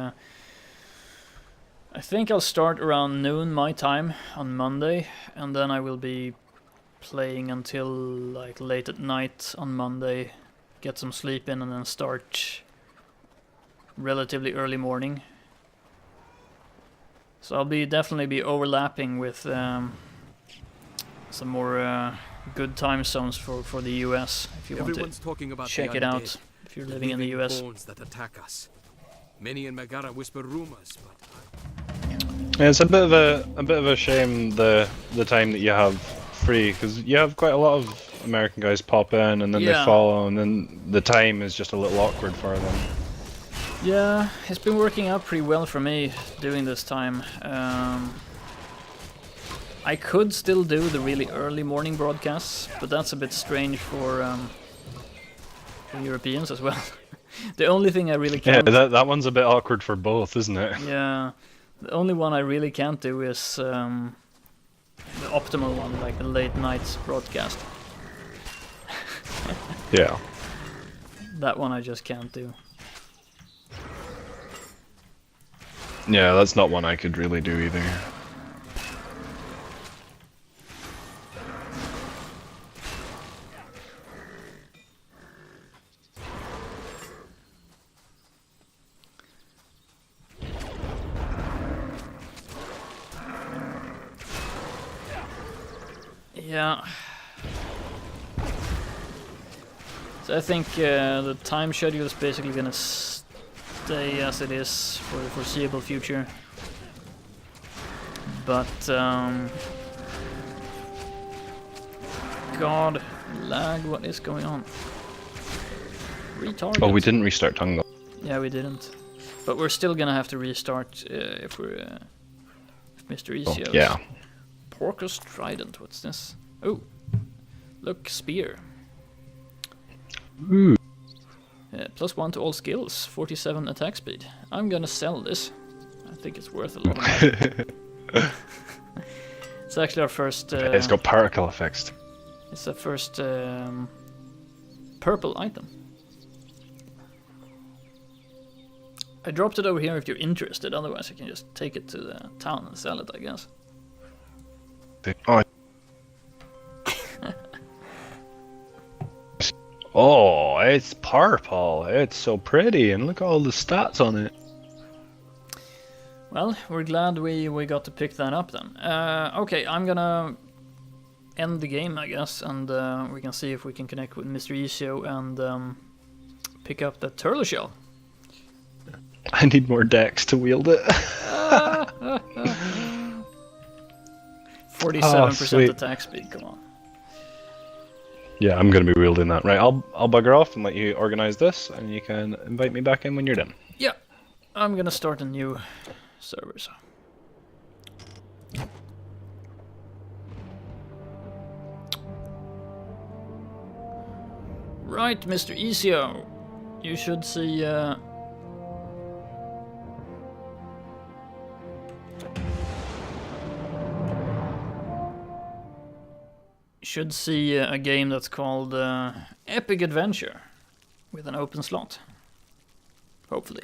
I think I'll start around noon my time on Monday, and then I will be playing until like late at night on Monday, get some sleep in, and then start relatively early morning. So I'll be definitely be overlapping with some more good time zones for the US. If you want Everyone's to talking about check the it out, undead, if you're living in the US. bones that attack us. Many in Megara whisper rumors, but Yeah, it's a bit of a shame the time that you have free, because you have quite a lot of American guys pop in and then they Yeah. follow, and then the time is just a little awkward for them. Yeah, it's been working out pretty well for me doing this time. I could still do the really early morning broadcasts, but that's a bit strange for Europeans as well. The only thing I really Yeah, can't... that one's a bit awkward for both, isn't it? Yeah, the only one I really can't do is the optimal one, like the late night broadcast. Yeah. That one I just can't do. Yeah, that's not one I could really do either. Yeah. So I think the time schedule is basically gonna stay as it is for the foreseeable future. But God, lag! What is going on? Retarget. Oh, we didn't restart Tungo. Yeah, we didn't. But we're still gonna have to restart if we're if Mr. Ezio. Oh, yeah. Porcus Trident. What's this? Oh, look, spear. Ooh. +1 to all skills, 47 attack speed. I'm gonna sell this. I think it's worth a lot of money. It's actually our first... It's got particle effects. It's the first purple item. I dropped it over here if you're interested, otherwise I can just take it to the town and sell it, I guess. Oh. Oh, it's purple. It's so pretty, and look at all the stats on it. Well, we're glad we got to pick that up then. Okay, I'm gonna end the game, I guess, and we can see if we can connect with Mr. Ezio and pick up that turtle shell. I need more decks to wield it. 47% attack speed, come on. Yeah, I'm gonna be wielding that. Right, I'll bugger off and let you organize this, and you can invite me back in when you're done. Yeah, I'm gonna start a new server. So. Right, Mr. Ezio, you should see. Should see a game that's called Epic Adventure with an open slot. Hopefully.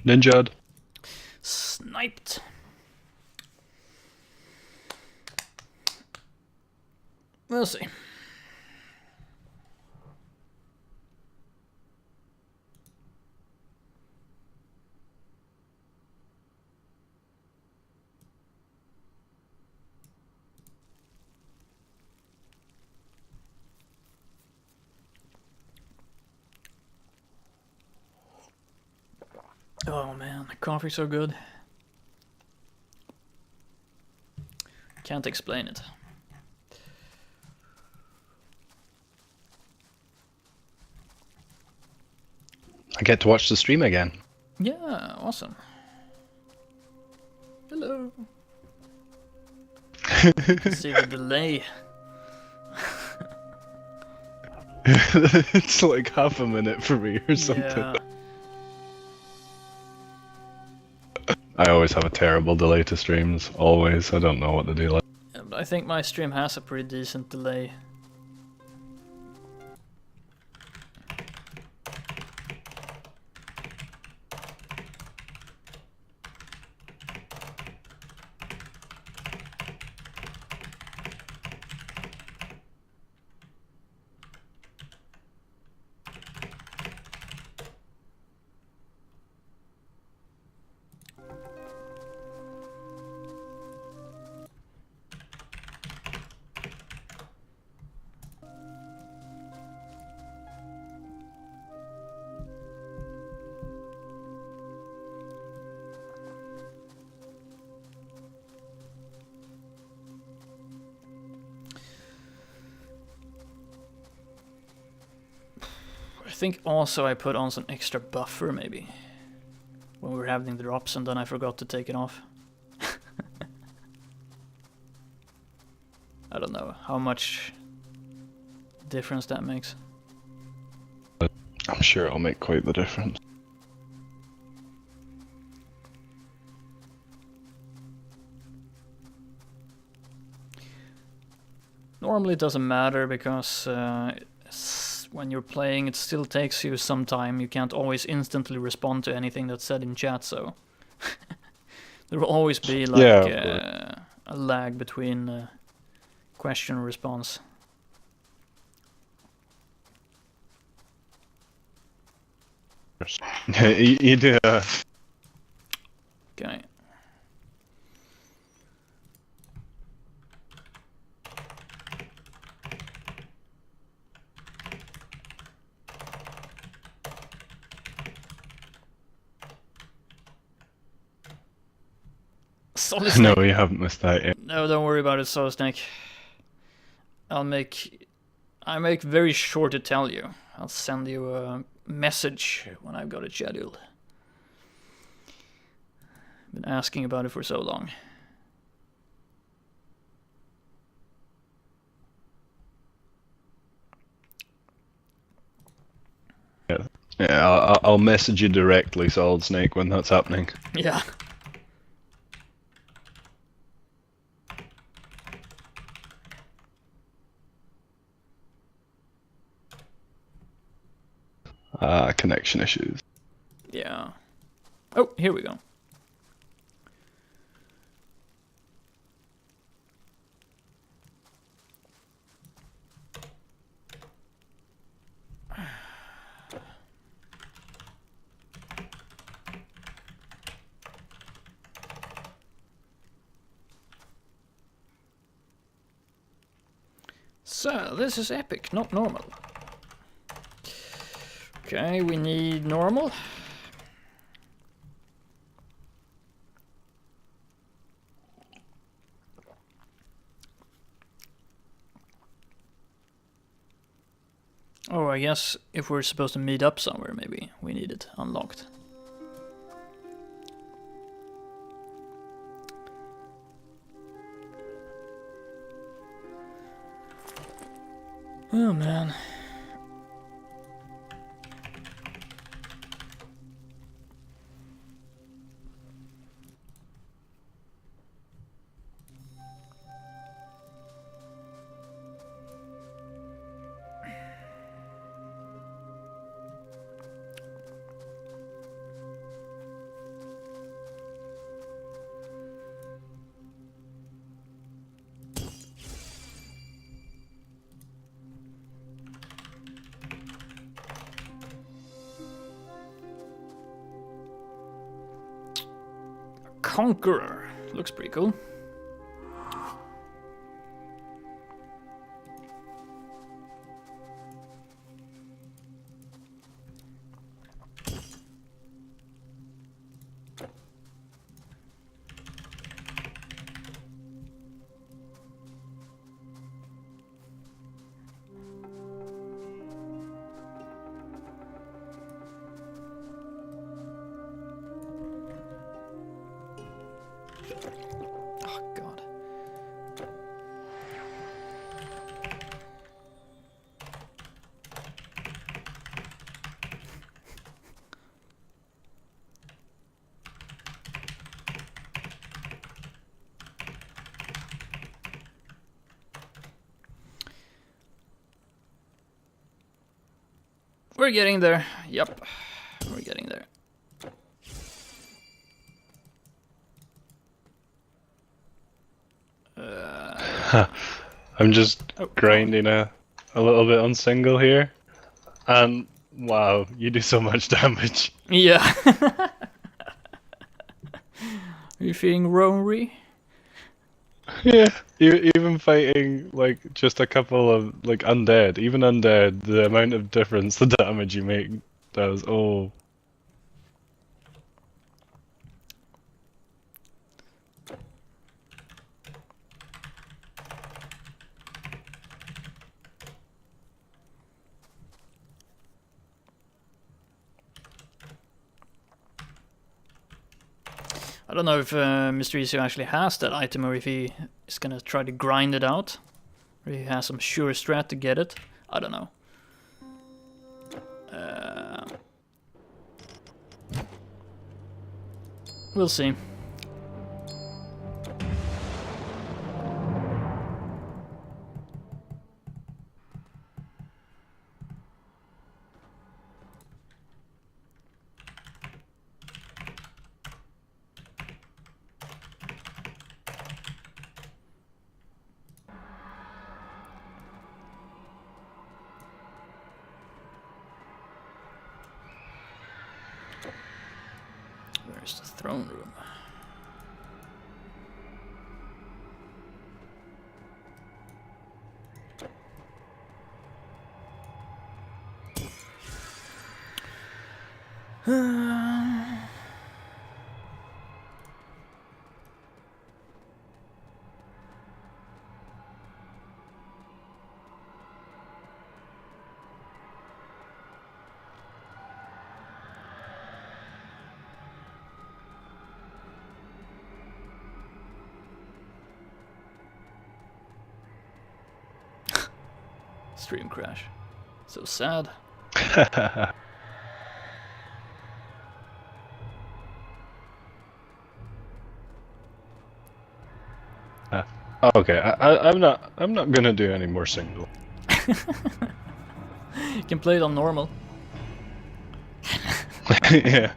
Ninja'd. Sniped. We'll see. Oh man, the coffee's so good. Can't explain it. I get to watch the stream again. Yeah, awesome. Hello. See the delay. It's like half a minute for me or something. Yeah. I always have a terrible delay to streams. Always. I don't know what to do. Like. I think my stream has a pretty decent delay. I think also I put on some extra buffer maybe when we were having the drops, and then I forgot to take it off. I don't know how much difference that makes. I'm sure it'll make quite the difference. Normally it doesn't matter because when you're playing it still takes you some time. You can't always instantly respond to anything that's said in chat, so there will always be like a lag between question and response. You do. Okay. Solid Snake. No, you haven't missed that yet. No, don't worry about it, Solid Snake. I make very sure to tell you. I'll send you a message when I've got it scheduled. Been asking about it for so long. Yeah, I'll message you directly, Solid Snake, when that's happening. Yeah. Connection issues. Yeah. Oh, here we go. So, this is epic, not normal. Okay, we need normal. Oh, I guess if we're supposed to meet up somewhere, maybe we need it unlocked. Oh man. Conqueror. Looks pretty cool. We're getting there. Yep. We're getting there. I'm just grinding a little bit on single here. And wow, you do so much damage. Yeah. Are you feeling rory? Yeah, even fighting like just a couple of like undead, even undead, the amount of difference the damage you make does. Oh. I don't know if Mr. Easy actually has that item or if he is gonna try to grind it out. Or he has some sure strat to get it. I don't know. We'll see. Where's the throne room? Stream crash. So sad. Okay, I'm not gonna do any more single. You can play it on normal. Yeah.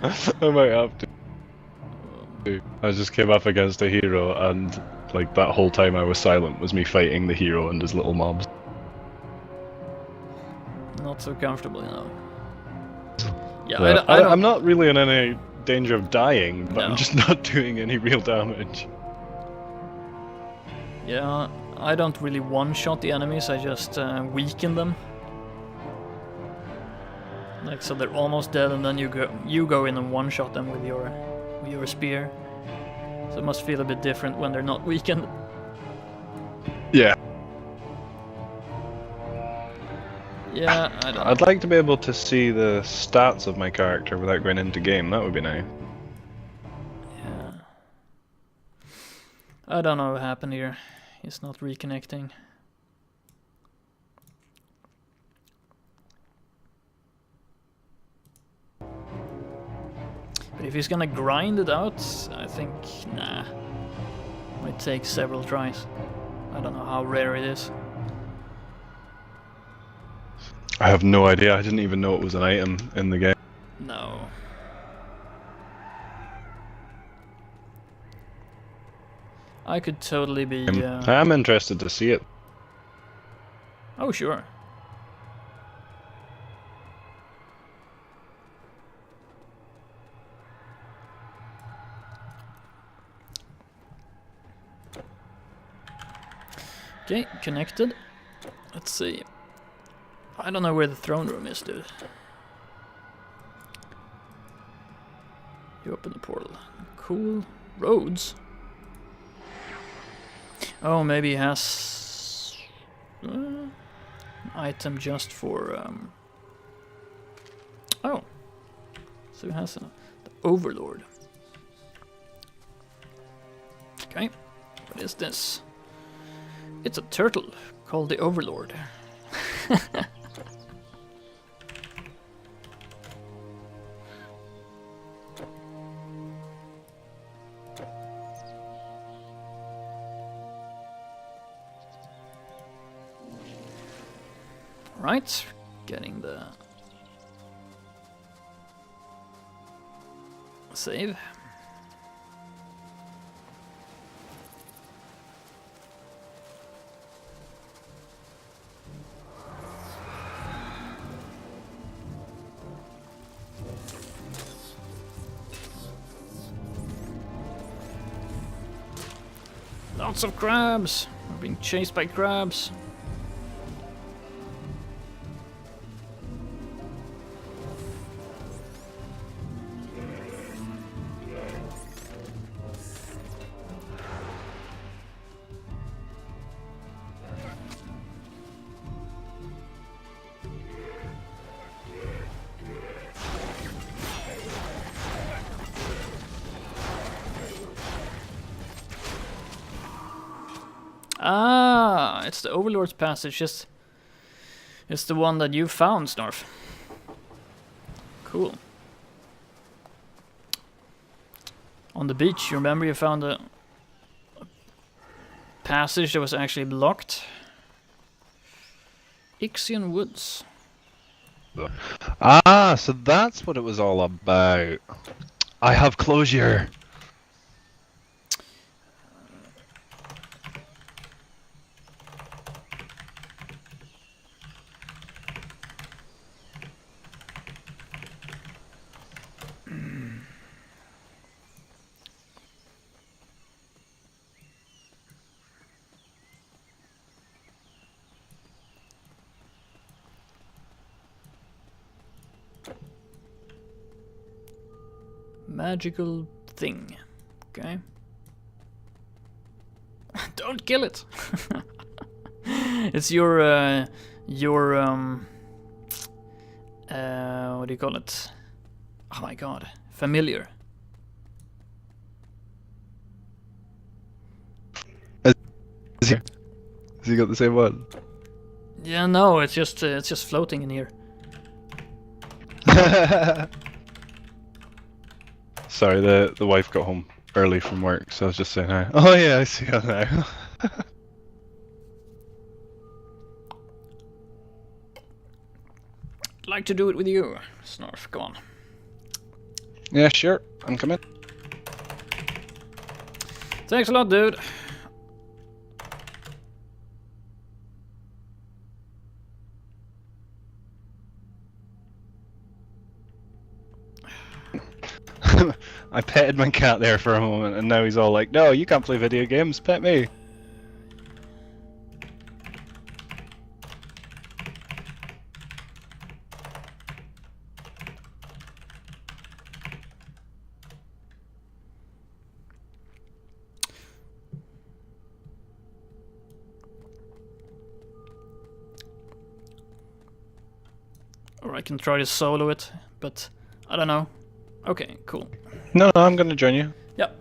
I might have to. I just came up against a hero and like that whole time I was silent was me fighting the hero and his little mobs. Not so comfortable, you know. Yeah, Well, I don't... I'm not really in any danger of dying, but No. I'm just not doing any real damage. Yeah, I don't really one-shot the enemies, I just weaken them. Like, so they're almost dead and then you go in and one-shot them with your spear. So it must feel a bit different when they're not weakened. Yeah. Yeah, I don't know. I'd like to be able to see the stats of my character without going into game, that would be nice. Yeah. I don't know what happened here. He's not reconnecting. But if he's gonna grind it out, I think, nah. Might take several tries. I don't know how rare it is. I have no idea, I didn't even know it was an item in the game. No. I could totally be... I am interested to see it. Oh, sure. Okay, connected. Let's see. I don't know where the throne room is, dude. You open the portal. Cool. Roads. Oh, maybe he has an item just for oh, so he has the Overlord. Okay, what is this? It's a turtle called the Overlord. Right, getting the save. Lots of crabs! We're being chased by crabs. Ah, it's the Overlord's Passage. It's the one that you found, Snarf. Cool. On the beach, you remember you found a passage that was actually blocked? Ixion Woods. Ah, so that's what it was all about. I have closure. Magical thing. Okay. Don't kill it. It's your what do you call it? Oh my god, familiar. Has he got the same one? Yeah, no, it's just floating in here. Sorry, the wife got home early from work, so I was just saying hi. Oh yeah, I see her now. Like to do it with you, Snarf. Go on. Yeah, sure. I'm coming. Thanks a lot, dude. I petted my cat there for a moment, and now he's all like, "No, you can't play video games. Pet me." Or I can try to solo it, but I don't know. Okay, cool. No, I'm gonna join you. Yep.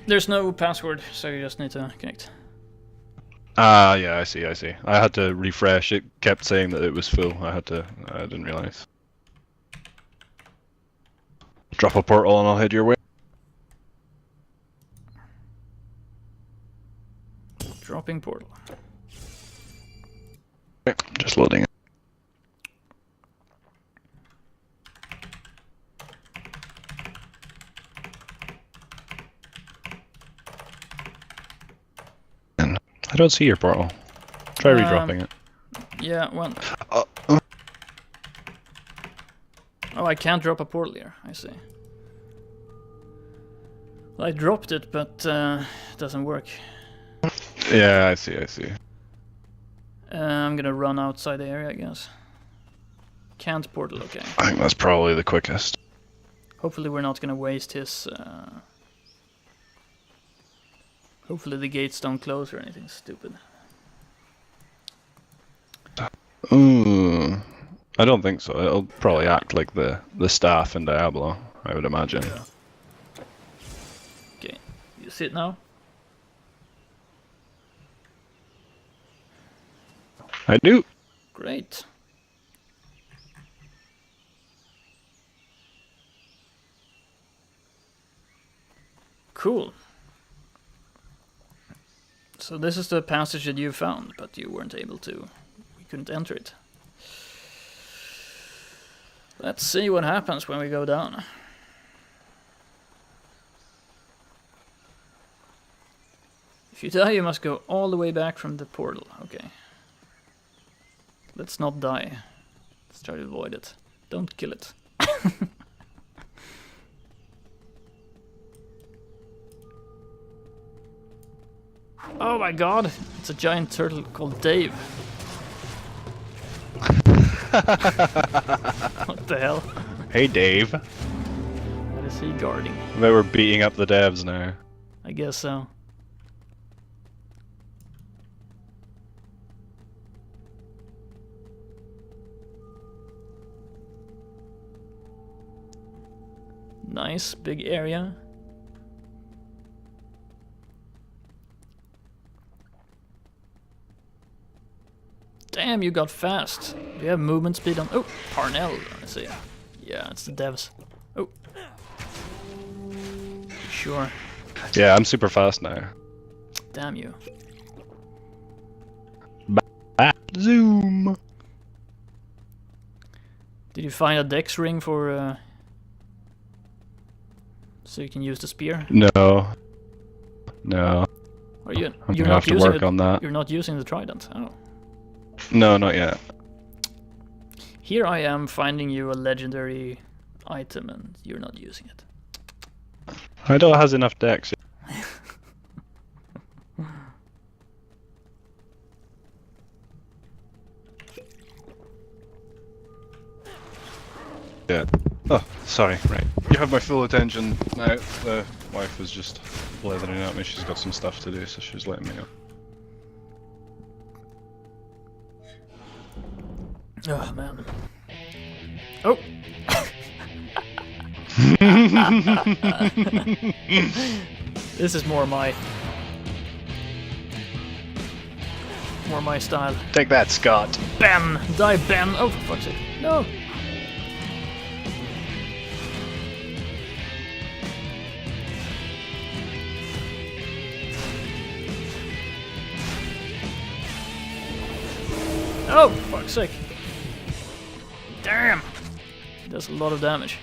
There's no password, so you just need to connect. Ah, yeah, I see. I had to refresh. It kept saying that it was full. I didn't realize. Drop a portal and I'll head your way. Dropping portal. Okay, just loading it. I don't see your portal. Try redropping it. Yeah, well. Oh, I can't drop a portal here. I see. Well, I dropped it, but it doesn't work. Yeah, I see. I'm gonna run outside the area, I guess. Can't portal, okay. I think that's probably the quickest. Hopefully we're not gonna waste his... Hopefully the gates don't close or anything stupid. I don't think so. It'll probably act like the staff in Diablo, I would imagine. Yeah. Okay, you see it now? I do. Great. Cool. So this is the passage that you found, but you weren't able to. You couldn't enter it. Let's see what happens when we go down. If you die, you must go all the way back from the portal. Okay. Let's not die. Let's try to avoid it. Don't kill it. Oh my god! It's a giant turtle called Dave. What the hell? Hey, Dave. What is he guarding? They were beating up the devs now. I guess so. Nice, big area. Damn, you got fast. Do you have movement speed on? Oh, Parnell. I see. Yeah, it's the devs. Oh. Sure. Yeah, I'm super fast now. Damn you. Zoom. Did you find a dex ring for so you can use the spear? No. No. Are you? I'm You're gonna have not to using work it, on that. You're not using the trident. Oh. No, not yet. Here I am finding you a legendary item and you're not using it. Idol has enough decks. Yeah. Oh, sorry. Right. You have my full attention now. The wife was just blethering at me. She's got some stuff to do, so she's letting me know. Oh man. Oh. This is more my style. Take that, Scott. Ben! Die, Ben! Oh, for fuck's sake. No! Oh, for fuck's sake. Damn! Does a lot of damage.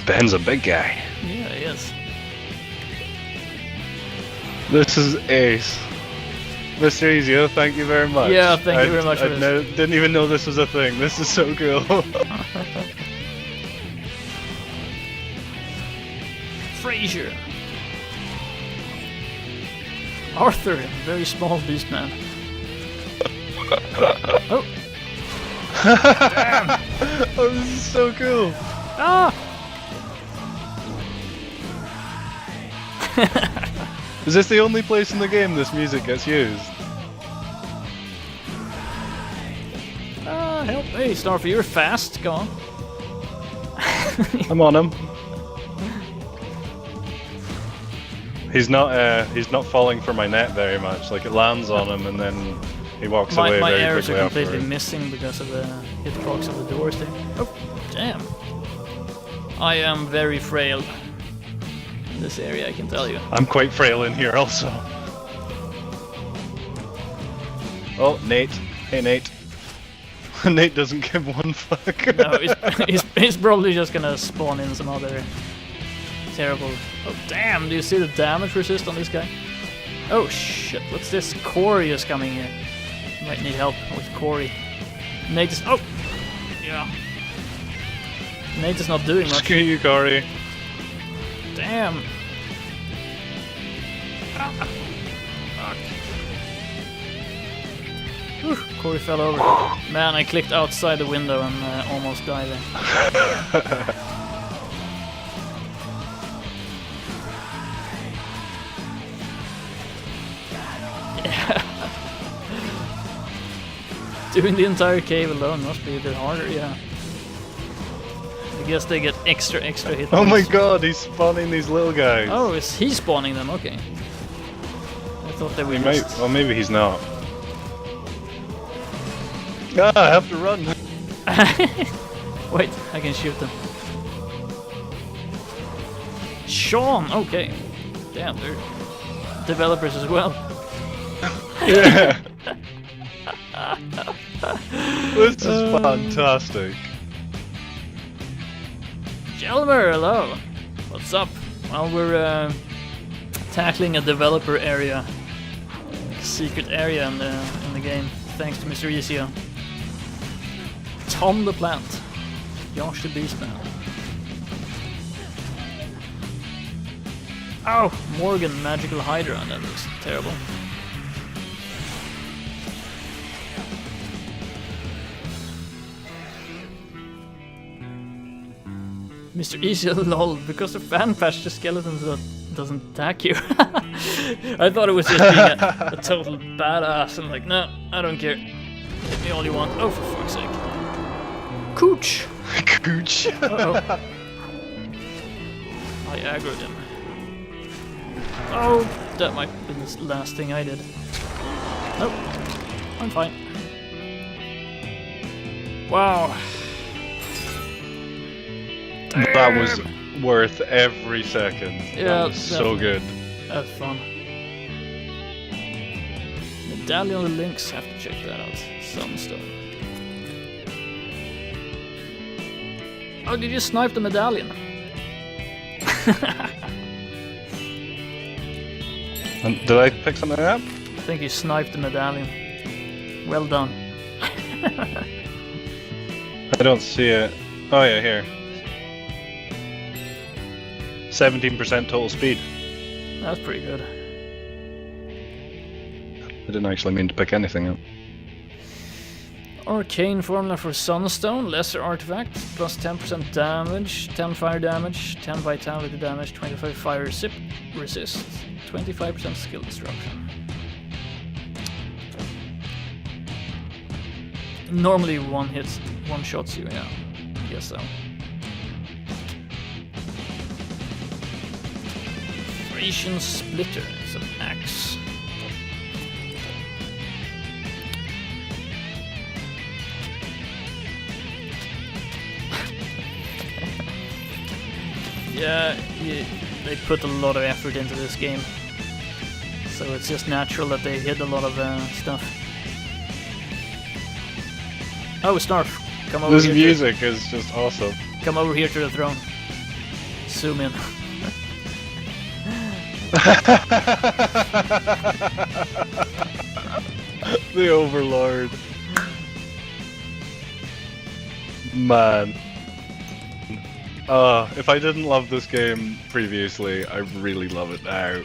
Ben's a big guy. Yeah, he is. This is ace. Mr. Ezio, thank you very much. Yeah, thank you very much for this. Didn't even know this was a thing. This is so cool. Frazier. Arthur, very small beast man. Oh. Damn. Oh, this is so cool. Ah! Is this the only place in the game this music gets used? Help me, SnarfFu, you're fast, go on. I'm on him. He's not falling for my net very much. Like, it lands on him and then he walks away My very arrows quickly are completely afterwards. missing because of the hitbox of the doors there. Oh, damn. I am very frail in this area, I can tell you. I'm quite frail in here also. Oh, Nate. Hey, Nate. Nate doesn't give one fuck. No, he's probably just gonna spawn in some other terrible... Oh, damn, do you see the damage resist on this guy? Oh, shit, what's this? Corey is coming here. Might need help with Corey. Nate is... Oh! Yeah. Nate is not doing much. Screw you, Corey. Damn. Ah. Fuck. Whew, Corey fell over. Man, I clicked outside the window and almost died there. Doing the entire cave alone must be a bit harder, yeah. I guess they get extra hit Oh my points. god, he's spawning these little guys. Oh, is he spawning them? Okay. I thought they were He might, just... well, maybe he's not. Ah, I have to run. Wait, I can shoot them. Sean! Okay. Damn, they're developers as well. Yeah. This is fantastic. Jelmer, hello. What's up? Well, we're tackling a developer area, secret area in the game, thanks to Mr. Ezio. Tom the Plant, Josh the Beastman. Oh, Morgan, Magical Hydra, that looks terrible. Mr. Easy, lol, because the fan patch the skeletons doesn't attack you. I thought it was just being a total badass, and like, no, I don't care. Hit me all you want. Oh, for fuck's sake. Cooch! Cooch! Uh-oh. I aggroed him. Oh, that might have been the last thing I did. Nope, I'm fine. Wow. That was worth every second. Yeah, that was so good. That's fun. Medallion of the Lynx, have to check that out. Some stuff. Oh, did you snipe the medallion? And did I pick something up? I think you sniped the medallion. Well done. I don't see it. Oh yeah, here. 17% total speed. That's pretty good. I didn't actually mean to pick anything up. Arcane formula for Sunstone, lesser artifact, plus 10% damage, 10 fire damage, 10 vitality damage, 25 fire resist, 25% skill disruption. Normally one shots you, yeah, I guess so. Thracian Splitter, it's an axe. Yeah, they put a lot of effort into this game, so it's just natural that they hid a lot of stuff. Oh, Snarf, come over here. This music is just awesome. Come over here to the throne. Zoom in. The Overlord. Man. If I didn't love this game previously, I really love it now.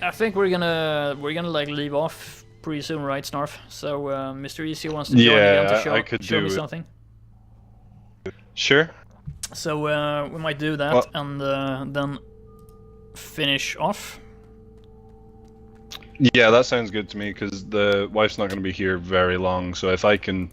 I think we're gonna like leave off pretty soon, right, Snarf? So Mr. Easy wants to join again to show me something. Sure. So we might do that and then finish off. Yeah, that sounds good to me because the wife's not going to be here very long. So if I can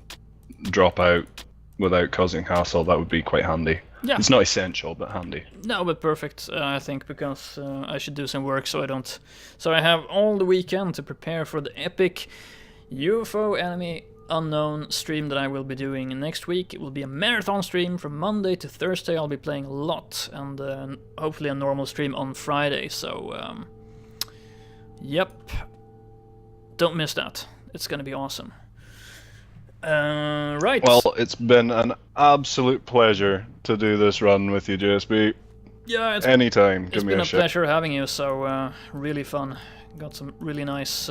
drop out without causing hassle, that would be quite handy. Yeah. It's not essential, but handy. No, but perfect, I think, because I should do some work so I don't... So I have all the weekend to prepare for the epic UFO Enemy Unknown stream that I will be doing next week. It will be a marathon stream from Monday to Thursday. I'll be playing a lot, and hopefully a normal stream on Friday, so... Yep. Don't miss that. It's gonna be awesome. Right. Well, it's been an absolute pleasure to do this run with you, JSB. Yeah, anytime. Give me a shout. It's been a pleasure having you. So really fun. Got some really nice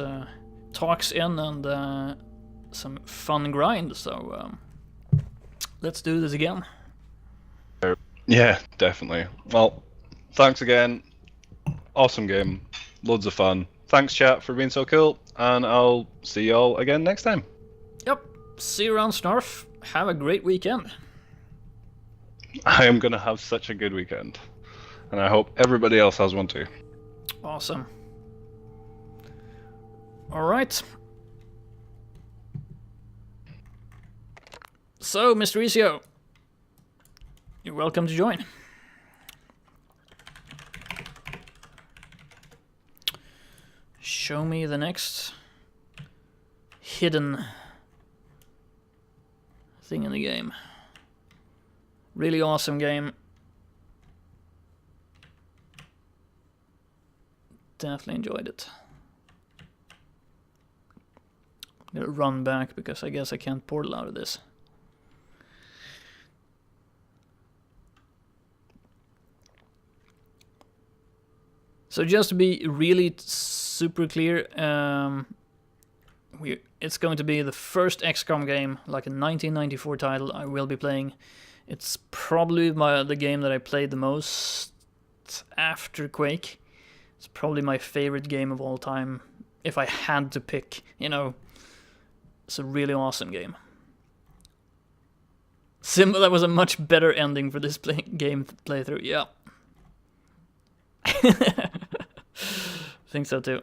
talks in and some fun grind. So let's do this again. Yeah, definitely. Well, thanks again. Awesome game. Loads of fun. Thanks, chat, for being so cool. And I'll see y'all again next time. Yep. See you around, Snarf. Have a great weekend. I am going to have such a good weekend. And I hope everybody else has one too. Awesome. Alright. So, Mr. Ezio, you're welcome to join. Show me the next hidden thing in the game. Really awesome game. Definitely enjoyed it. I'm gonna run back because I guess I can't portal out of this. So just to be really super clear, it's going to be the first XCOM game, like a 1994 title I will be playing. It's probably the game that I played the most after Quake. It's probably my favorite game of all time. If I had to pick, you know, it's a really awesome game. That was a much better ending for this game playthrough, yeah. Think so too.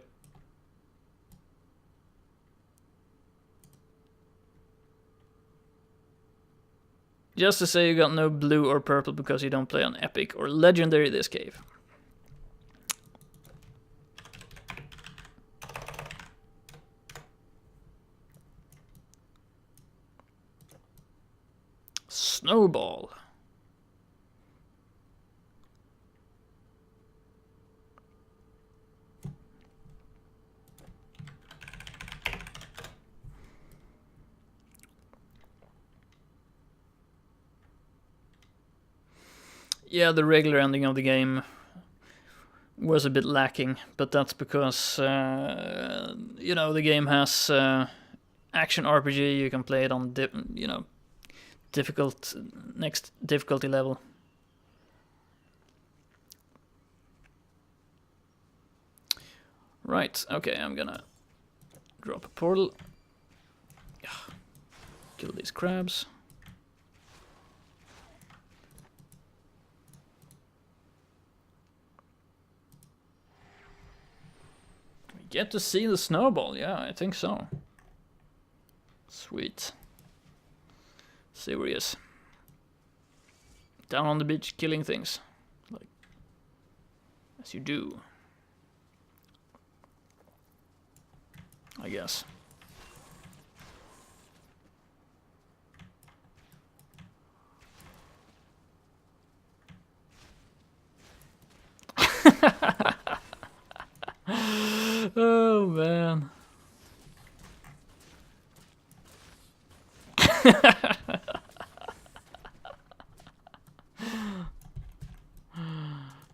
Just to say you got no blue or purple because you don't play on Epic or Legendary this cave. Snowball. Yeah, the regular ending of the game was a bit lacking, but that's because, you know, the game has action RPG. You can play it on, you know, next difficulty level. Right, okay, I'm gonna drop a portal. Kill these crabs. Get to see the snowball, yeah, I think so. Sweet. See where he is. Down on the beach killing things. Like, as you do. I guess. Oh man.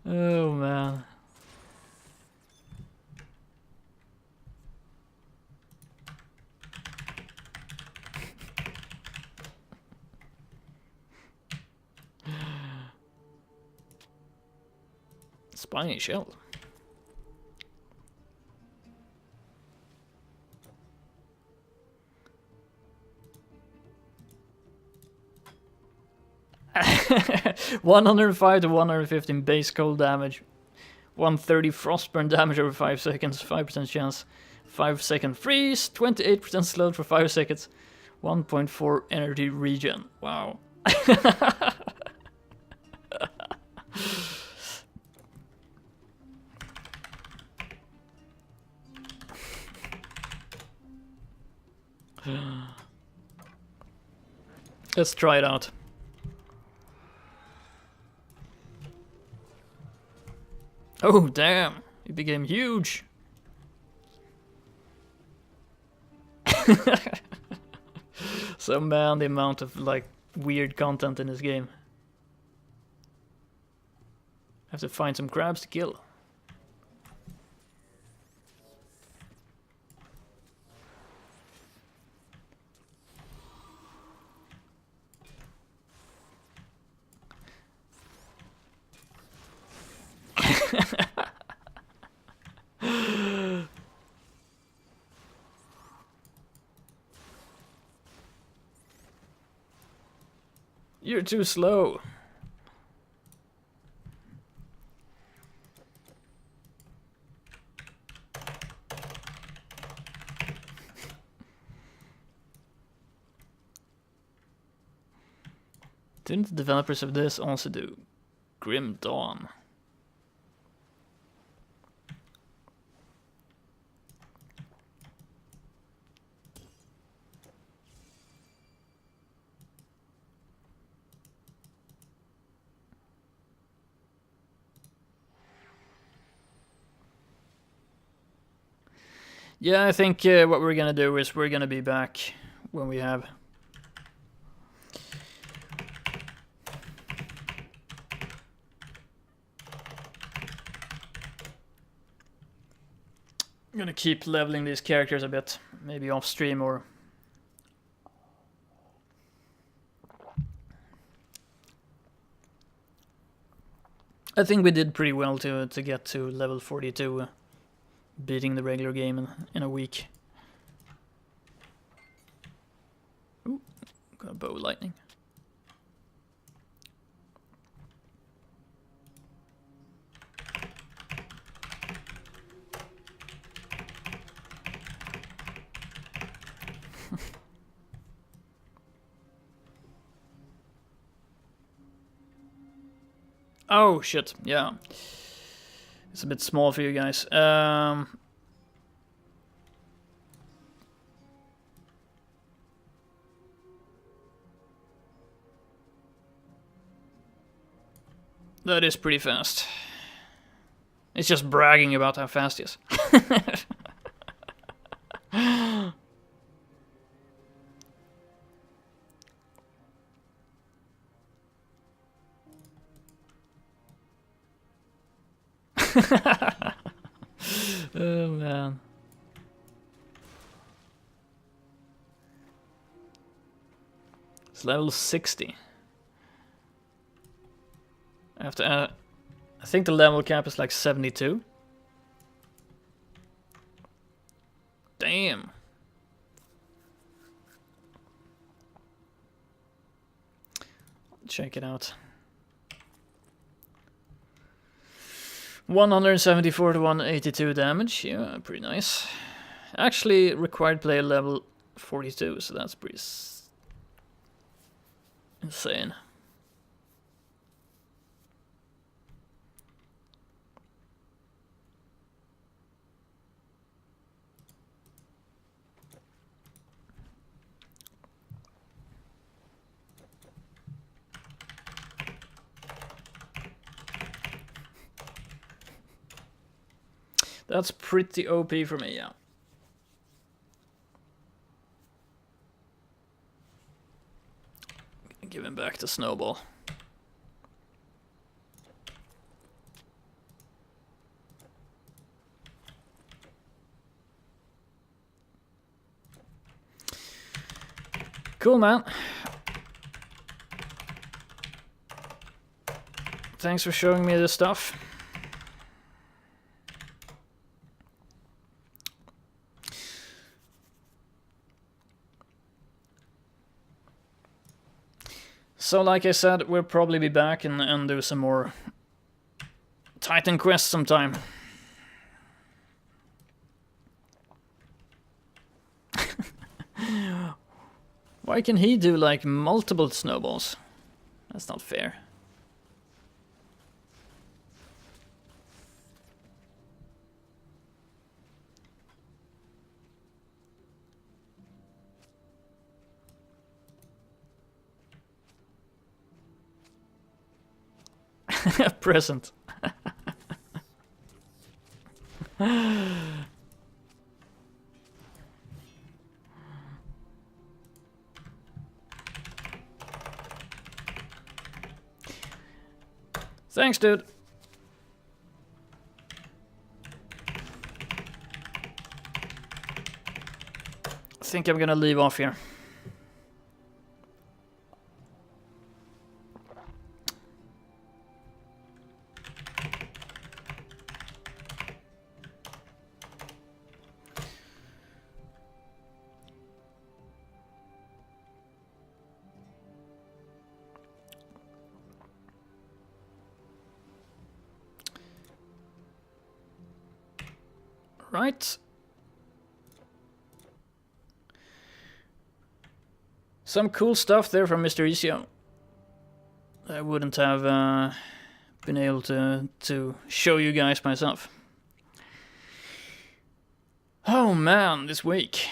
Oh man. Spiny shell. (105 to 115 base cold damage, 130 frostburn damage over 5 seconds, 5% chance, 5-second freeze, 28% slowed for 5 seconds, 1.4 energy regen. Wow. Let's try it out. Oh damn, it became huge. So man, the amount of like weird content in this game. I have to find some crabs to kill. You're too slow. Didn't the developers of this also do Grim Dawn? Yeah, I think what we're gonna do is we're gonna be back when we have. I'm gonna keep leveling these characters a bit, maybe off stream or. I think we did pretty well to get to level 42, beating the regular game in a week. Ooh, got a bow lightning. Oh shit, yeah. It's a bit small for you guys. That is pretty fast. It's just bragging about how fast he is. Oh man. It's level 60. After I think the level cap is like 72. Damn. Check it out. 174 to 182 damage. Yeah, pretty nice. Actually, required player level 42, so that's pretty insane. That's pretty OP for me, yeah. Give him back the snowball. Cool, man. Thanks for showing me this stuff. So like I said, we'll probably be back and do some more Titan quests sometime. Why can he do like multiple snowballs? That's not fair. Present. Thanks, dude. I think I'm gonna leave off here. Right. Some cool stuff there from Mr. Isio. I wouldn't have been able to show you guys myself. Oh man, this week.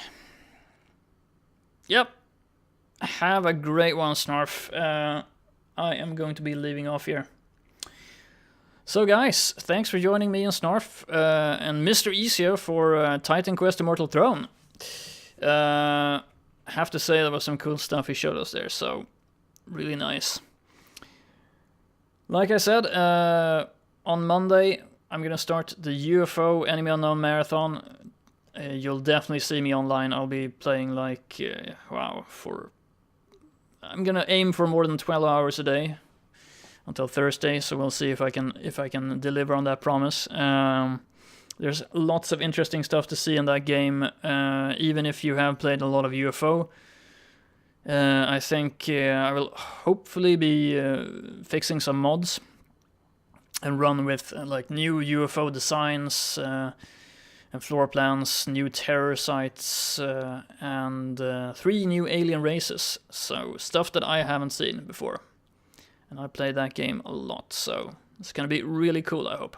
Yep. Have a great one, Snarf. I am going to be leaving off here. So guys, thanks for joining me and Snarf, and Mr. Easier for Titan Quest Immortal Throne. Have to say there was some cool stuff he showed us there, so really nice. Like I said, on Monday I'm gonna start the UFO Enemy Unknown Marathon. You'll definitely see me online. I'll be playing like, I'm gonna aim for more than 12 hours a day until Thursday, so we'll see if I can deliver on that promise. There's lots of interesting stuff to see in that game, even if you have played a lot of UFO. I think I will hopefully be fixing some mods and run with like new UFO designs and floor plans, new terror sites, and 3 new alien races. So stuff that I haven't seen before. And I played that game a lot, so it's gonna be really cool, I hope.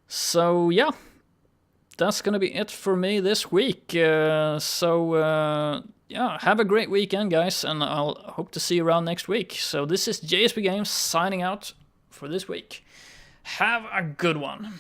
So yeah, that's gonna be it for me this week. Yeah, have a great weekend, guys, and I'll hope to see you around next week. So this is JSP Games signing out for this week. Have a good one.